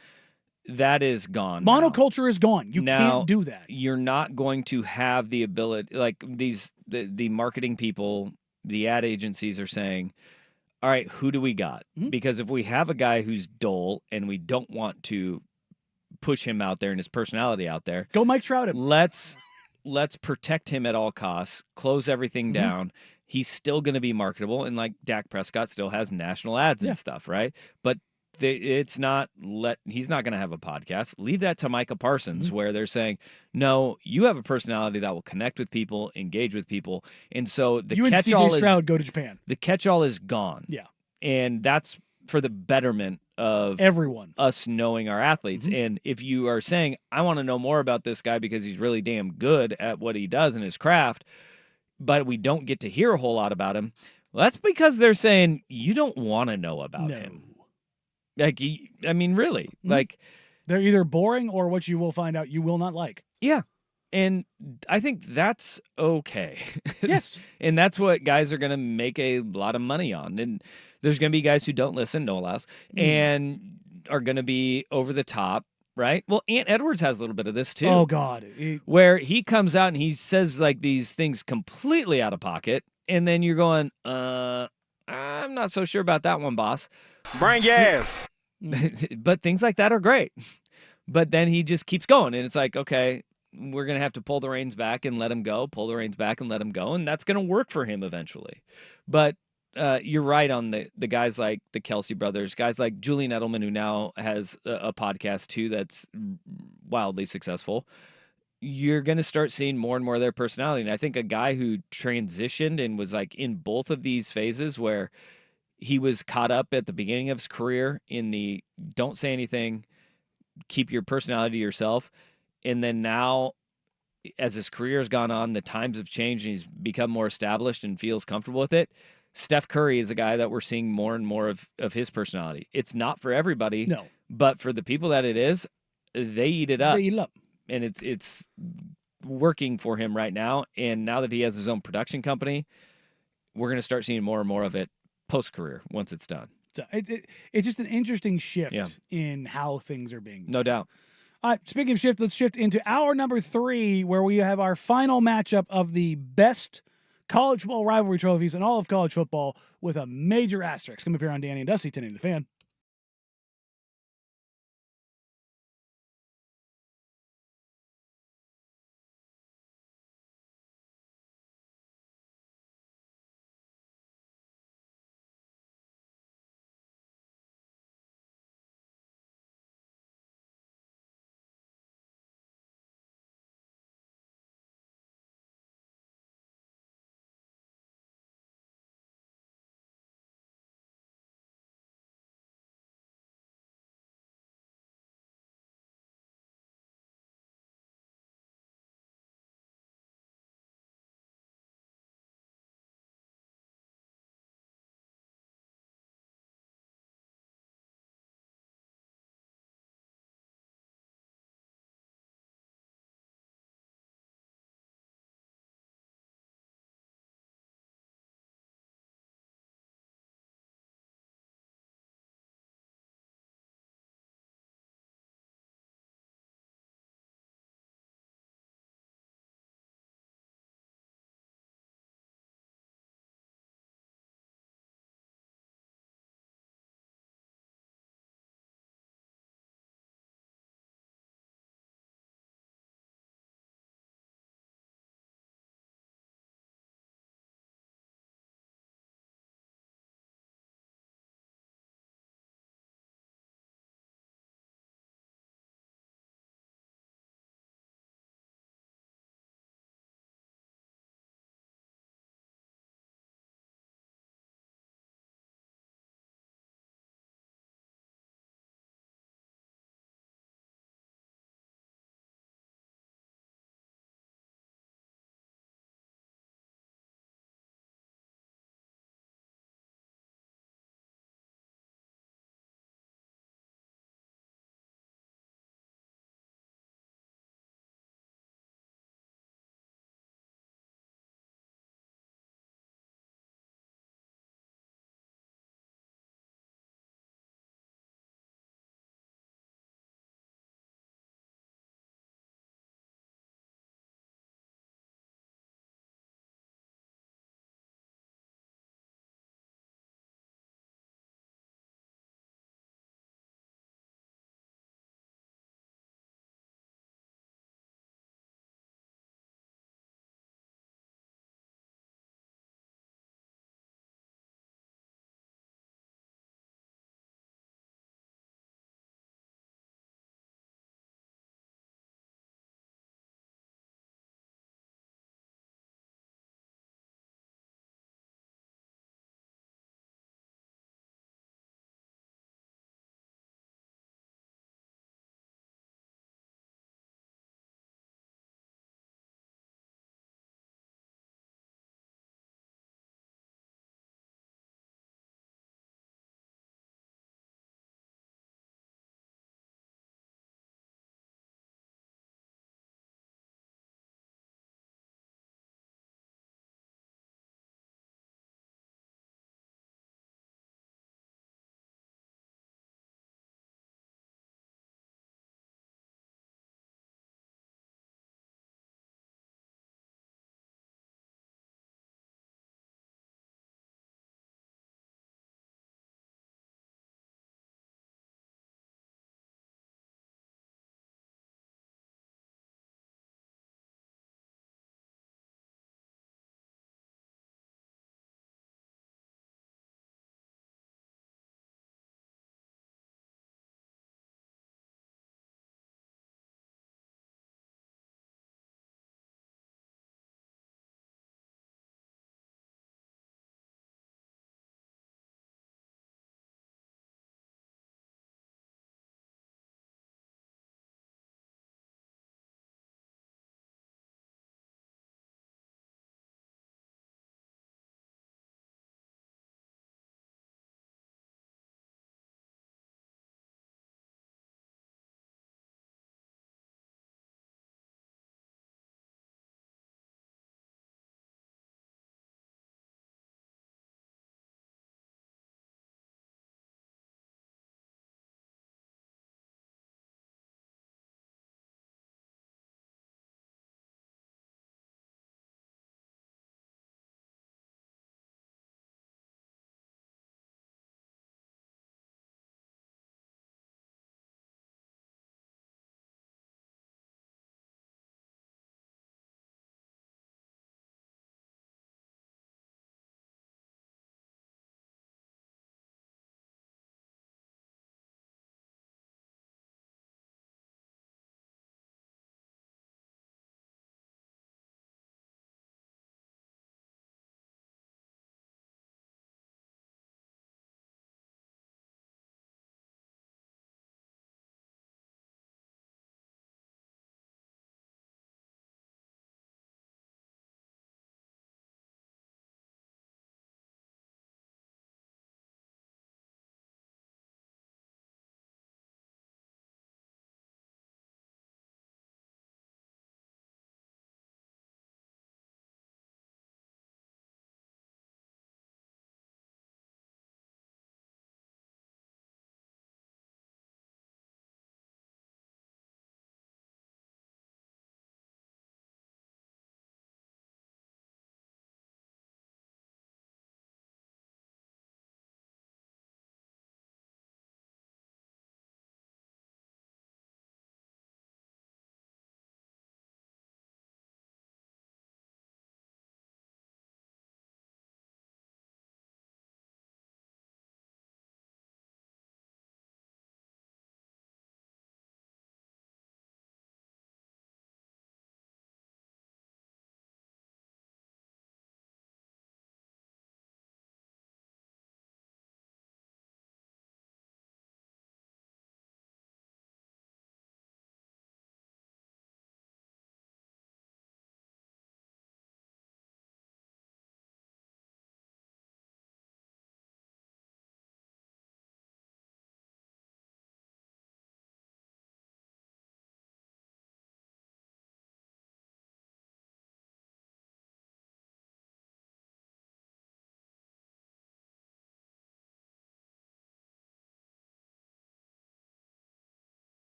[SPEAKER 1] that is gone.
[SPEAKER 3] Monoculture is gone. You can't do that.
[SPEAKER 1] You're not going to have the ability, like the marketing people, the ad agencies are saying, all right, who do we got? Because if we have a guy who's dull and we don't want to push him out there and his personality out there,
[SPEAKER 3] go Mike Trout him.
[SPEAKER 1] Let's protect him at all costs, close everything down. He's still going to be marketable, and like Dak Prescott still has national ads and stuff, right? But he's not going to have a podcast. Leave that to Micah Parsons, where they're saying, no, you have a personality that will connect with people, engage with people, and so
[SPEAKER 3] you and CJ Stroud go to Japan.
[SPEAKER 1] The catch-all is gone.
[SPEAKER 3] Yeah,
[SPEAKER 1] and that's for the betterment of
[SPEAKER 3] everyone,
[SPEAKER 1] us knowing our athletes. And if you are saying, I want to know more about this guy because he's really damn good at what he does in his craft, but we don't get to hear a whole lot about him, well, that's because they're saying you don't want to know about him. Like, I mean, really, like,
[SPEAKER 3] they're either boring or what you will find out you will not like.
[SPEAKER 1] Yeah. And I think that's okay.
[SPEAKER 3] Yes.
[SPEAKER 1] And that's what guys are going to make a lot of money on. And there's going to be guys who don't listen, no allows, and are going to be over the top, right? Well, Ant Edwards has a little bit of this too.
[SPEAKER 3] Oh, God.
[SPEAKER 1] Where he comes out and he says like these things completely out of pocket. And then you're going, I'm not so sure about that one, boss.
[SPEAKER 5] Bring your ass.
[SPEAKER 1] But things like that are great. But then he just keeps going. And it's like, okay, we're going to have to pull the reins back and let him go, pull the reins back and let him go. And that's going to work for him eventually. But you're right on the guys like the Kelsey brothers, guys like Julian Edelman, who now has a podcast too that's wildly successful. You're going to start seeing more and more of their personality. And I think a guy who transitioned and was like in both of these phases, where he was caught up at the beginning of his career in the don't say anything, keep your personality to yourself. And then now, as his career has gone on, the times have changed and he's become more established and feels comfortable with it. Steph Curry is a guy that we're seeing more and more of his personality. It's not for everybody,
[SPEAKER 3] no,
[SPEAKER 1] but for the people that it is, they eat it up.
[SPEAKER 3] They eat it up.
[SPEAKER 1] And it's working for him right now. And now that he has his own production company, we're going to start seeing more and more of it post-career once it's done.
[SPEAKER 3] So it's just an interesting shift in how things are being done.
[SPEAKER 1] No doubt.
[SPEAKER 3] All right, speaking of shift, let's shift into hour number 3, where we have our final matchup of the best college football rivalry trophies in all of college football, with a major asterisk. Come up here on Danny and Dusty, 1080 The Fan.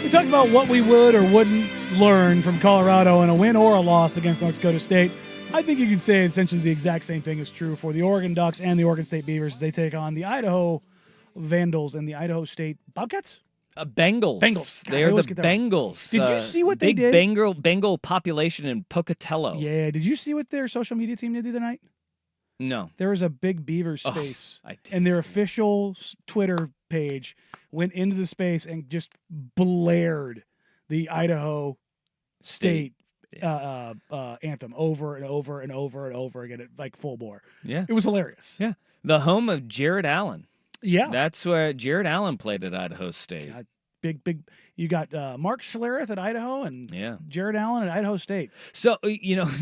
[SPEAKER 3] We talked about what we would or wouldn't learn from Colorado in a win or a loss against North Dakota State. I think you can say essentially the exact same thing is true for the Oregon Ducks and the Oregon State Beavers as they take on the Idaho Vandals and the Idaho State Bobcats.
[SPEAKER 1] Bengals.
[SPEAKER 3] Bengals. God,
[SPEAKER 1] They
[SPEAKER 3] I
[SPEAKER 1] are
[SPEAKER 3] always
[SPEAKER 1] the
[SPEAKER 3] get that wrong.
[SPEAKER 1] Bengals.
[SPEAKER 3] Did you see what they did?
[SPEAKER 1] Big Bengal population in Pocatello.
[SPEAKER 3] Yeah. Did you see what their social media team did the other night?
[SPEAKER 1] No.
[SPEAKER 3] There was a big Beavers space,
[SPEAKER 1] I did
[SPEAKER 3] and their official Twitter page went into the space and just blared the Idaho State anthem over and over and over and over again at like full bore.
[SPEAKER 1] Yeah.
[SPEAKER 3] It was hilarious.
[SPEAKER 1] Yeah. The home of Jared Allen.
[SPEAKER 3] Yeah.
[SPEAKER 1] That's where Jared Allen played at Idaho State.
[SPEAKER 3] God, big. You got Mark Schlereth at Idaho and Jared Allen at Idaho State.
[SPEAKER 1] So,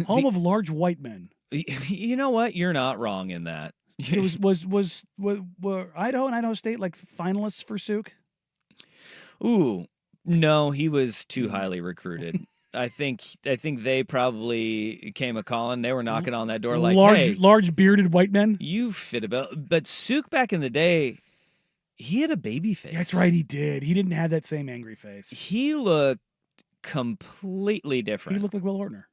[SPEAKER 3] home of large white men.
[SPEAKER 1] You know what? You're not wrong in that.
[SPEAKER 3] It were Idaho and Idaho State like finalists for Suk?
[SPEAKER 1] Ooh, no, he was too highly recruited. I think they probably came a calling. They were knocking on that door like,
[SPEAKER 3] large bearded white men.
[SPEAKER 1] You fit about. But Suk back in the day, he had a baby face.
[SPEAKER 3] That's right, he did. He didn't have that same angry face.
[SPEAKER 1] He looked completely different.
[SPEAKER 3] He looked like Will Ortner.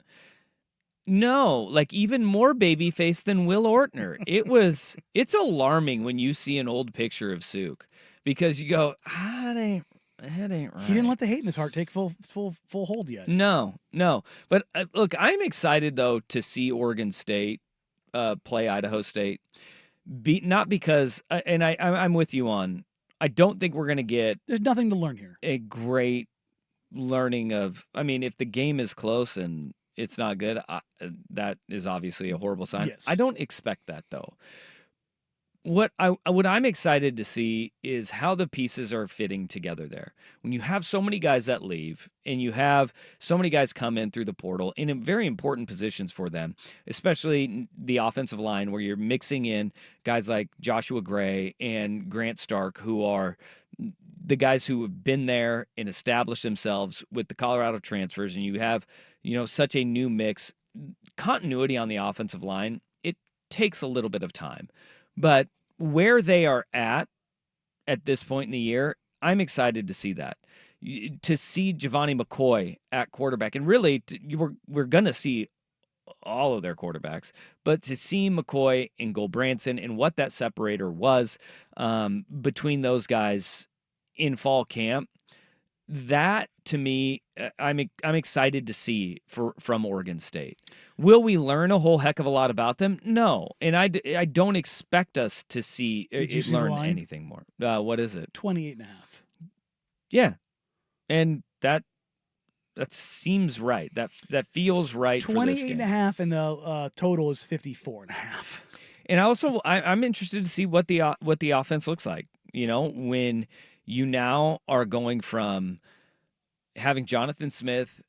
[SPEAKER 1] No, like even more baby face than Will Ortner. It's alarming when you see an old picture of Suk because you go, that ain't right.
[SPEAKER 3] He didn't let the hate in his heart take full hold yet.
[SPEAKER 1] No. But look, I'm excited though to see Oregon State play Idaho State. Not because, and I'm with you on. I don't think we're going to get.
[SPEAKER 3] There's nothing to learn here.
[SPEAKER 1] A great learning of. I mean, if the game is close and it's not good, that is obviously a horrible sign.
[SPEAKER 3] Yes.
[SPEAKER 1] I don't expect that though. What I'm excited to see is how the pieces are fitting together there. When you have so many guys that leave and you have so many guys come in through the portal in very important positions for them, especially the offensive line where you're mixing in guys like Joshua Gray and Grant Stark, who are the guys who have been there and established themselves with the Colorado transfers, and you have, such a new mix. Continuity on the offensive line, it takes a little bit of time. But where they are at this point in the year, I'm excited to see that. To see Giovanni McCoy at quarterback, and really we're going to see all of their quarterbacks, but to see McCoy and Goldbranson and what that separator was between those guys in fall camp, that to me, I'm excited to see from Oregon State. Will we learn a whole heck of a lot about them? No, and I don't expect us to see learn anything more. What is it?
[SPEAKER 3] 28.5.
[SPEAKER 1] Yeah, and that seems right. That feels right.
[SPEAKER 3] 28.5, and the total is 54.5.
[SPEAKER 1] And I'm interested to see what the offense looks like. When you now are going from having Jonathan Smith,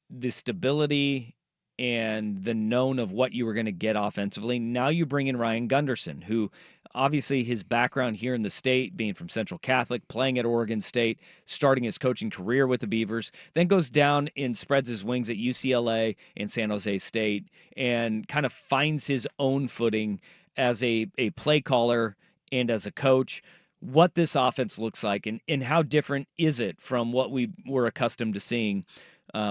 [SPEAKER 1] the stability and the known of what you were going to get offensively. Now you bring in Ryan Gunderson, who obviously his background here in the state, being from Central Catholic, playing at Oregon State, starting his coaching career with the Beavers, then goes down and spreads his wings at UCLA and San Jose State and kind of finds his own footing as a play caller and as a coach. What this offense looks like and how different is it from what we were accustomed to seeing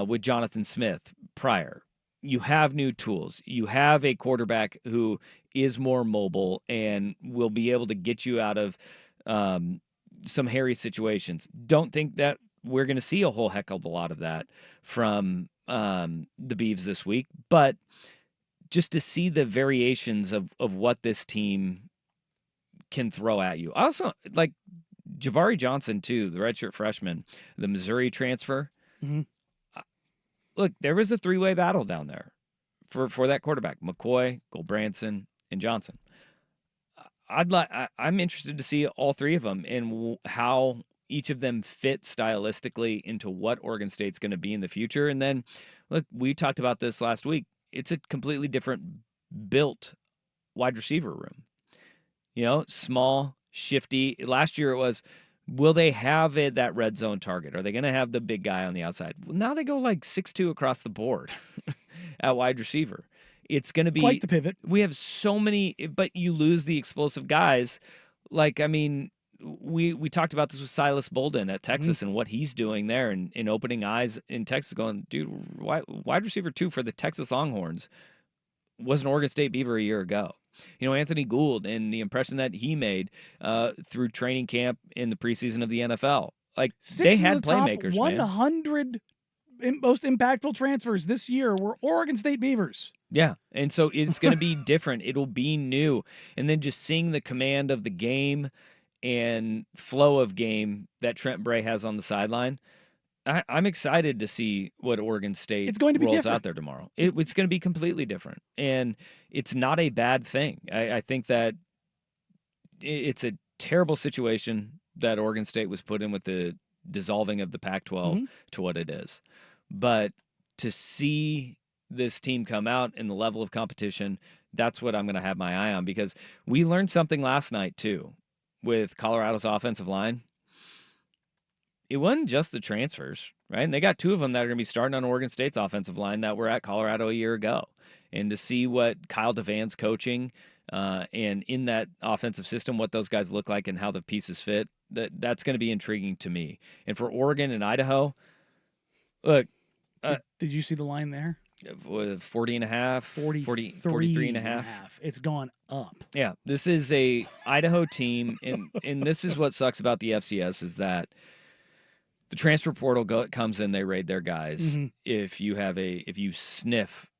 [SPEAKER 1] with Jonathan Smith prior. You have new tools. You have a quarterback who is more mobile and will be able to get you out of some hairy situations. Don't think that we're going to see a whole heck of a lot of that from the Beavs this week, but just to see the variations of what this team can throw at you. I also like Jabari Johnson too, the redshirt freshman, the Missouri transfer.
[SPEAKER 3] Mm-hmm.
[SPEAKER 1] Look, there was a three-way battle down there for that quarterback: McCoy, Goldbranson, and Johnson. I'm interested to see all three of them and how each of them fit stylistically into what Oregon State's going to be in the future. And then, look, we talked about this last week. It's a completely different built wide receiver room. Small, shifty. Last year it was, will they have that red zone target? Are they going to have the big guy on the outside? Well, now they go like 6'2" across the board at wide receiver. It's going to be
[SPEAKER 3] quite the pivot.
[SPEAKER 1] We have so many, but you lose the explosive guys. Like, I mean, we talked about this with Silas Bolden at Texas and what he's doing there and opening eyes in Texas going, dude, wide receiver 2 for the Texas Longhorns was an Oregon State Beaver a year ago. Anthony Gould and the impression that he made through training camp in the preseason of the NFL. Like, they had playmakers,
[SPEAKER 3] 100 most impactful transfers this year were Oregon State Beavers.
[SPEAKER 1] Yeah, and so it's going to be different. It'll be new. And then just seeing the command of the game and flow of game that Trent Bray has on the sideline, I'm excited to see what Oregon State rolls out there tomorrow. It's going to be completely different, and it's not a bad thing. I think that it's a terrible situation that Oregon State was put in with the dissolving of the Pac-12 to what it is. But to see this team come out in the level of competition, that's what I'm going to have my eye on, because we learned something last night too with Colorado's offensive line. It wasn't just the transfers, right? And they got 2 of them that are going to be starting on Oregon State's offensive line that were at Colorado a year ago. And to see what Kyle DeVan's coaching and in that offensive system, what those guys look like and how the pieces fit, that's going to be intriguing to me. And for Oregon and Idaho, look.
[SPEAKER 3] Did you see the line there?
[SPEAKER 1] 40 and a half, 43 and a half.
[SPEAKER 3] It's gone up.
[SPEAKER 1] Yeah, this is a Idaho team, and this is what sucks about the FCS is that the transfer portal comes in, they raid their guys. If you sniff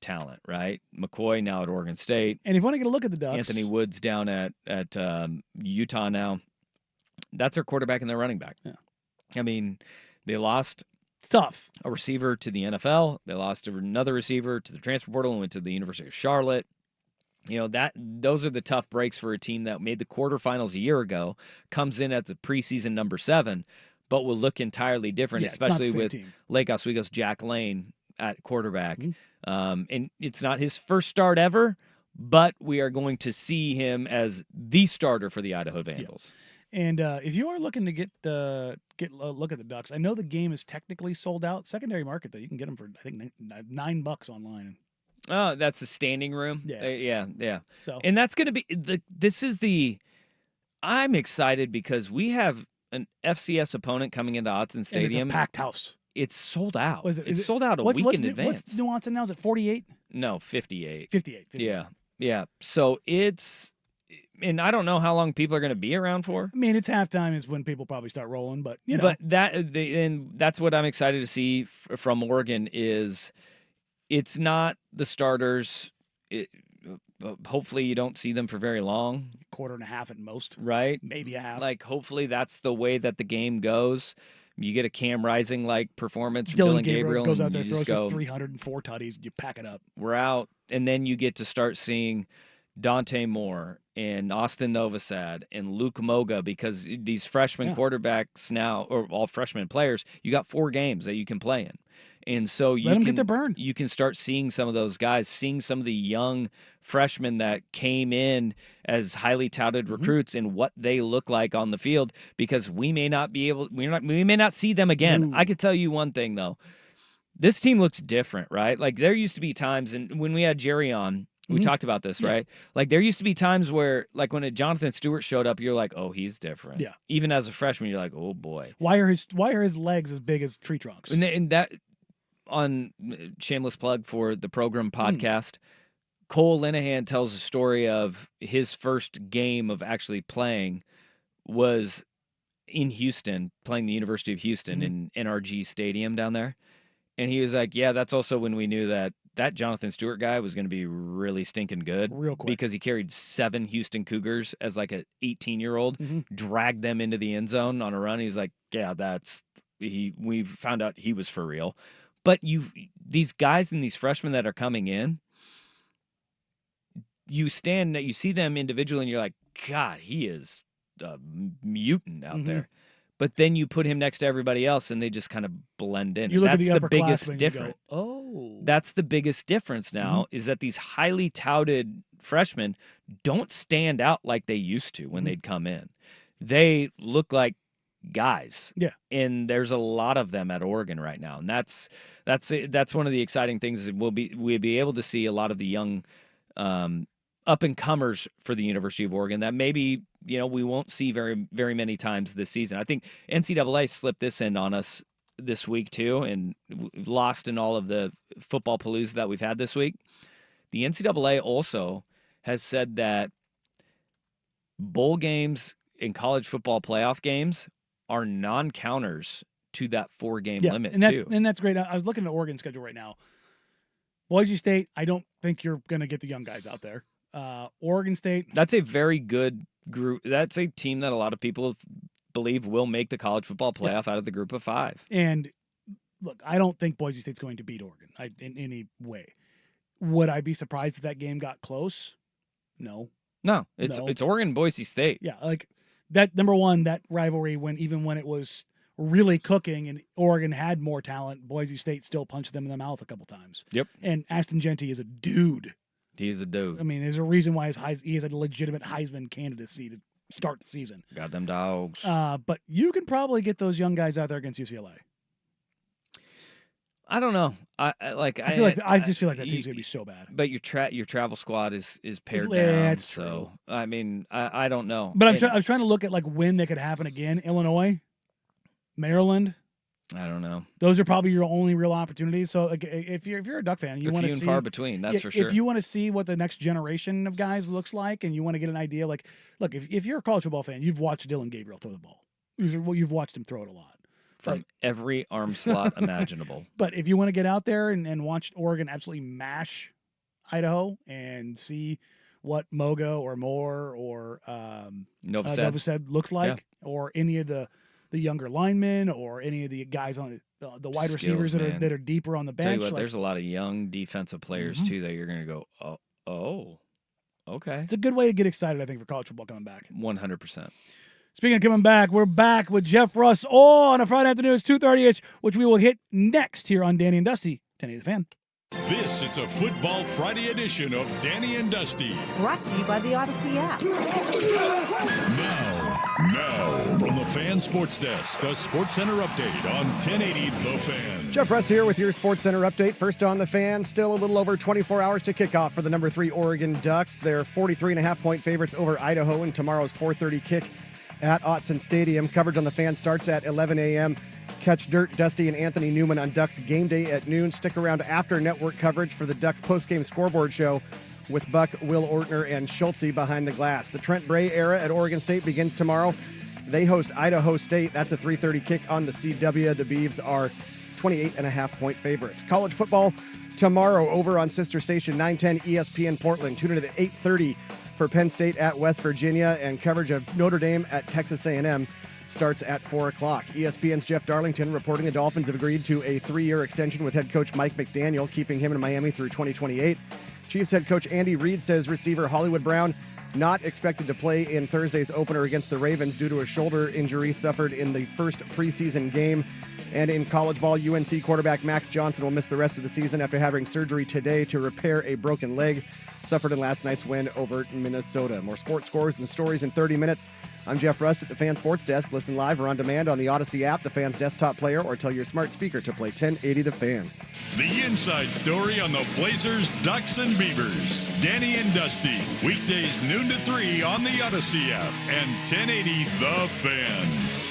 [SPEAKER 1] talent, right? McCoy now at Oregon State,
[SPEAKER 3] and if you want to get a look at the Ducks,
[SPEAKER 1] Anthony Woods down at Utah now. That's their quarterback and their running back.
[SPEAKER 3] Yeah.
[SPEAKER 1] I mean, they lost.
[SPEAKER 3] It's tough.
[SPEAKER 1] A receiver to the NFL. They lost another receiver to the transfer portal and went to the University of Charlotte. Those are the tough breaks for a team that made the quarterfinals a year ago, comes in at the preseason number 7, but will look entirely different, especially with Lake Oswego's Jack Lane at quarterback. And it's not his first start ever, but we are going to see him as the starter for the Idaho Vandals.
[SPEAKER 3] Yeah. And if you are looking to get a look at the Ducks, I know the game is technically sold out. Secondary market, though, you can get them for, I think, $9 online.
[SPEAKER 1] Oh, that's the standing room?
[SPEAKER 3] Yeah.
[SPEAKER 1] Yeah.
[SPEAKER 3] So,
[SPEAKER 1] and that's going to be I'm excited because we have an FCS opponent coming into Autzen Stadium.
[SPEAKER 3] And it's a packed house.
[SPEAKER 1] It's sold out.
[SPEAKER 3] It's
[SPEAKER 1] sold out a week in advance.
[SPEAKER 3] What's nuance now? Is it 48?
[SPEAKER 1] No, 58.
[SPEAKER 3] 58.
[SPEAKER 1] Yeah. So and I don't know how long people are going to be around for.
[SPEAKER 3] I mean, it's halftime is when people probably start rolling, but you know.
[SPEAKER 1] But that's what I'm excited to see from Oregon is it's not the starters. Hopefully you don't see them for very long.
[SPEAKER 3] Quarter and a half at most.
[SPEAKER 1] Right?
[SPEAKER 3] Maybe a half.
[SPEAKER 1] Like, hopefully that's the way that the game goes. You get a Cam Rising-like performance from Dylan Gabriel.
[SPEAKER 3] Goes out
[SPEAKER 1] and
[SPEAKER 3] there,
[SPEAKER 1] you
[SPEAKER 3] throws
[SPEAKER 1] just go,
[SPEAKER 3] for 304 tutties, and you pack it up.
[SPEAKER 1] We're out. And then you get to start seeing Dante Moore and Austin Novosad and Luke Moga, because these freshman quarterbacks now, or all freshman players, you got 4 games that you can play in. And so
[SPEAKER 3] Let them get their burn.
[SPEAKER 1] You can start seeing some of those guys, seeing some of the young freshmen that came in as highly touted recruits and what they look like on the field, because we may not see them again. I could tell you one thing though. This team looks different, right? Like, there used to be times, and when we had Jerry on, we talked about this, right? Like, there used to be times where, like, when a Jonathan Stewart showed up, you're like, oh, he's different.
[SPEAKER 3] Yeah.
[SPEAKER 1] Even as a freshman, you're like, oh boy.
[SPEAKER 3] Why are his legs as big as tree trunks?
[SPEAKER 1] And that, on shameless plug for the program podcast, Cole Linehan tells a story of his first game of actually playing was in Houston, playing the University of Houston in NRG Stadium down there. And he was like, yeah, that's also when we knew that Jonathan Stewart guy was going to be really stinking good.
[SPEAKER 3] Real quick.
[SPEAKER 1] Because he carried 7 Houston Cougars as like an 18-year-old, dragged them into the end zone on a run. He's like, yeah, we found out he was for real. But these guys and these freshmen that are coming in, you see them individually and you're like, God, he is a mutant out there. But then you put him next to everybody else, and they just kind of blend in.
[SPEAKER 3] You look
[SPEAKER 1] That's
[SPEAKER 3] at
[SPEAKER 1] the biggest difference.
[SPEAKER 3] Oh,
[SPEAKER 1] that's the biggest difference now is that these highly touted freshmen don't stand out like they used to when they'd come in. They look like guys.
[SPEAKER 3] Yeah,
[SPEAKER 1] and there's a lot of them at Oregon right now, and that's one of the exciting things. Is we'll be able to see a lot of the young up and comers for the University of Oregon that maybe we won't see very very many times this season. I think NCAA slipped this in on us this week too, and lost in all of the football palooza that we've had this week. The NCAA also has said that bowl games and college football playoff games are non-counters to that 4-game limit too.
[SPEAKER 3] And that's great. I was looking at Oregon's schedule right now. Boise State, I don't think you're going to get the young guys out there. Oregon State.
[SPEAKER 1] That's a very good group. That's a team that a lot of people believe will make the college football playoff out of the group of 5.
[SPEAKER 3] And look, I don't think Boise State's going to beat Oregon in any way. Would I be surprised if that game got close? No.
[SPEAKER 1] No, it's Oregon Boise State.
[SPEAKER 3] Yeah, like that. Number one, that rivalry even when it was really cooking and Oregon had more talent, Boise State still punched them in the mouth a couple times.
[SPEAKER 1] Yep.
[SPEAKER 3] And Ashton Genty is a dude.
[SPEAKER 1] He is a dude.
[SPEAKER 3] I mean, there's a reason why he is a legitimate Heisman candidacy to start the season.
[SPEAKER 1] Got them dogs.
[SPEAKER 3] But you can probably get those young guys out there against UCLA.
[SPEAKER 1] I don't know. I
[SPEAKER 3] just feel like that team's gonna be so bad.
[SPEAKER 1] But your travel squad is pared down.
[SPEAKER 3] That's
[SPEAKER 1] so
[SPEAKER 3] true.
[SPEAKER 1] I mean, I don't know.
[SPEAKER 3] But I was trying to look at like when they could happen again. Illinois, Maryland.
[SPEAKER 1] I don't know.
[SPEAKER 3] Those are probably your only real opportunities. So like, if you're a Duck fan, you want to see
[SPEAKER 1] few and far between. That's for sure.
[SPEAKER 3] If you want to see what the next generation of guys looks like, and you want to get an idea, like, look, if you're a college football fan, you've watched Dylan Gabriel throw the ball. You've watched him throw it a lot.
[SPEAKER 1] From every arm slot imaginable.
[SPEAKER 3] But if you want to get out there and watch Oregon absolutely mash Idaho and see what Moga or Moore or Novosad looks like, or any of the younger linemen or any of the guys on the wide receivers that are deeper on the bench.
[SPEAKER 1] Tell you what, there's a lot of young defensive players too that you're going to go, oh, okay.
[SPEAKER 3] It's a good way to get excited, I think, for college football coming back.
[SPEAKER 1] 100%.
[SPEAKER 3] Speaking of coming back, we're back with Jeff Russ on a Friday afternoon. It's 2:30-ish, which we will hit next here on Danny and Dusty, 1080 The Fan.
[SPEAKER 8] This is a Football Friday edition of Danny and Dusty.
[SPEAKER 13] Brought to you by the Odyssey app.
[SPEAKER 8] Now, from the Fan Sports Desk, a Sports Center update on 1080 The Fan.
[SPEAKER 2] Jeff Rust here with your Sports Center update. First on the Fan, still a little over 24 hours to kick off for the number 3 Oregon Ducks. They're 43.5-point favorites over Idaho in tomorrow's 4:30 kick at Autzen Stadium. Coverage on the Fan starts at 11 a.m. Catch Dirt, Dusty, and Anthony Newman on Ducks Game Day at noon. Stick around after network coverage for the Ducks postgame scoreboard show with Buck, Will Ortner, and Schultze behind the glass. The Trent Bray era at Oregon State begins tomorrow. They host Idaho State. That's a 3:30 kick on the CW. The Beavs are 28.5-point favorites. College football tomorrow over on sister station 910 ESPN Portland. Tune in at 8:30 for Penn State at West Virginia, and coverage of Notre Dame at Texas A&M starts at 4 o'clock. ESPN's Jeff Darlington reporting the Dolphins have agreed to a 3-year extension with head coach Mike McDaniel, keeping him in Miami through 2028. Chiefs head coach Andy Reid says receiver Hollywood Brown not expected to play in Thursday's opener against the Ravens due to a shoulder injury suffered in the first preseason game. And in college ball, UNC quarterback Max Johnson will miss the rest of the season after having surgery today to repair a broken leg suffered in last night's win over Minnesota. More sports scores and stories in 30 minutes. I'm Jeff Rust at the Fan Sports Desk. Listen live or on demand on the Odyssey app, the Fan's desktop player, or tell your smart speaker to play 1080 The Fan.
[SPEAKER 8] The inside story on the Blazers, Ducks, and Beavers. Danny and Dusty. Weekdays noon to 3 on the Odyssey app and 1080 The Fan.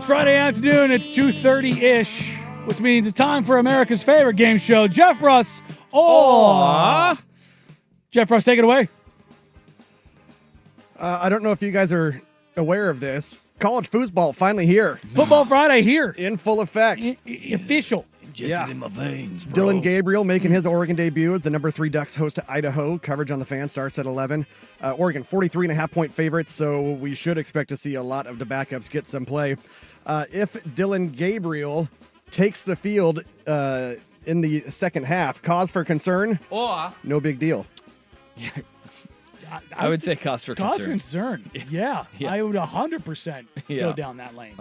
[SPEAKER 3] It's Friday afternoon. It's 2:30-ish, which means it's time for America's favorite game show, Jeff Russ. Jeff Russ, take it away.
[SPEAKER 2] I don't know if you guys are aware of this. College foosball finally here.
[SPEAKER 3] Football Friday here.
[SPEAKER 2] In full effect.
[SPEAKER 3] Official.
[SPEAKER 1] Injected in my veins, bro.
[SPEAKER 2] Dylan Gabriel making his Oregon debut as the number 3 Ducks host to Idaho. Coverage on the Fan starts at 11. Oregon, 43.5-point favorites, so we should expect to see a lot of the backups get some play. If Dylan Gabriel takes the field in the second half, cause for concern? No big deal.
[SPEAKER 1] I would say cause for concern.
[SPEAKER 3] Cause for concern. Yeah. I would 100% go down that lane.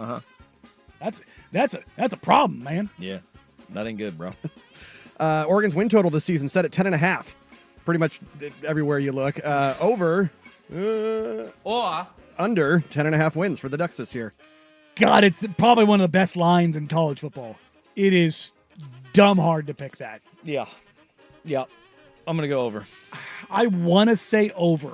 [SPEAKER 3] That's a problem, man.
[SPEAKER 1] Yeah. That ain't good, bro.
[SPEAKER 2] Oregon's win total this season set at 10.5. Pretty much everywhere you look. Over or under 10.5 wins for the Ducks this year.
[SPEAKER 3] God, it's probably one of the best lines in college football. It is dumb hard to pick that.
[SPEAKER 1] Yeah. I'm going to go over.
[SPEAKER 3] I want to say over.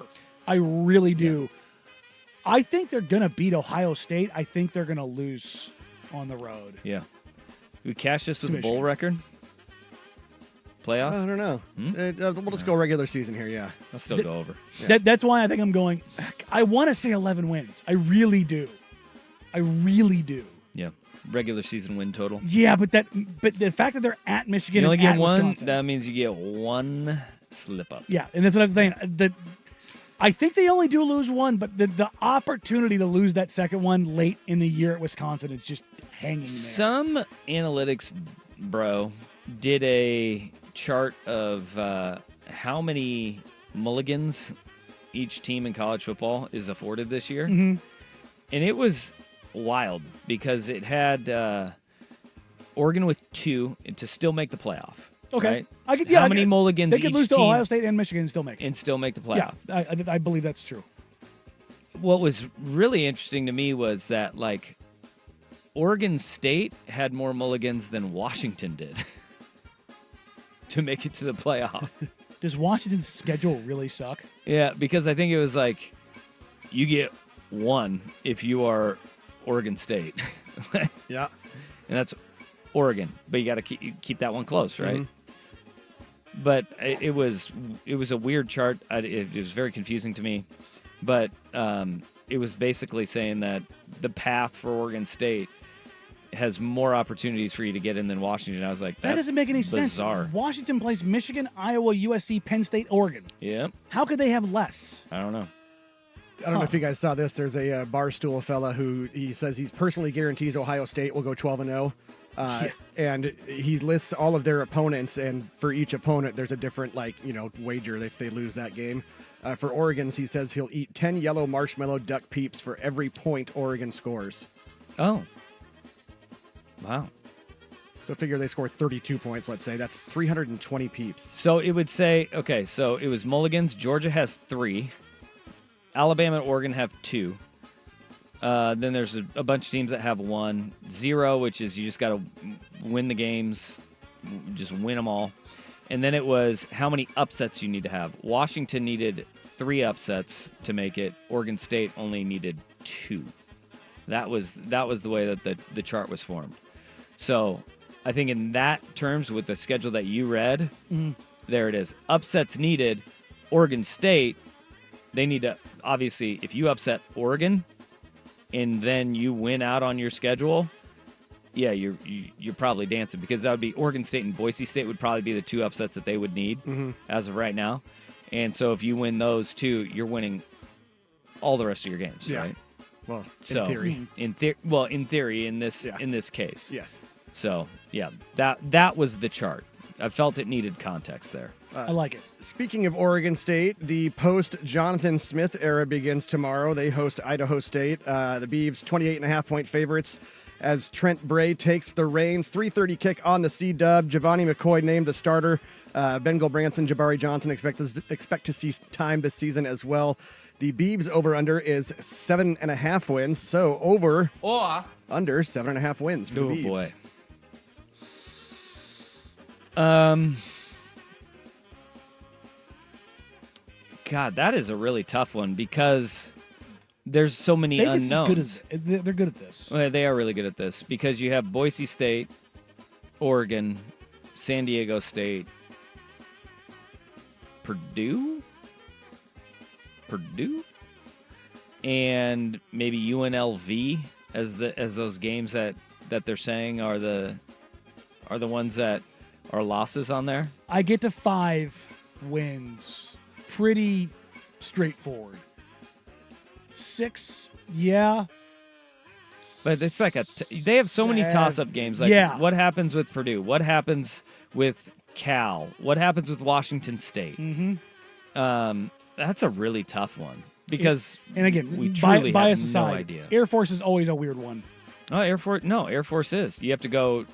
[SPEAKER 3] I really do. Yeah. I think they're going to beat Ohio State. I think they're going to lose on the road.
[SPEAKER 1] Yeah. We cash this with a bowl record? Playoff?
[SPEAKER 2] I don't know. We'll just go regular season here, yeah.
[SPEAKER 1] I'll still go over.
[SPEAKER 3] Yeah. That's why I think I'm going. I want to say 11 wins. I really do.
[SPEAKER 1] Yeah. Regular season win total.
[SPEAKER 3] Yeah, but the fact that they're at Michigan
[SPEAKER 1] you only
[SPEAKER 3] and
[SPEAKER 1] get
[SPEAKER 3] at
[SPEAKER 1] one,
[SPEAKER 3] Wisconsin.
[SPEAKER 1] that means you get one slip up.
[SPEAKER 3] Yeah, and that's what I'm saying. I think they only do lose one, but the opportunity to lose that second one late in the year at Wisconsin is just hanging there.
[SPEAKER 1] Some analytics bro did a chart of how many mulligans each team in college football is afforded this year.
[SPEAKER 3] Mm-hmm.
[SPEAKER 1] And it was wild because it had Oregon with 2 to still make the playoff.
[SPEAKER 3] Okay.
[SPEAKER 1] Right? How many mulligans
[SPEAKER 3] they could
[SPEAKER 1] each
[SPEAKER 3] lose to
[SPEAKER 1] team
[SPEAKER 3] Ohio State and Michigan and still make it.
[SPEAKER 1] And still make the playoff.
[SPEAKER 3] Yeah, I believe that's true.
[SPEAKER 1] What was really interesting to me was that, like, Oregon State had more mulligans than Washington did to make it to the playoff.
[SPEAKER 3] Does Washington's schedule really suck?
[SPEAKER 1] Yeah, because I think it was like you get 1 if you are Oregon State.
[SPEAKER 2] Yeah.
[SPEAKER 1] And that's Oregon, but you got to keep that one close, right?
[SPEAKER 2] Mm-hmm.
[SPEAKER 1] But it was a weird chart. It was very confusing to me, but it was basically saying that the path for Oregon State has more opportunities for you to get in than Washington. I was like,
[SPEAKER 3] that doesn't make any
[SPEAKER 1] bizarre.
[SPEAKER 3] sense. Washington plays Michigan, Iowa, USC, Penn State, Oregon.
[SPEAKER 1] Yeah.
[SPEAKER 3] How could they have less?
[SPEAKER 1] I don't know.
[SPEAKER 2] I don't know if you guys saw this. There's a Barstool fella who he says he personally guarantees Ohio State will go 12-0. And he lists all of their opponents, and for each opponent, there's a different, wager if they lose that game. For Oregon's, he says he'll eat 10 yellow marshmallow duck peeps for every point Oregon scores.
[SPEAKER 1] Oh. Wow.
[SPEAKER 2] So figure they score 32 points, let's say. That's 320 peeps.
[SPEAKER 1] So it would say, okay, so it was mulligans. Georgia has 3. Alabama and Oregon have 2. Then there's a bunch of teams that have 1. 0, which is you just got to win the games, just win them all. And then it was how many upsets you need to have. Washington needed 3 upsets to make it. Oregon State only needed 2. That was the way that the chart was formed. So I think in that terms, with the schedule that you read, there it is. Upsets needed. Oregon State, they need to, obviously, if you upset Oregon and then you win out on your schedule, yeah, you're probably dancing, because that would be Oregon State and Boise State would probably be the 2 upsets that they would need as of right now. And so if you win those 2, you're winning all the rest of your games, right?
[SPEAKER 2] Well,
[SPEAKER 1] so,
[SPEAKER 2] in theory.
[SPEAKER 1] In theory, in this case.
[SPEAKER 2] Yes.
[SPEAKER 1] So, yeah, that was the chart. I felt it needed context there.
[SPEAKER 3] I like it.
[SPEAKER 2] Speaking of Oregon State, the post-Jonathan Smith era begins tomorrow. They host Idaho State. The Beavs, 28.5-point favorites as Trent Bray takes the reins. 3:30 kick on the C-Dub. Giovanni McCoy named the starter. Ben Gulbranson, Jabari Johnson expect to see time this season as well. The Beavs over-under is 7.5 wins. So over or under 7.5 wins for the Beavs.
[SPEAKER 1] Boy. God, that is a really tough one, because there's so many
[SPEAKER 3] Vegas is
[SPEAKER 1] unknowns.
[SPEAKER 3] good as they're good at this.
[SPEAKER 1] Well, they are really good at this because you have Boise State, Oregon, San Diego State, Purdue, and maybe UNLV as those games that they're saying are the ones that are losses on there.
[SPEAKER 3] I get to 5 wins. Pretty straightforward. 6, yeah.
[SPEAKER 1] But it's like they have so many toss-up games. Like,
[SPEAKER 3] yeah.
[SPEAKER 1] What happens with Purdue? What happens with Cal? What happens with Washington State?
[SPEAKER 3] Mm-hmm.
[SPEAKER 1] That's a really tough one because
[SPEAKER 3] and again,
[SPEAKER 1] we truly
[SPEAKER 3] bias
[SPEAKER 1] have
[SPEAKER 3] aside,
[SPEAKER 1] no idea.
[SPEAKER 3] Air Force is always a weird one.
[SPEAKER 1] Oh, Air Force is. You have to go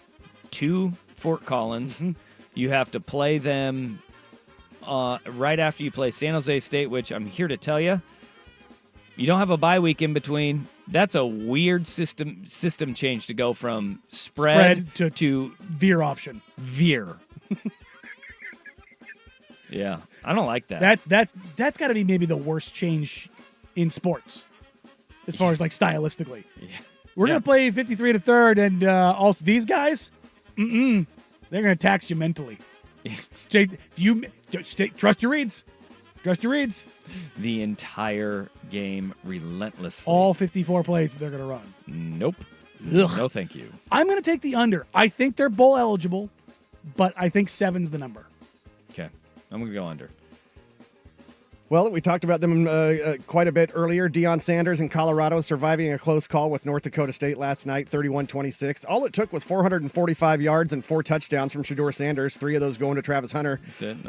[SPEAKER 1] to Fort Collins.
[SPEAKER 3] Mm-hmm.
[SPEAKER 1] You have to play them right after you play San Jose State, which I'm here to tell you, you don't have a bye week in between. That's a weird system change to go from spread to
[SPEAKER 3] veer option.
[SPEAKER 1] Veer. Yeah, I don't like that.
[SPEAKER 3] That's got to be maybe the worst change in sports, as far as like stylistically.
[SPEAKER 1] Yeah.
[SPEAKER 3] We're gonna play 53 to third, and also these guys, they're gonna tax you mentally. Trust your reads. Trust your reads.
[SPEAKER 1] The entire game relentlessly.
[SPEAKER 3] All 54 plays that they're gonna run.
[SPEAKER 1] Nope.
[SPEAKER 3] Ugh.
[SPEAKER 1] No, thank you.
[SPEAKER 3] I'm gonna take the under. I think they're bowl eligible, but I think 7's the number.
[SPEAKER 1] Okay, I'm gonna go under.
[SPEAKER 2] Well, we talked about them quite a bit earlier. Deion Sanders in Colorado surviving a close call with North Dakota State last night, 31-26. All it took was 445 yards and 4 touchdowns from Shedeur Sanders, 3 of those going to Travis Hunter,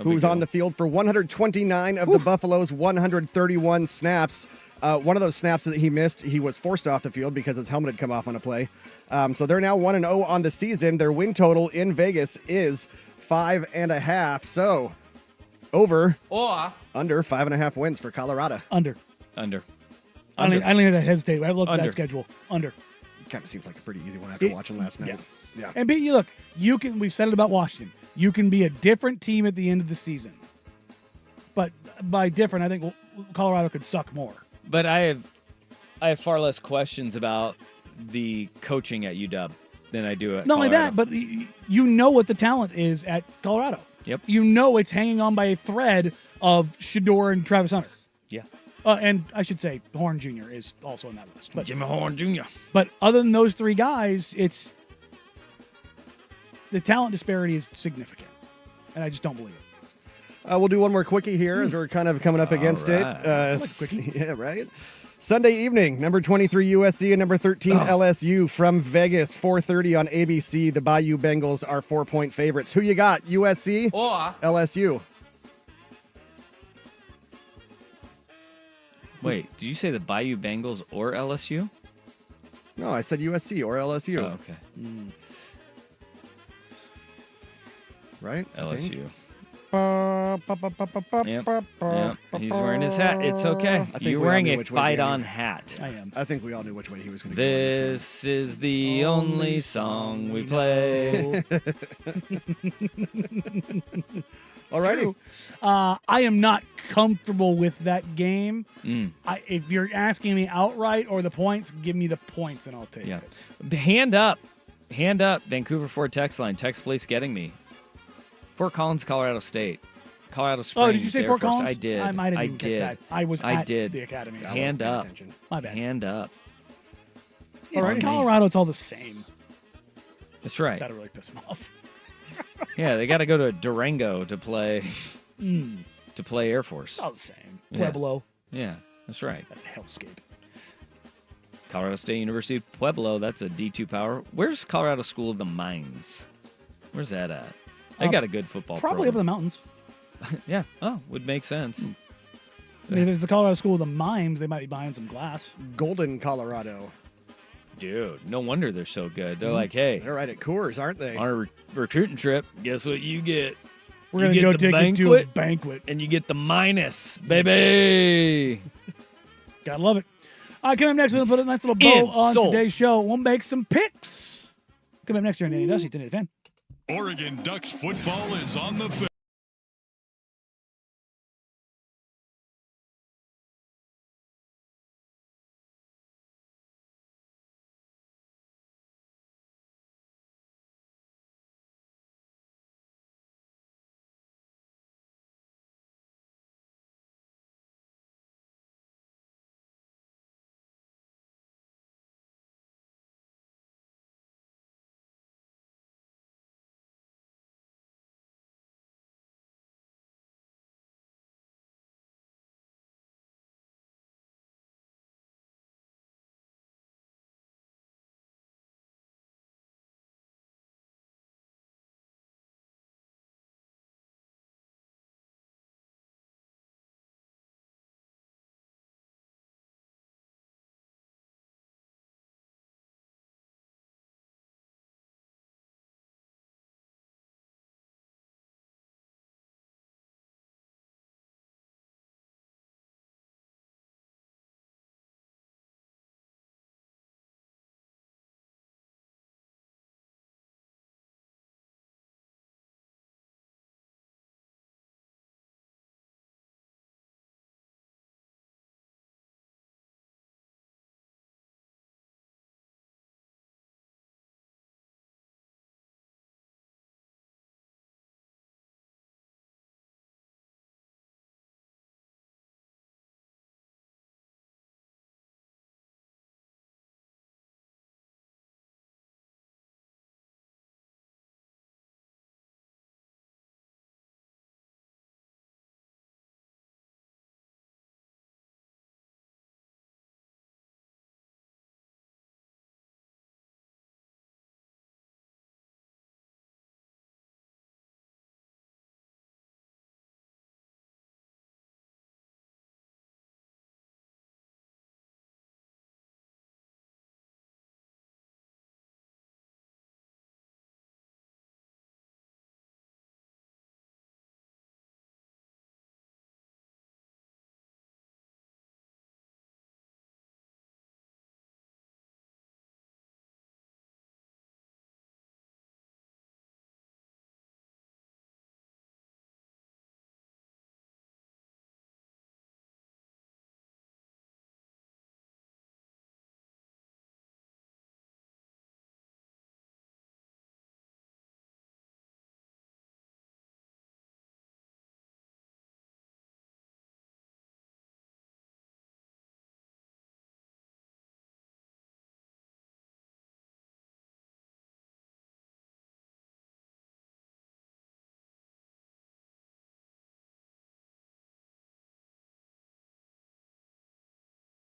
[SPEAKER 2] who was on the field for 129 of the Buffalo's 131 snaps. One of those snaps that he missed, he was forced off the field because his helmet had come off on a play. So they're now 1-0 on the season. Their win total in Vegas is 5.5. So over
[SPEAKER 14] or
[SPEAKER 2] under 5.5 wins for Colorado.
[SPEAKER 3] Under.
[SPEAKER 1] I don't
[SPEAKER 3] even have to hesitate. I looked at
[SPEAKER 1] Under.
[SPEAKER 3] that schedule. Under.
[SPEAKER 2] Kind of seems like a pretty easy one after watching last night. Yeah.
[SPEAKER 3] And you look, we've said it about Washington. You can be a different team at the end of the season. But by different, I think Colorado could suck more.
[SPEAKER 1] But I have far less questions about the coaching at UW than I do at
[SPEAKER 3] Not only
[SPEAKER 1] Colorado.
[SPEAKER 3] that, but you know what the talent is at Colorado.
[SPEAKER 1] Yep.
[SPEAKER 3] You know it's hanging on by a thread of Shedeur and Travis Hunter.
[SPEAKER 1] Yeah.
[SPEAKER 3] And I should say Horn Jr. is also on that list. But,
[SPEAKER 1] Jimmy Horn Jr.
[SPEAKER 3] But other than those 3 guys, the talent disparity is significant. And I just don't believe it.
[SPEAKER 2] We'll do one more quickie here as we're kind of coming up against it.
[SPEAKER 3] I like a quickie.
[SPEAKER 2] Yeah, right. Sunday evening, number 23 USC and number 13 LSU from Vegas, 4:30 on ABC. The Bayou Bengals are 4-point favorites. Who you got, USC
[SPEAKER 14] or
[SPEAKER 2] LSU?
[SPEAKER 1] Wait, did you say the Bayou Bengals or LSU?
[SPEAKER 2] No, I said USC or LSU.
[SPEAKER 1] Oh, okay.
[SPEAKER 2] Right?
[SPEAKER 1] LSU. Yep. He's wearing his hat. It's okay. You're wearing a fight-on hat.
[SPEAKER 3] I am.
[SPEAKER 2] I think we all knew which way he was going to go.
[SPEAKER 1] This is the only song we play.
[SPEAKER 2] Alrighty.
[SPEAKER 3] I am not comfortable with that game. If you're asking me outright or the points, give me the points and I'll take it.
[SPEAKER 1] Hand up. Vancouver Ford text line. Text police getting me. Fort Collins, Colorado State. Colorado Springs.
[SPEAKER 3] Oh, did you say
[SPEAKER 1] Air
[SPEAKER 3] Fort
[SPEAKER 1] Force.
[SPEAKER 3] Collins?
[SPEAKER 1] I did.
[SPEAKER 3] I might have even catch that. I was at the academy. So
[SPEAKER 1] Hand up.
[SPEAKER 3] attention. My bad.
[SPEAKER 1] Hand up.
[SPEAKER 3] In Colorado, it's all the same.
[SPEAKER 1] That's right.
[SPEAKER 3] That'll really piss them off.
[SPEAKER 1] Yeah, they got to go to Durango to play Air Force.
[SPEAKER 3] All the same.
[SPEAKER 1] Yeah.
[SPEAKER 3] Pueblo.
[SPEAKER 1] Yeah, that's right.
[SPEAKER 3] That's a hellscape.
[SPEAKER 1] Colorado State University Pueblo. That's a D2 power. Where's Colorado School of the Mines? Where's that at? They got a good football
[SPEAKER 3] Probably up in the
[SPEAKER 1] program.
[SPEAKER 3] mountains.
[SPEAKER 1] Yeah. Oh, would make sense.
[SPEAKER 3] If it's the Colorado School of the Mimes, they might be buying some glass.
[SPEAKER 2] Golden, Colorado.
[SPEAKER 1] Dude, no wonder they're so good. They're like, hey,
[SPEAKER 2] They're right at Coors, aren't they?
[SPEAKER 1] on a recruiting trip, guess what you get?
[SPEAKER 3] We're
[SPEAKER 1] You
[SPEAKER 3] going to
[SPEAKER 1] get
[SPEAKER 3] go
[SPEAKER 1] the
[SPEAKER 3] take you to a banquet.
[SPEAKER 1] And you get the minus, baby.
[SPEAKER 3] Gotta love it. Coming up next, we're going to put a nice little bow on
[SPEAKER 1] Sold.
[SPEAKER 3] today's show. We'll make some picks. Coming up next here on Danny Dusty, Danny the Fan.
[SPEAKER 8] Oregon Ducks football is on the field.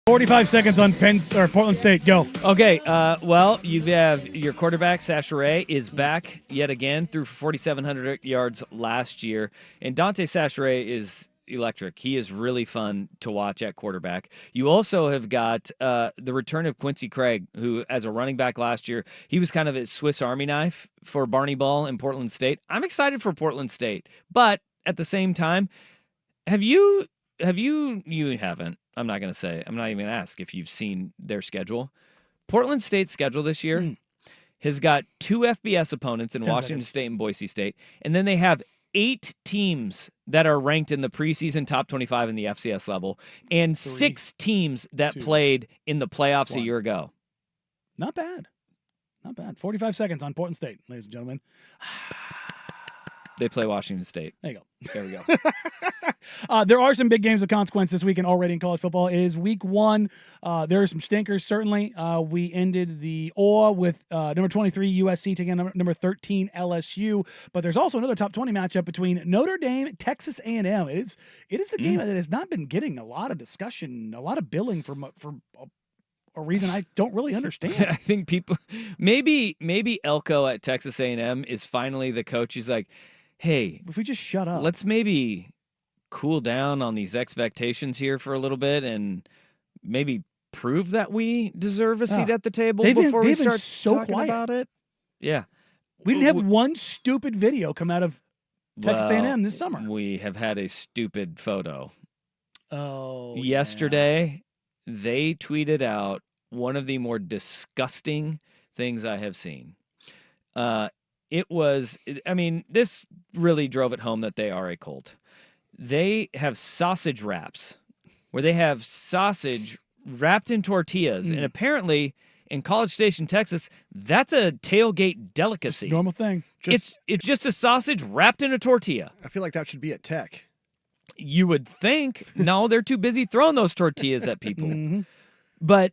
[SPEAKER 3] 45 seconds on Portland State. Go.
[SPEAKER 1] Okay, well, you have your quarterback, Sacheret, is back yet again, threw 4,700 yards last year. And Dante Sacheret is electric. He is really fun to watch at quarterback. You also have got the return of Quincy Craig, who, as a running back last year, he was kind of a Swiss Army knife for Barney Ball in Portland State. I'm excited for Portland State, but at the same time, you haven't. I'm not going to say. I'm not even going to ask if you've seen their schedule. Portland State's schedule this year has got 2 FBS opponents in Washington State and Boise State, and then they have 8 teams that are ranked in the preseason top 25 in the FCS level, and 6 teams that played in the playoffs a year ago.
[SPEAKER 3] Not bad. Not bad. 45 seconds on Portland State, ladies and gentlemen.
[SPEAKER 1] They play Washington State.
[SPEAKER 3] There you go.
[SPEAKER 1] There we go.
[SPEAKER 3] There are some big games of consequence this weekend already in college football. It is week 1. There are some stinkers, certainly. We ended the OR with number 23 USC taking number 13 LSU. But there's also another top 20 matchup between Notre Dame, Texas A&M. It is the game that has not been getting a lot of discussion, a lot of billing for a reason I don't really understand.
[SPEAKER 1] I think people, maybe Elko at Texas A&M is finally the coach. He's like, hey,
[SPEAKER 3] if we just shut up,
[SPEAKER 1] let's maybe cool down on these expectations here for a little bit and maybe prove that we deserve a seat at the table before we start talking about it. Yeah.
[SPEAKER 3] We didn't have one stupid video come out of Texas A&M this summer.
[SPEAKER 1] We have had a stupid photo.
[SPEAKER 3] Oh,
[SPEAKER 1] yesterday, they tweeted out one of the more disgusting things I have seen. It was, I mean, this really drove it home that they are a cult. They have sausage wraps where they have sausage wrapped in tortillas. And apparently in College Station, Texas, that's a tailgate delicacy.
[SPEAKER 3] Normal thing.
[SPEAKER 1] It's just a sausage wrapped in a tortilla.
[SPEAKER 2] I feel like that should be at Tech.
[SPEAKER 1] You would think. No, they're too busy throwing those tortillas at people. But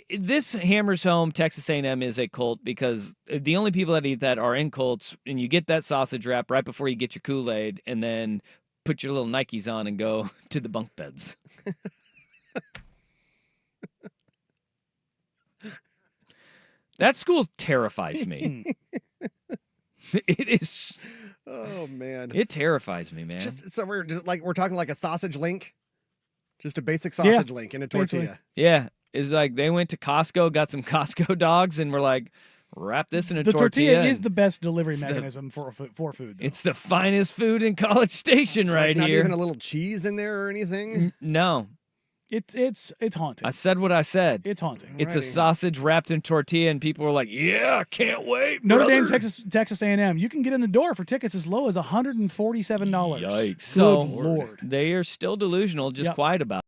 [SPEAKER 1] this hammers home Texas A&M is a cult because the only people that eat that are in cults, and you get that sausage wrap right before you get your Kool-Aid and then put your little Nikes on and go to the bunk beds. That school terrifies me. It is.
[SPEAKER 2] Oh, man.
[SPEAKER 1] It terrifies me, man.
[SPEAKER 2] We're talking like a sausage link? Just a basic sausage link in a tortilla.
[SPEAKER 3] Basically.
[SPEAKER 1] Yeah. It's like they went to Costco, got some Costco dogs, and were like, wrap this in a tortilla.
[SPEAKER 3] The tortilla is the best delivery mechanism for food. Though.
[SPEAKER 1] It's the finest food in College Station right
[SPEAKER 2] not
[SPEAKER 1] here.
[SPEAKER 2] Not even a little cheese in there or anything?
[SPEAKER 1] No.
[SPEAKER 3] It's haunting.
[SPEAKER 1] I said what I said.
[SPEAKER 3] It's haunting.
[SPEAKER 1] It's a sausage wrapped in tortilla, and people were like, yeah, can't wait,
[SPEAKER 3] Notre
[SPEAKER 1] brother.
[SPEAKER 3] Dame, Texas A&M. You can get in the door for tickets as low as $147.
[SPEAKER 1] Yikes.
[SPEAKER 3] Good
[SPEAKER 1] So
[SPEAKER 3] Lord.
[SPEAKER 1] They are still delusional, just quiet about it.